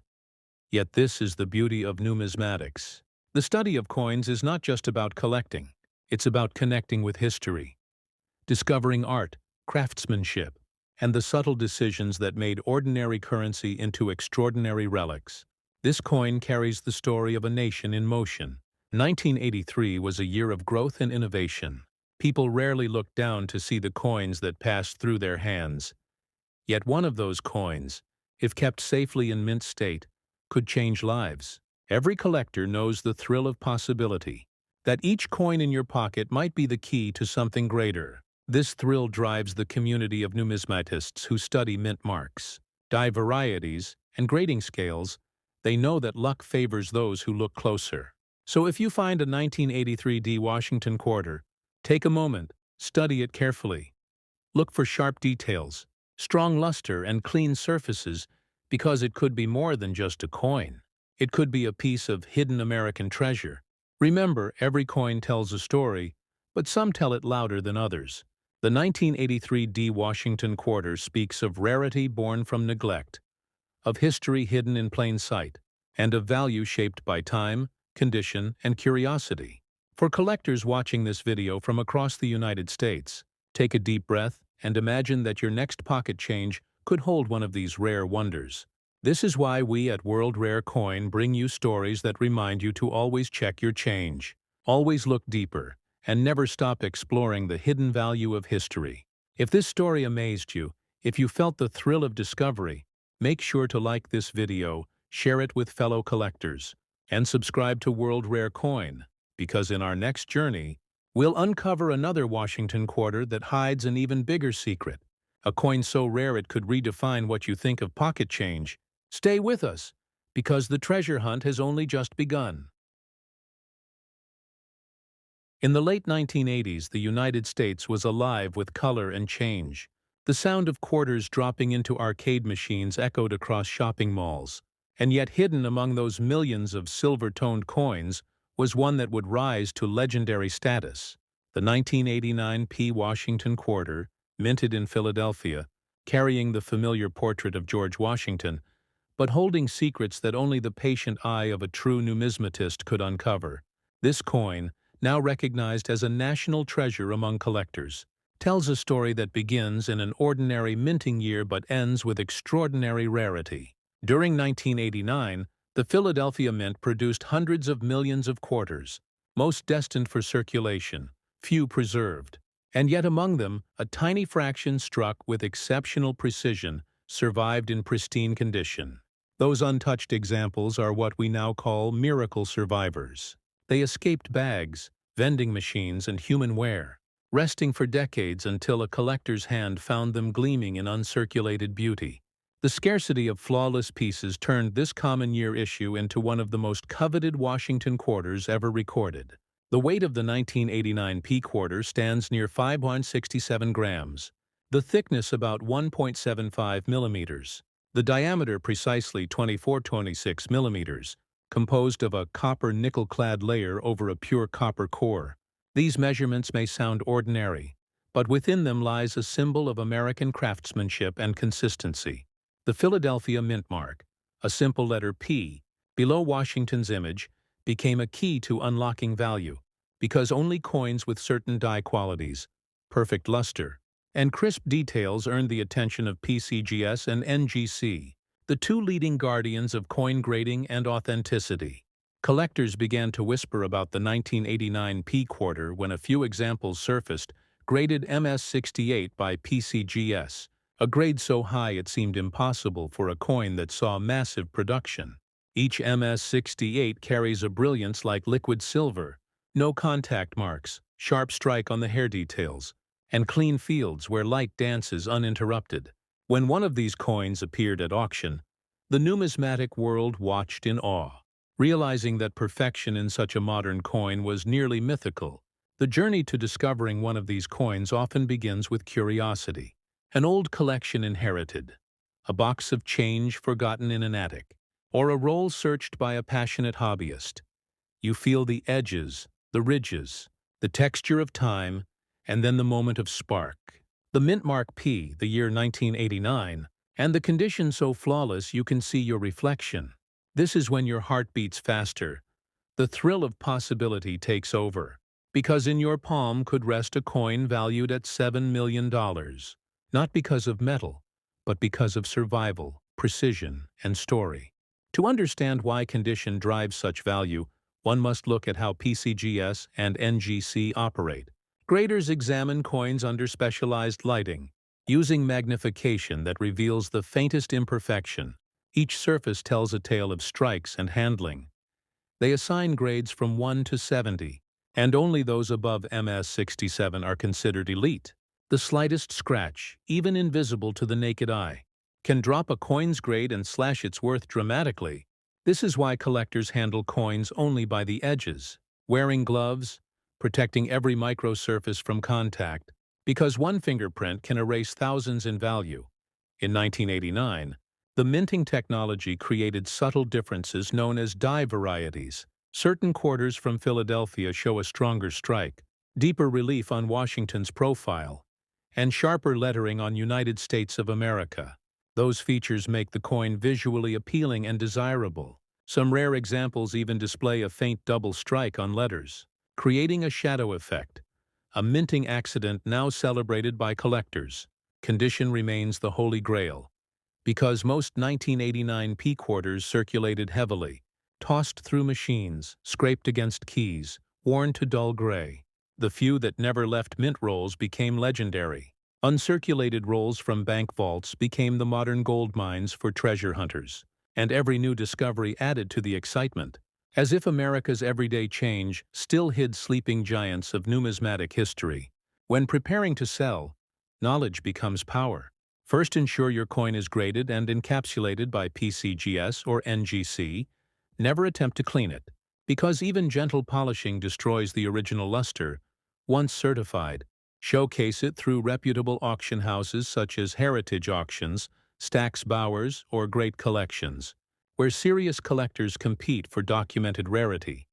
Yet this is the beauty of numismatics. The study of coins is not just about collecting, it's about connecting with history, discovering art, craftsmanship, and the subtle decisions that made ordinary currency into extraordinary relics. This coin carries the story of a nation in motion. 1983 was a year of growth and innovation. People rarely looked down to see the coins that passed through their hands. Yet one of those coins, if kept safely in mint state, could change lives. Every collector knows the thrill of possibility, that each coin in your pocket might be the key to something greater. This thrill drives the community of numismatists who study mint marks, die varieties, and grading scales. They know that luck favors those who look closer. So if you find a 1983 D Washington quarter, take a moment, study it carefully. Look for sharp details, strong luster, and clean surfaces, because it could be more than just a coin. It could be a piece of hidden American treasure. Remember, every coin tells a story, but some tell it louder than others. The 1983 D Washington quarter speaks of rarity born from neglect, of history hidden in plain sight, and of value shaped by time, condition, and curiosity. For collectors watching this video from across the United States, take a deep breath and imagine that your next pocket change could hold one of these rare wonders. This is why we at World Rare Coin bring you stories that remind you to always check your change, always look deeper, and never stop exploring the hidden value of history. If this story amazed you, if you felt the thrill of discovery, make sure to like this video, share it with fellow collectors, and subscribe to World Rare Coin, because in our next journey, we'll uncover another Washington quarter that hides an even bigger secret, a coin so rare it could redefine what you think of pocket change. Stay with us, because the treasure hunt has only just begun. In the late 1980s, the United States was alive with color and change. The sound of quarters dropping into arcade machines echoed across shopping malls, and yet hidden among those millions of silver-toned coins was one that would rise to legendary status. The 1989 P. Washington quarter, minted in Philadelphia, carrying the familiar portrait of George Washington, but holding secrets that only the patient eye of a true numismatist could uncover. This coin, now recognized as a national treasure among collectors, tells a story that begins in an ordinary minting year but ends with extraordinary rarity. During 1989, The Philadelphia Mint produced hundreds of millions of quarters, most destined for circulation, few preserved. And yet among them, a tiny fraction struck with exceptional precision survived in pristine condition. Those untouched examples are what we now call miracle survivors. They escaped bags, vending machines, and human wear, resting for decades until a collector's hand found them gleaming in uncirculated beauty. The scarcity of flawless pieces turned this common year issue into one of the most coveted Washington quarters ever recorded. The weight of the 1989 P quarter stands near 567 grams, the thickness about 1.75 millimeters, the diameter precisely 24-26 millimeters, composed of a copper nickel-clad layer over a pure copper core. These measurements may sound ordinary, but within them lies a symbol of American craftsmanship and consistency. The Philadelphia Mint mark, a simple letter P, below Washington's image, became a key to unlocking value, because only coins with certain die qualities, perfect luster, and crisp details earned the attention of PCGS and NGC, the two leading guardians of coin grading and authenticity. Collectors began to whisper about the 1989 P quarter when a few examples surfaced, graded MS-68 by PCGS, a grade so high it seemed impossible for a coin that saw massive production. Each MS-68 carries a brilliance like liquid silver, no contact marks, sharp strike on the hair details, and clean fields where light dances uninterrupted. When one of these coins appeared at auction, the numismatic world watched in awe. Realizing that perfection in such a modern coin was nearly mythical, the journey to discovering one of these coins often begins with curiosity. An old collection inherited, a box of change forgotten in an attic, or a roll searched by a passionate hobbyist. You feel the edges, the ridges, the texture of time, and then the moment of spark. The Mint Mark P, the year 1989, and the condition so flawless you can see your reflection. This is when your heart beats faster. The thrill of possibility takes over, because in your palm could rest a coin valued at $7 million. Not because of metal, but because of survival, precision, and story. To understand why condition drives such value, one must look at how PCGS and NGC operate. Graders examine coins under specialized lighting, using magnification that reveals the faintest imperfection. Each surface tells a tale of strikes and handling. They assign grades from 1 to 70, and only those above MS-67 are considered elite. The slightest scratch, even invisible to the naked eye, can drop a coin's grade and slash its worth dramatically. This is why collectors handle coins only by the edges, wearing gloves, protecting every microsurface from contact, because one fingerprint can erase thousands in value. In 1989, the minting technology created subtle differences known as die varieties. Certain quarters from Philadelphia show a stronger strike, deeper relief on Washington's profile, and sharper lettering on United States of America. Those features make the coin visually appealing and desirable. Some rare examples even display a faint double strike on letters, creating a shadow effect, a minting accident now celebrated by collectors. Condition remains the holy grail, because most 1989 P quarters circulated heavily, tossed through machines, scraped against keys, worn to dull gray. The few that never left mint rolls became legendary. Uncirculated rolls from bank vaults became the modern gold mines for treasure hunters, and every new discovery added to the excitement, as if America's everyday change still hid sleeping giants of numismatic history. When preparing to sell, knowledge becomes power. First, ensure your coin is graded and encapsulated by PCGS or NGC. Never attempt to clean it, because even gentle polishing destroys the original luster. Once certified, showcase it through reputable auction houses such as Heritage Auctions, Stack's Bowers, or Great Collections, where serious collectors compete for documented rarity.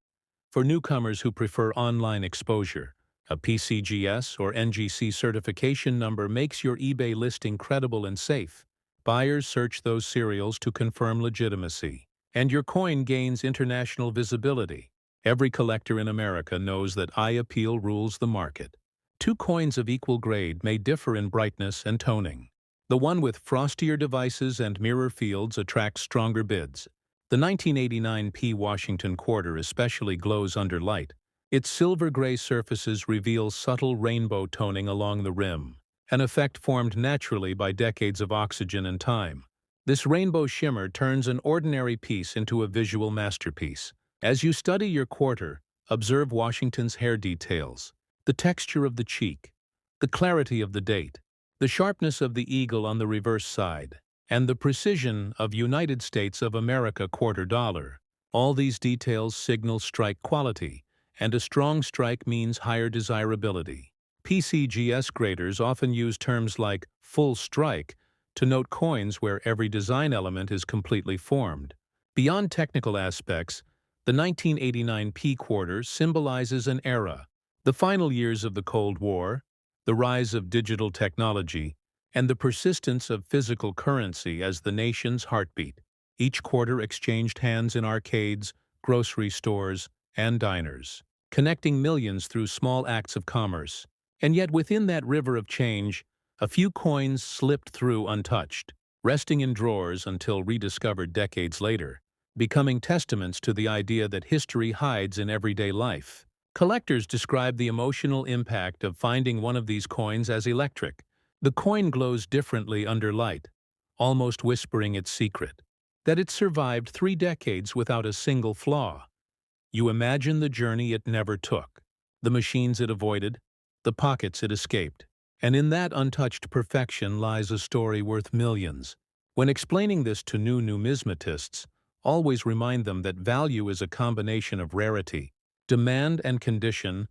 For newcomers who prefer online exposure, a PCGS or NGC certification number makes your eBay listing credible and safe. Buyers search those serials to confirm legitimacy, and your coin gains international visibility. Every collector in America knows that eye appeal rules the market. Two coins of equal grade may differ in brightness and toning. The one with frostier devices and mirror fields attracts stronger bids, The 1989 P. Washington quarter especially glows under light. Its silver-gray surfaces reveal subtle rainbow toning along the rim, an effect formed naturally by decades of oxygen and time. This rainbow shimmer turns an ordinary piece into a visual masterpiece. As you study your quarter, observe Washington's hair details, the texture of the cheek, the clarity of the date, the sharpness of the eagle on the reverse side, and the precision of United States of America quarter dollar. All these details signal strike quality, and a strong strike means higher desirability. PCGS graders often use terms like full strike to note coins where every design element is completely formed. Beyond technical aspects, the 1989 P quarter symbolizes an era, the final years of the Cold War, the rise of digital technology, and the persistence of physical currency as the nation's heartbeat. Each quarter exchanged hands in arcades, grocery stores, and diners, connecting millions through small acts of commerce. And yet within that river of change, a few coins slipped through untouched, resting in drawers until rediscovered decades later, becoming testaments to the idea that history hides in everyday life. Collectors describe the emotional impact of finding one of these coins as electric. The coin glows differently under light, almost whispering its secret, that it survived 3 decades without a single flaw. You imagine the journey it never took, the machines it avoided, the pockets it escaped. And in that untouched perfection lies a story worth millions. When explaining this to new numismatists, always remind them that value is a combination of rarity, demand, and condition.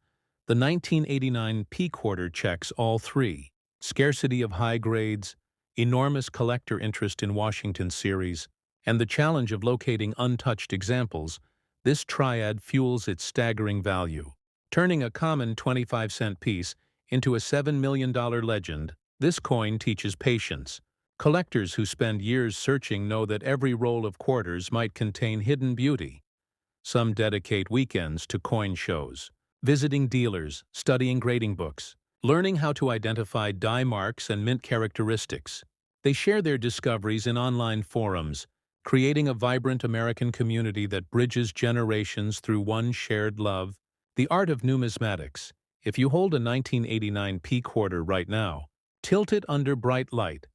The 1989 P quarter checks all three: scarcity of high grades, enormous collector interest in Washington series, and the challenge of locating untouched examples. This triad fuels its staggering value, turning a common 25-cent piece into a $7 million legend. This coin teaches patience. Collectors who spend years searching know that every roll of quarters might contain hidden beauty. Some dedicate weekends to coin shows, visiting dealers, studying grading books, learning how to identify die marks and mint characteristics. They share their discoveries in online forums, creating a vibrant American community that bridges generations through one shared love. The art of numismatics. If you hold a 1989 P quarter right now, tilt it under bright light.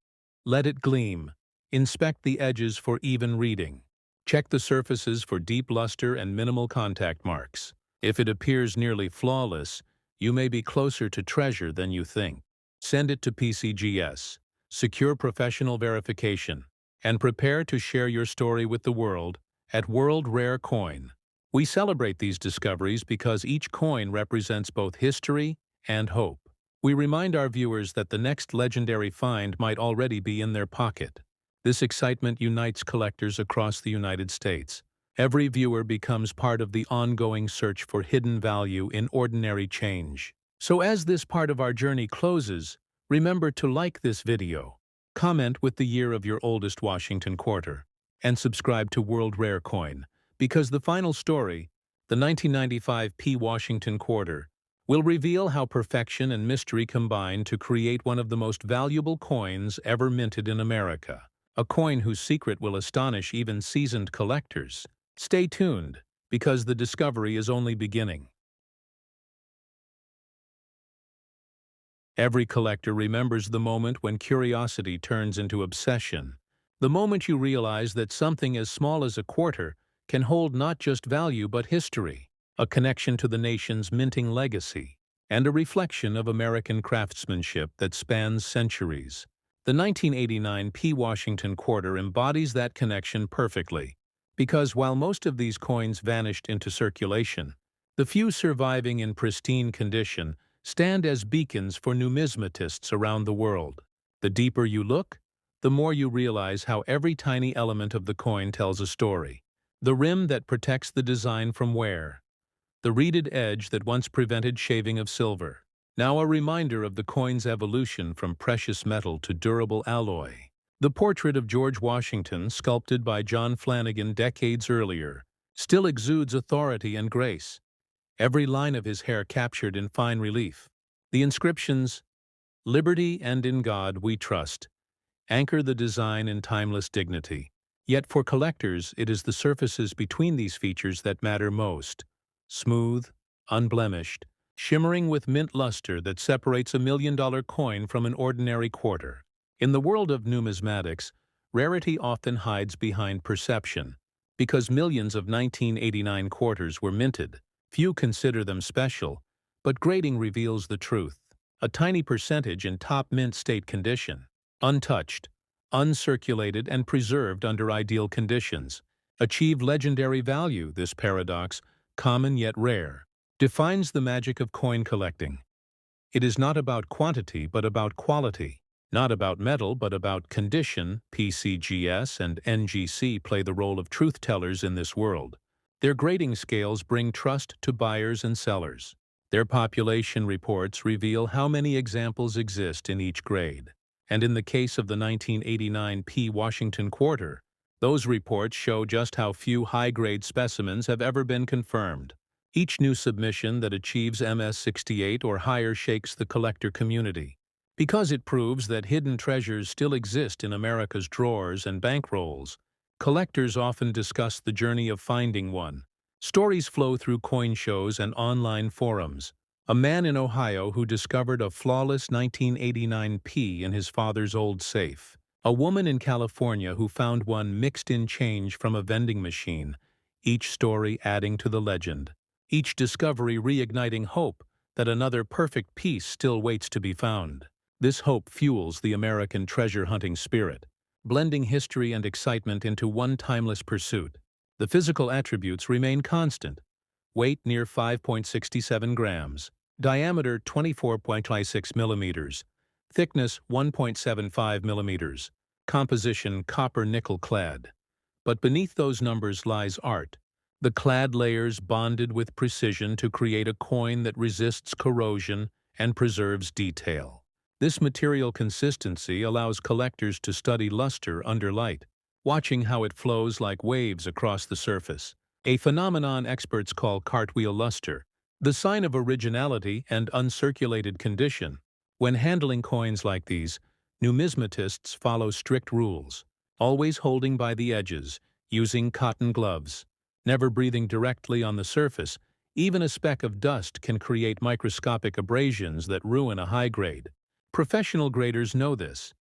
Let it gleam. Inspect the edges for even reading. Check the surfaces for deep luster and minimal contact marks. If it appears nearly flawless, you may be closer to treasure than you think. Send it to PCGS. Secure professional verification, and prepare to share your story with the world at World Rare Coin. We celebrate these discoveries because each coin represents both history and hope. We remind our viewers that the next legendary find might already be in their pocket. This excitement unites collectors across the United States. Every viewer becomes part of the ongoing search for hidden value in ordinary change. So as this part of our journey closes, remember to like this video, comment with the year of your oldest Washington quarter, and subscribe to World Rare Coin, because the final story, the 1995 P. Washington quarter, will reveal how perfection and mystery combine to create one of the most valuable coins ever minted in America. A coin whose secret will astonish even seasoned collectors. Stay tuned, because the discovery is only beginning. Every collector remembers the moment when curiosity turns into obsession. The moment you realize that something as small as a quarter can hold not just value but history, a connection to the nation's minting legacy, and a reflection of American craftsmanship that spans centuries. The 1989 P. Washington quarter embodies that connection perfectly, because while most of these coins vanished into circulation, the few surviving in pristine condition stand as beacons for numismatists around the world. The deeper you look, the more you realize how every tiny element of the coin tells a story. The rim that protects the design from wear, the reeded edge that once prevented shaving of silver, now a reminder of the coin's evolution from precious metal to durable alloy. The portrait of George Washington, sculpted by John Flanagan decades earlier, still exudes authority and grace, every line of his hair captured in fine relief. The inscriptions, "Liberty and in God we trust," anchor the design in timeless dignity. Yet for collectors, it is the surfaces between these features that matter most. Smooth, unblemished, shimmering with mint luster that separates $1 million coin from an ordinary quarter. In the world of numismatics, rarity often hides behind perception. Because millions of 1989 quarters were minted, few consider them special, but grading reveals the truth. A tiny percentage in top mint state condition, untouched, uncirculated and preserved under ideal conditions, achieve legendary value. This paradox, common yet rare, defines the magic of coin collecting. It is not about quantity but about quality, not about metal but about condition. PCGS and NGC play the role of truth-tellers in this world. Their grading scales bring trust to buyers and sellers. Their population reports reveal how many examples exist in each grade. And in the case of the 1989 P. Washington quarter, those reports show just how few high-grade specimens have ever been confirmed. Each new submission that achieves MS68 or higher shakes the collector community, because it proves that hidden treasures still exist in America's drawers and bankrolls. Collectors often discuss the journey of finding one. Stories flow through coin shows and online forums. A man in Ohio who discovered a flawless 1989 P in his father's old safe. A woman in California who found one mixed in change from a vending machine, each story adding to the legend. Each discovery reigniting hope that another perfect piece still waits to be found. This hope fuels the American treasure-hunting spirit, blending history and excitement into one timeless pursuit. The physical attributes remain constant. Weight near 5.67 grams. Diameter 24.56 millimeters. Thickness 1.75 millimeters. Composition copper-nickel clad. But beneath those numbers lies art. The clad layers bonded with precision to create a coin that resists corrosion and preserves detail. This material consistency allows collectors to study luster under light, watching how it flows like waves across the surface, a phenomenon experts call cartwheel luster, the sign of originality and uncirculated condition. When handling coins like these, numismatists follow strict rules, always holding by the edges, using cotton gloves, never breathing directly on the surface. Even a speck of dust can create microscopic abrasions that ruin a high grade. Professional graders know this.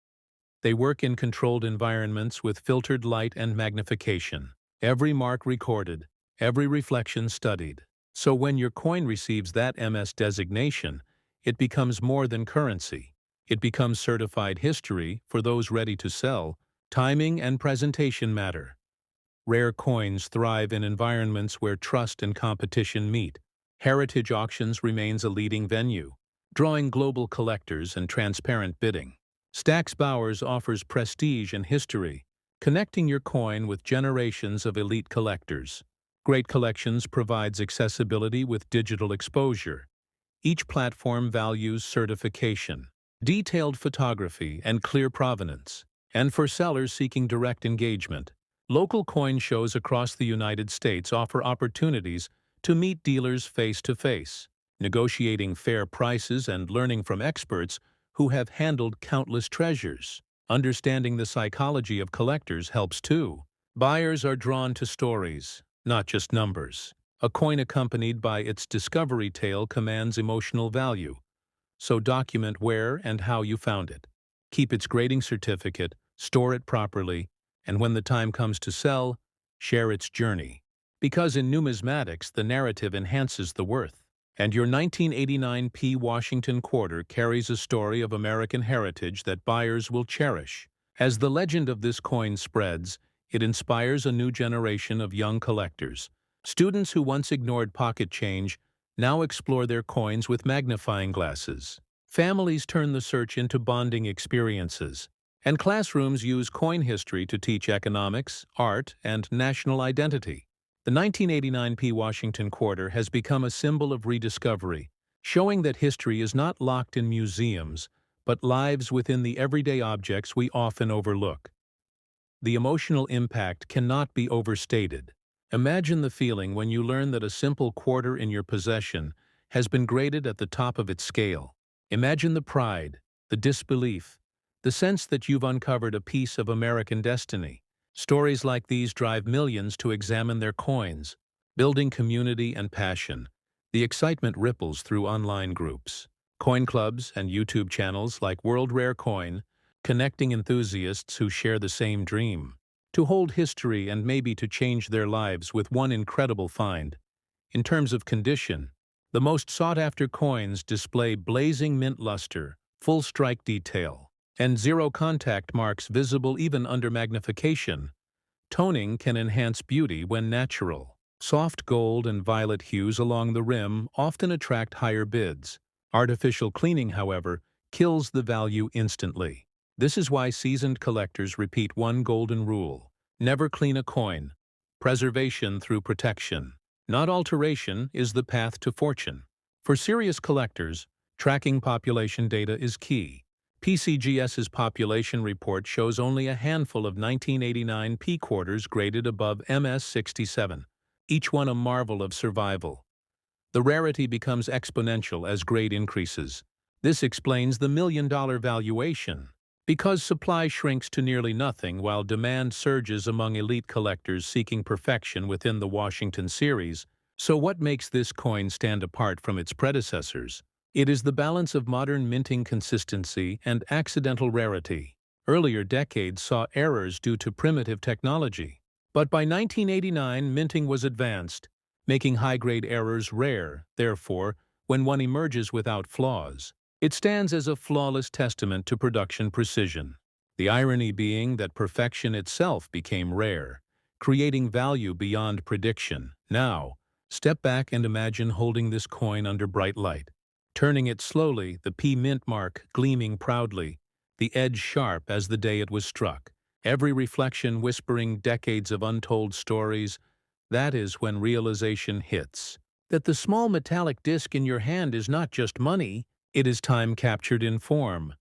They work in controlled environments with filtered light and magnification. Every mark recorded, every reflection studied. So when your coin receives that MS designation, it becomes more than currency. It becomes certified history for those ready to sell. Timing and presentation matter. Rare coins thrive in environments where trust and competition meet. Heritage Auctions remains a leading venue, drawing global collectors and transparent bidding. Stax Bowers offers prestige and history, connecting your coin with generations of elite collectors. Great Collections provides accessibility with digital exposure. Each platform values certification, detailed photography, and clear provenance. And for sellers seeking direct engagement, local coin shows across the United States offer opportunities to meet dealers face-to-face, negotiating fair prices and learning from experts who have handled countless treasures. Understanding the psychology of collectors helps too. Buyers are drawn to stories, not just numbers. A coin accompanied by its discovery tale commands emotional value, so document where and how you found it. Keep its grading certificate, store it properly, and when the time comes to sell, share its journey. Because in numismatics, the narrative enhances the worth. And your 1989 P. Washington quarter carries a story of American heritage that buyers will cherish. As the legend of this coin spreads, it inspires a new generation of young collectors. Students who once ignored pocket change now explore their coins with magnifying glasses. Families turn the search into bonding experiences. And classrooms use coin history to teach economics, art, and national identity. The 1989 P. Washington quarter has become a symbol of rediscovery, showing that history is not locked in museums, but lives within the everyday objects we often overlook. The emotional impact cannot be overstated. Imagine the feeling when you learn that a simple quarter in your possession has been graded at the top of its scale. Imagine the pride, the disbelief, the sense that you've uncovered a piece of American destiny. Stories like these drive millions to examine their coins, building community and passion. The excitement ripples through online groups, coin clubs, and YouTube channels like World Rare Coin, connecting enthusiasts who share the same dream to hold history and maybe to change their lives with one incredible find. In terms of condition, the most sought-after coins display blazing mint luster, full strike detail, and zero contact marks visible even under magnification. Toning can enhance beauty when natural. Soft gold and violet hues along the rim often attract higher bids. Artificial cleaning, however, kills the value instantly. This is why seasoned collectors repeat one golden rule: never clean a coin. Preservation through protection, not alteration, is the path to fortune. For serious collectors, tracking population data is key. PCGS's population report shows only a handful of 1989 P quarters graded above MS67, each one a marvel of survival. The rarity becomes exponential as grade increases. This explains the million-dollar valuation. Because supply shrinks to nearly nothing while demand surges among elite collectors seeking perfection within the Washington series, so what makes this coin stand apart from its predecessors? It is the balance of modern minting consistency and accidental rarity. Earlier decades saw errors due to primitive technology, but by 1989 minting was advanced, making high-grade errors rare. Therefore, when one emerges without flaws, it stands as a flawless testament to production precision. The irony being that perfection itself became rare, creating value beyond prediction. Now, step back and imagine holding this coin under bright light. Turning it slowly, the P mint mark gleaming proudly, the edge sharp as the day it was struck, every reflection whispering decades of untold stories. That is when realization hits. That the small metallic disc in your hand is not just money, it is time captured in form.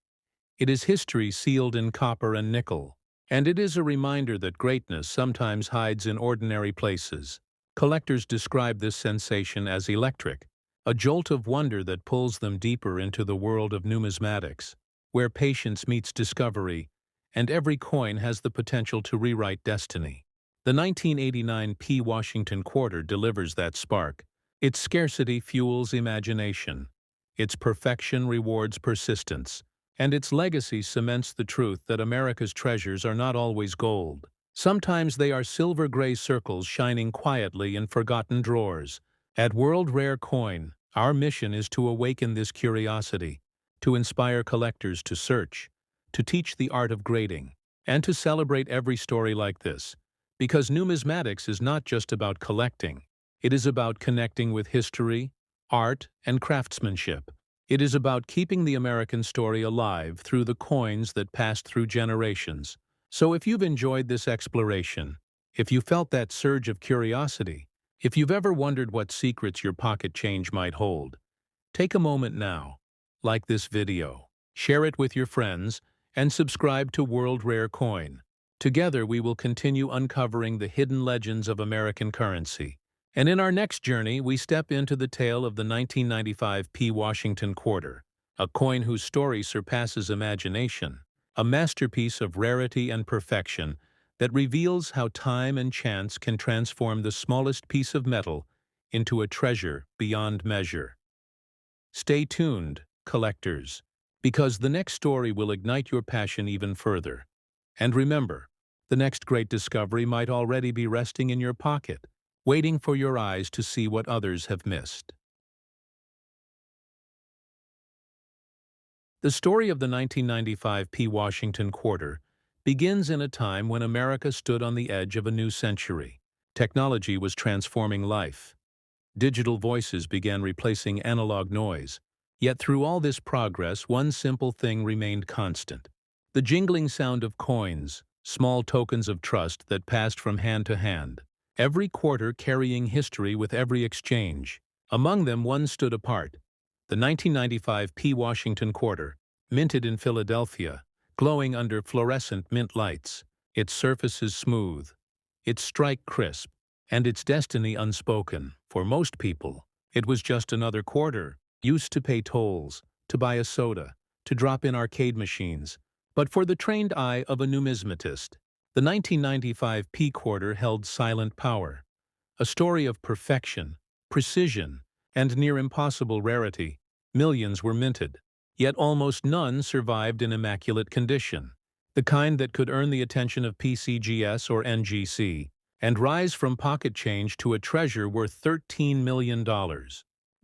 It is history sealed in copper and nickel. And it is a reminder that greatness sometimes hides in ordinary places. Collectors describe this sensation as electric, a jolt of wonder that pulls them deeper into the world of numismatics, where patience meets discovery, and every coin has the potential to rewrite destiny. The 1989 P Washington quarter delivers that spark. Its scarcity fuels imagination, its perfection rewards persistence, and its legacy cements the truth that America's treasures are not always gold. Sometimes they are silver-gray circles shining quietly in forgotten drawers. At World Rare Coin, our mission is to awaken this curiosity, to inspire collectors to search, to teach the art of grading, and to celebrate every story like this. Because numismatics is not just about collecting, it is about connecting with history, art, and craftsmanship. It is about keeping the American story alive through the coins that passed through generations. So if you've enjoyed this exploration, if you felt that surge of curiosity, if you've ever wondered what secrets your pocket change might hold, take a moment now, like this video, share it with your friends, and subscribe to World Rare Coin. Together we will continue uncovering the hidden legends of American currency. And in our next journey, we step into the tale of the 1995 P Washington quarter, a coin whose story surpasses imagination, a masterpiece of rarity and perfection that reveals how time and chance can transform the smallest piece of metal into a treasure beyond measure. Stay tuned, collectors, because the next story will ignite your passion even further. And remember, the next great discovery might already be resting in your pocket, waiting for your eyes to see what others have missed. The story of the 1995 P Washington quarter begins in a time when America stood on the edge of a new century. Technology was transforming life. Digital voices began replacing analog noise. Yet through all this progress, one simple thing remained constant: the jingling sound of coins, small tokens of trust that passed from hand to hand, every quarter carrying history with every exchange. Among them, one stood apart: the 1995 P Washington quarter, minted in Philadelphia, glowing under fluorescent mint lights, its surface is smooth, its strike crisp, and its destiny unspoken. For most people, it was just another quarter, used to pay tolls, to buy a soda, to drop in arcade machines. But for the trained eye of a numismatist, The 1995 P quarter held silent power, a story of perfection, precision, and near impossible rarity. Millions were minted, yet almost none survived in immaculate condition, the kind that could earn the attention of PCGS or NGC, and rise from pocket change to a treasure worth $13 million.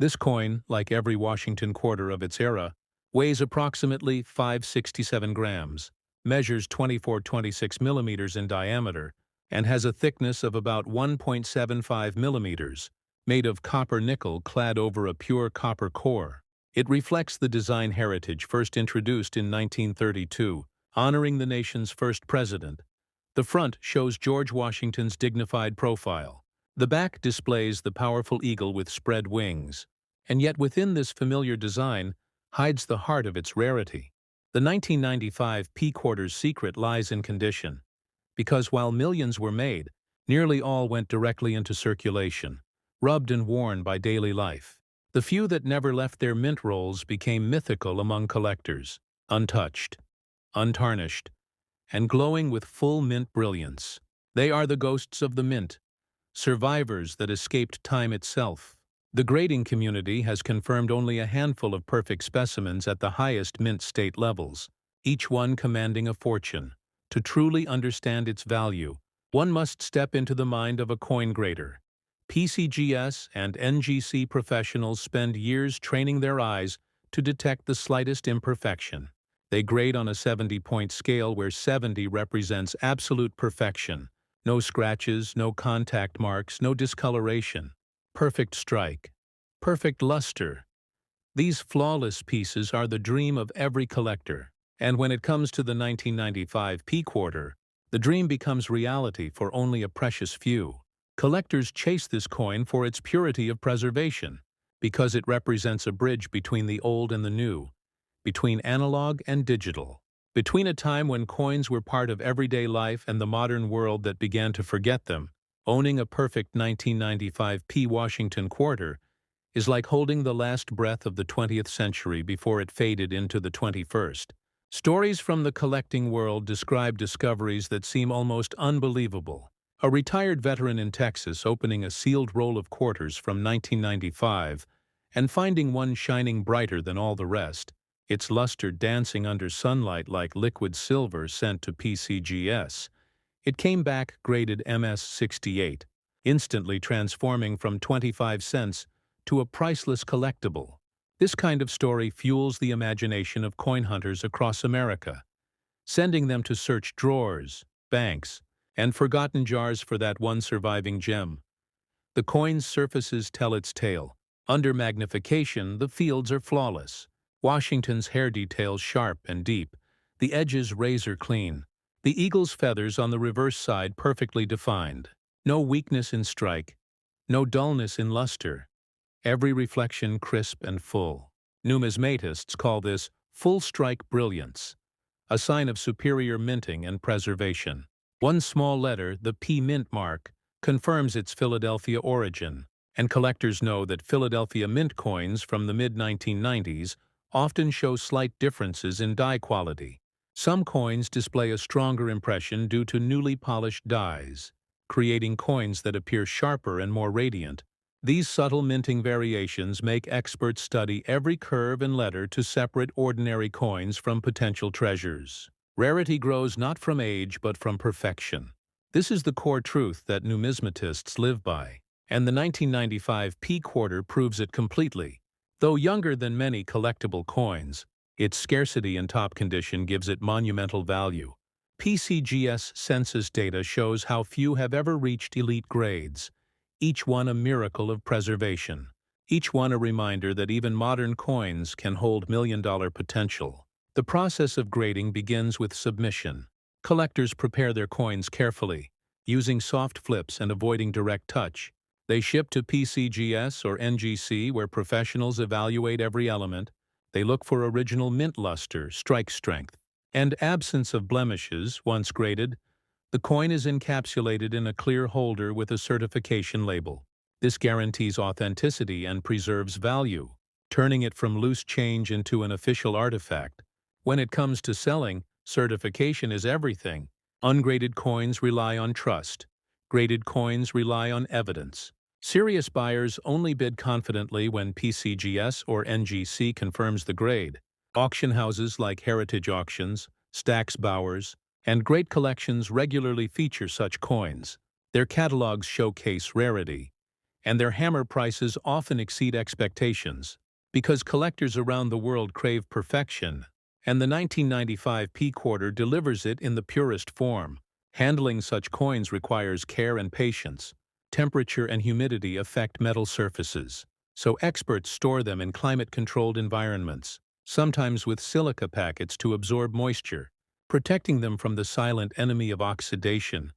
This coin, like every Washington quarter of its era, weighs approximately 567 grams, measures 24-26 millimeters in diameter, and has a thickness of about 1.75 millimeters, made of copper nickel clad over a pure copper core. It reflects the design heritage first introduced in 1932, honoring the nation's first president. The front shows George Washington's dignified profile. The back displays the powerful eagle with spread wings. And yet within this familiar design hides the heart of its rarity. The 1995 P quarter's secret lies in condition, because while millions were made, nearly all went directly into circulation, rubbed and worn by daily life. The few that never left their mint rolls became mythical among collectors, untouched, untarnished, and glowing with full mint brilliance. They are the ghosts of the mint, survivors that escaped time itself. The grading community has confirmed only a handful of perfect specimens at the highest mint state levels, each one commanding a fortune. To truly understand its value, one must step into the mind of a coin grader. PCGS and NGC professionals spend years training their eyes to detect the slightest imperfection. They grade on a 70-point scale where 70 represents absolute perfection. No scratches, no contact marks, no discoloration. Perfect strike. Perfect luster. These flawless pieces are the dream of every collector. And when it comes to the 1995 P quarter, the dream becomes reality for only a precious few. Collectors chase this coin for its purity of preservation, because it represents a bridge between the old and the new, between analog and digital, between a time when coins were part of everyday life and the modern world that began to forget them. Owning a perfect 1995 P Washington quarter is like holding the last breath of the 20th century before it faded into the 21st. Stories from the collecting world describe discoveries that seem almost unbelievable. A retired veteran in Texas opening a sealed roll of quarters from 1995 and finding one shining brighter than all the rest, its luster dancing under sunlight like liquid silver sent to PCGS. It came back graded MS-68, instantly transforming from 25 cents to a priceless collectible. This kind of story fuels the imagination of coin hunters across America, sending them to search drawers, banks, and forgotten jars for that one surviving gem. The coin's surfaces tell its tale. Under magnification, the fields are flawless. Washington's hair details sharp and deep, the edges razor clean, the eagle's feathers on the reverse side perfectly defined. No weakness in strike, no dullness in luster. Every reflection crisp and full. Numismatists call this full strike brilliance, a sign of superior minting and preservation. One small letter, the P mint mark, confirms its Philadelphia origin, and collectors know that Philadelphia mint coins from the mid-1990s often show slight differences in die quality. Some coins display a stronger impression due to newly polished dies, creating coins that appear sharper and more radiant. These subtle minting variations make experts study every curve and letter to separate ordinary coins from potential treasures. Rarity grows not from age but from perfection. This is the core truth that numismatists live by, and the 1995 P quarter proves it completely. Though younger than many collectible coins, its scarcity and top condition gives it monumental value. PCGS census data shows how few have ever reached elite grades, each one a miracle of preservation, each one a reminder that even modern coins can hold million-dollar potential. The process of grading begins with submission. Collectors prepare their coins carefully, using soft flips and avoiding direct touch. They ship to PCGS or NGC, where professionals evaluate every element. They look for original mint luster, strike strength, and absence of blemishes. Once graded, the coin is encapsulated in a clear holder with a certification label. This guarantees authenticity and preserves value, turning it from loose change into an official artifact. When it comes to selling, certification is everything. Ungraded coins rely on trust. Graded coins rely on evidence. Serious buyers only bid confidently when PCGS or NGC confirms the grade. Auction houses like Heritage Auctions, Stack's Bowers, and Great Collections regularly feature such coins. Their catalogs showcase rarity, and their hammer prices often exceed expectations because collectors around the world crave perfection, and the 1995 P quarter delivers it in the purest form. Handling such coins requires care and patience. Temperature and humidity affect metal surfaces, so experts store them in climate-controlled environments, sometimes with silica packets to absorb moisture, protecting them from the silent enemy of oxidation.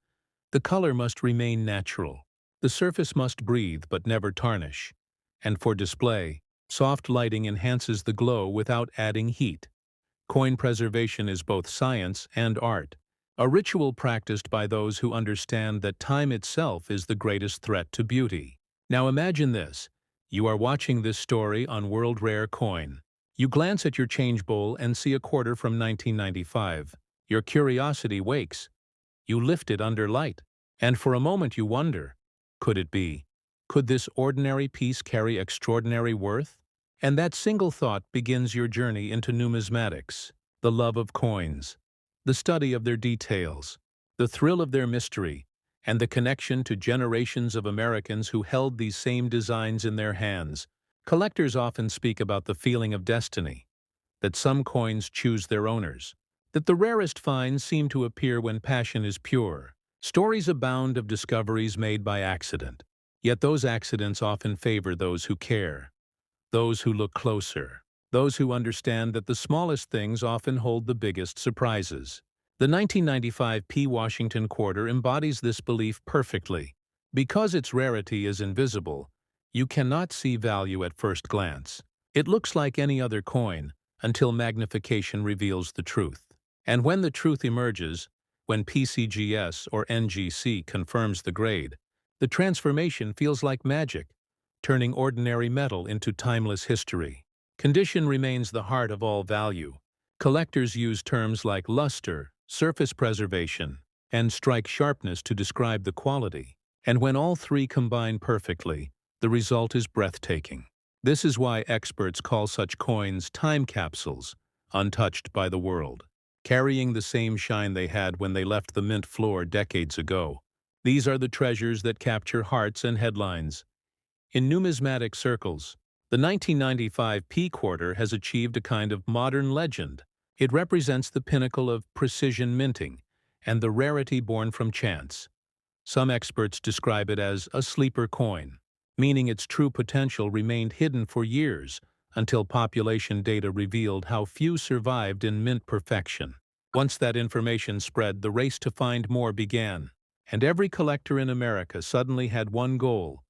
The color must remain natural. The surface must breathe but never tarnish. And for display, soft lighting enhances the glow without adding heat. Coin preservation is both science and art, a ritual practiced by those who understand that time itself is the greatest threat to beauty. Now imagine this. You are watching this story on World Rare Coin. You glance at your change bowl and see a quarter from 1995. Your curiosity wakes. You lift it under light. And for a moment you wonder, could it be? Could this ordinary piece carry extraordinary worth? And that single thought begins your journey into numismatics, the love of coins, the study of their details, the thrill of their mystery, and the connection to generations of Americans who held these same designs in their hands. Collectors often speak about the feeling of destiny, that some coins choose their owners, that the rarest finds seem to appear when passion is pure. Stories abound of discoveries made by accident, yet those accidents often favor those who care, those who look closer, those who understand that the smallest things often hold the biggest surprises. The 1995 P. Washington quarter embodies this belief perfectly. Because its rarity is invisible, you cannot see value at first glance. It looks like any other coin until magnification reveals the truth. And when the truth emerges, when PCGS or NGC confirms the grade, the transformation feels like magic, turning ordinary metal into timeless history. Condition remains the heart of all value. Collectors use terms like luster, surface preservation, and strike sharpness to describe the quality. And when all three combine perfectly, the result is breathtaking. This is why experts call such coins time capsules, untouched by the world, carrying the same shine they had when they left the mint floor decades ago. These are the treasures that capture hearts and headlines. In numismatic circles, the 1995 P quarter has achieved a kind of modern legend. It represents the pinnacle of precision minting and the rarity born from chance. Some experts describe it as a sleeper coin, meaning its true potential remained hidden for years until population data revealed how few survived in mint perfection. Once that information spread, the race to find more began, and every collector in America suddenly had one goal: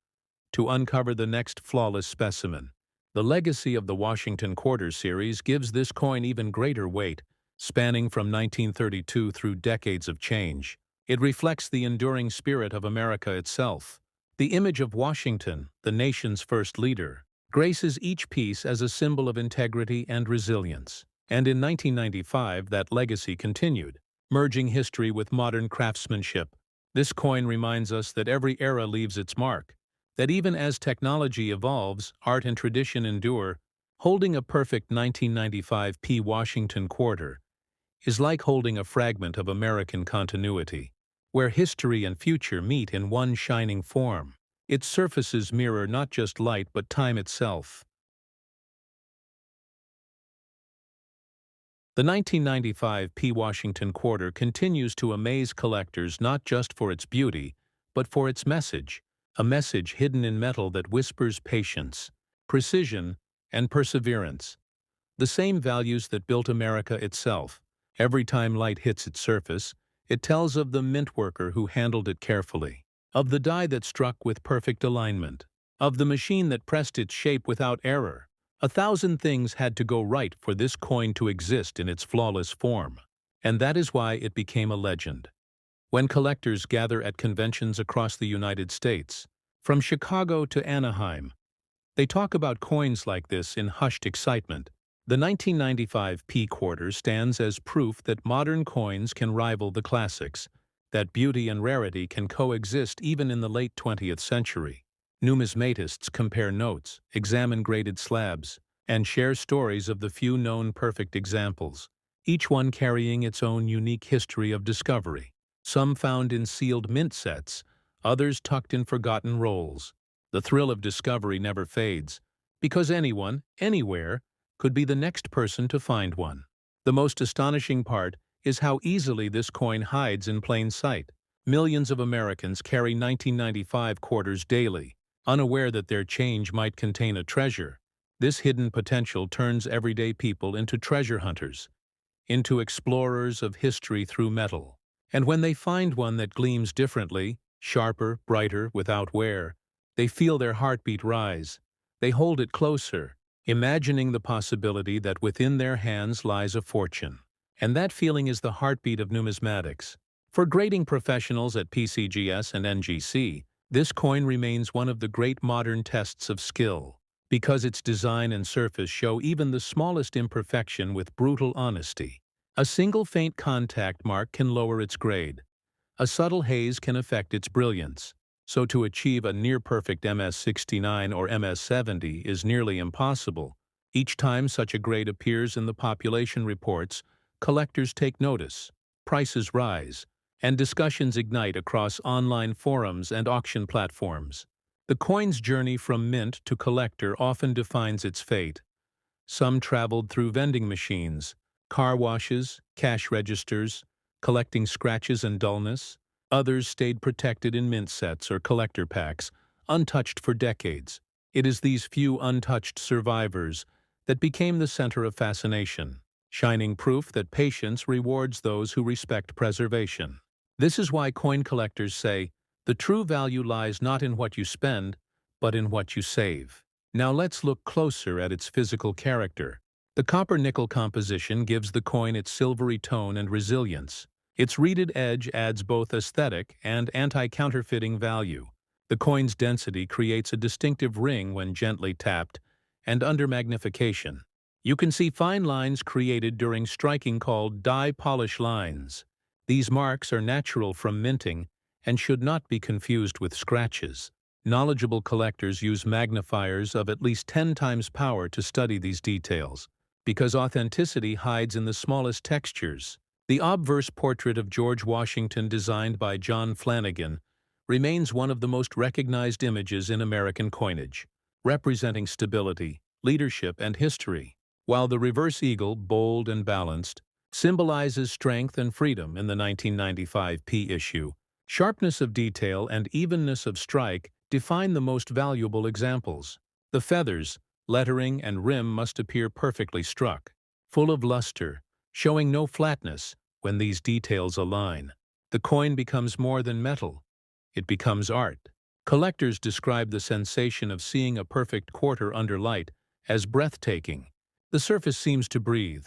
to uncover the next flawless specimen. The legacy of the Washington Quarter series gives this coin even greater weight, spanning from 1932 through decades of change. It reflects the enduring spirit of America itself. The image of Washington, the nation's first leader, graces each piece as a symbol of integrity and resilience. And in 1995, that legacy continued, merging history with modern craftsmanship. This coin reminds us that every era leaves its mark, that even as technology evolves, art and tradition endure. Holding a perfect 1995 P. Washington quarter is like holding a fragment of American continuity, where history and future meet in one shining form. Its surfaces mirror not just light but time itself. The 1995 P. Washington quarter continues to amaze collectors not just for its beauty, but for its message, a message hidden in metal that whispers patience, precision, and perseverance. The same values that built America itself. Every time light hits its surface, it tells of the mint worker who handled it carefully, of the die that struck with perfect alignment, of the machine that pressed its shape without error. 1,000 things had to go right for this coin to exist in its flawless form, and that is why it became a legend. When collectors gather at conventions across the United States, from Chicago to Anaheim, they talk about coins like this in hushed excitement. The 1995 P quarter stands as proof that modern coins can rival the classics, that beauty and rarity can coexist even in the late 20th century. Numismatists compare notes, examine graded slabs, and share stories of the few known perfect examples, each one carrying its own unique history of discovery. Some found in sealed mint sets, others tucked in forgotten rolls. The thrill of discovery never fades, because anyone, anywhere, could be the next person to find one. The most astonishing part is how easily this coin hides in plain sight. Millions of Americans carry 1995 quarters daily, unaware that their change might contain a treasure. This hidden potential turns everyday people into treasure hunters, into explorers of history through metal. And when they find one that gleams differently, sharper, brighter, without wear, they feel their heartbeat rise. They hold it closer, imagining the possibility that within their hands lies a fortune. And that feeling is the heartbeat of numismatics. For grading professionals at PCGS and NGC, this coin remains one of the great modern tests of skill, because its design and surface show even the smallest imperfection with brutal honesty. A single faint contact mark can lower its grade. A subtle haze can affect its brilliance. So to achieve a near-perfect MS69 or MS70 is nearly impossible. Each time such a grade appears in the population reports, collectors take notice, prices rise, and discussions ignite across online forums and auction platforms. The coin's journey from mint to collector often defines its fate. Some traveled through vending machines, car washes, cash registers, collecting scratches and dullness. Others stayed protected in mint sets or collector packs, untouched for decades. It is these few untouched survivors that became the center of fascination, shining proof that patience rewards those who respect preservation. This is why coin collectors say, the true value lies not in what you spend, but in what you save. Now let's look closer at its physical character. The copper-nickel composition gives the coin its silvery tone and resilience. Its reeded edge adds both aesthetic and anti-counterfeiting value. The coin's density creates a distinctive ring when gently tapped, and under magnification, you can see fine lines created during striking called die polish lines. These marks are natural from minting and should not be confused with scratches. Knowledgeable collectors use magnifiers of at least 10 times power to study these details, because authenticity hides in the smallest textures. The obverse portrait of George Washington designed by John Flanagan remains one of the most recognized images in American coinage, representing stability, leadership, and history, while the reverse eagle, bold and balanced, symbolizes strength and freedom in the 1995 P issue. Sharpness of detail and evenness of strike define the most valuable examples. The feathers, lettering, and rim must appear perfectly struck, full of luster, showing no flatness. When these details align, the coin becomes more than metal. It becomes art. Collectors describe the sensation of seeing a perfect quarter under light as breathtaking. The surface seems to breathe.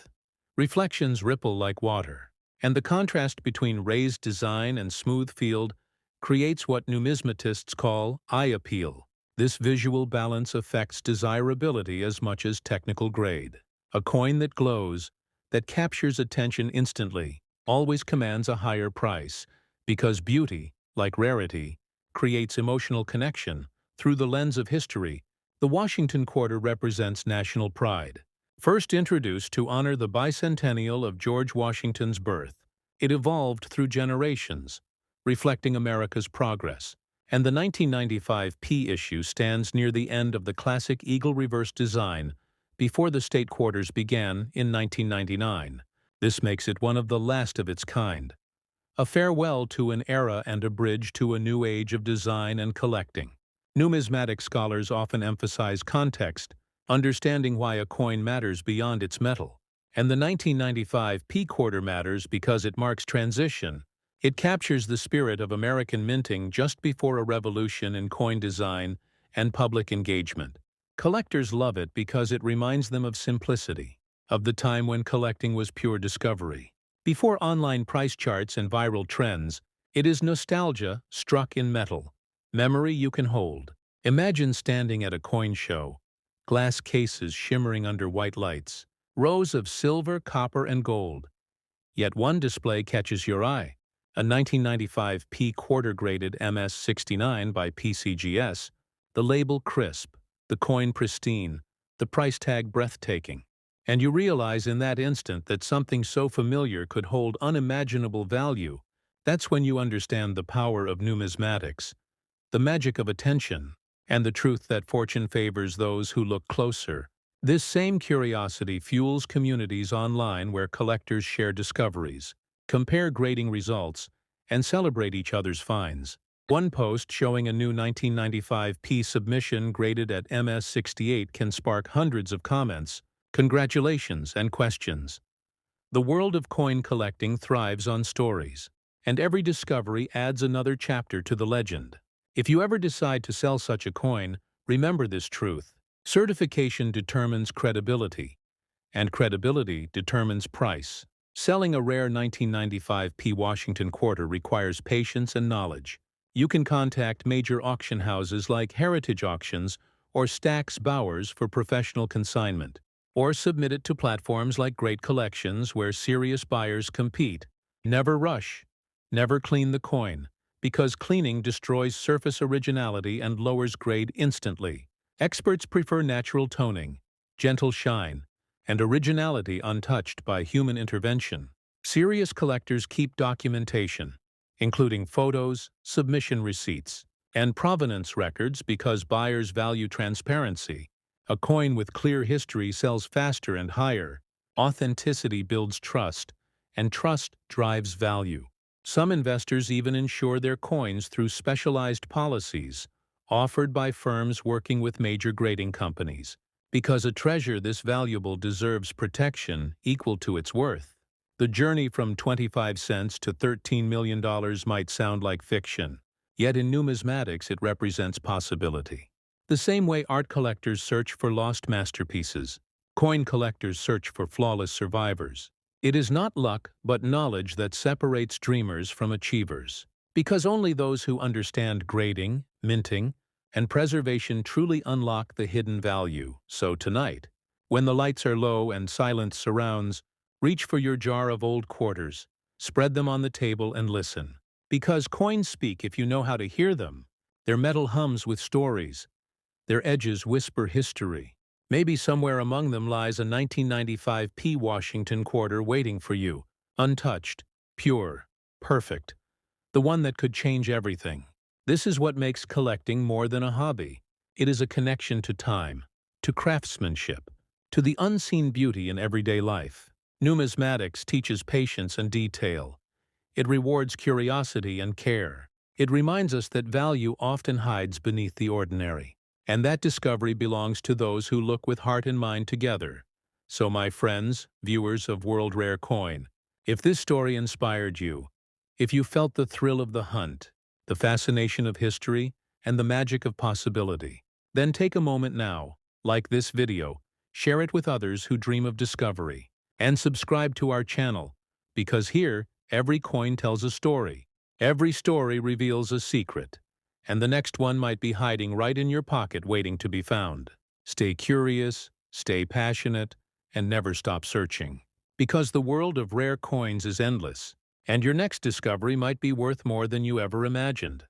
Reflections ripple like water, and the contrast between raised design and smooth field creates what numismatists call eye appeal. This visual balance affects desirability as much as technical grade. A coin that glows, that captures attention instantly, always commands a higher price, because beauty, like rarity, creates emotional connection. Through the lens of history, the Washington quarter represents national pride. First introduced to honor the bicentennial of George Washington's birth, it evolved through generations, reflecting America's progress, and the 1995 P issue stands near the end of the classic eagle reverse design before the state quarters began in 1999. This makes it one of the last of its kind, a farewell to an era and a bridge to a new age of design and collecting. Numismatic scholars often emphasize context, understanding why a coin matters beyond its metal. And the 1995 P quarter matters because it marks transition. It captures the spirit of American minting just before a revolution in coin design and public engagement. Collectors love it because it reminds them of simplicity, of the time when collecting was pure discovery. Before online price charts and viral trends, it is nostalgia struck in metal, memory you can hold. Imagine standing at a coin show, glass cases shimmering under white lights, rows of silver, copper, and gold. Yet one display catches your eye. A 1995 P quarter-graded MS-69 by PCGS, the label crisp, the coin pristine, the price tag breathtaking. And you realize in that instant that something so familiar could hold unimaginable value. That's when you understand the power of numismatics, the magic of attention, and the truth that fortune favors those who look closer. This same curiosity fuels communities online where collectors share discoveries, compare grading results, and celebrate each other's finds. One post showing a new 1995 P submission graded at MS-68 can spark hundreds of comments, congratulations, and questions. The world of coin collecting thrives on stories, and every discovery adds another chapter to the legend. If you ever decide to sell such a coin, remember this truth. Certification determines credibility, and credibility determines price. Selling a rare 1995 P Washington quarter requires patience and knowledge. You can contact major auction houses like Heritage Auctions or Stack's Bowers for professional consignment, or submit it to platforms like Great Collections where serious buyers compete. Never rush. Never clean the coin, because cleaning destroys surface originality and lowers grade instantly. Experts prefer natural toning, gentle shine, and originality untouched by human intervention. Serious collectors keep documentation, including photos, submission receipts, and provenance records because buyers value transparency. A coin with clear history sells faster and higher. Authenticity builds trust, and trust drives value. Some investors even insure their coins through specialized policies offered by firms working with major grading companies, because a treasure this valuable deserves protection equal to its worth. The journey from 25 cents to $13 million might sound like fiction, yet in numismatics it represents possibility. The same way art collectors search for lost masterpieces, coin collectors search for flawless survivors. It is not luck, but knowledge that separates dreamers from achievers. Because only those who understand grading, minting, and preservation truly unlock the hidden value. So tonight, when the lights are low and silence surrounds, reach for your jar of old quarters, spread them on the table and listen. Because coins speak if you know how to hear them. Their metal hums with stories. Their edges whisper history. Maybe somewhere among them lies a 1995 P Washington quarter waiting for you, untouched, pure, perfect, the one that could change everything. This is what makes collecting more than a hobby. It is a connection to time, to craftsmanship, to the unseen beauty in everyday life. Numismatics teaches patience and detail. It rewards curiosity and care. It reminds us that value often hides beneath the ordinary. And that discovery belongs to those who look with heart and mind together. So my friends, viewers of World Rare Coin, if this story inspired you, if you felt the thrill of the hunt, the fascination of history, and the magic of possibility, then take a moment now, like this video, share it with others who dream of discovery, and subscribe to our channel, because here, every coin tells a story. Every story reveals a secret. And the next one might be hiding right in your pocket waiting to be found. Stay curious, stay passionate, and never stop searching. Because the world of rare coins is endless, and your next discovery might be worth more than you ever imagined.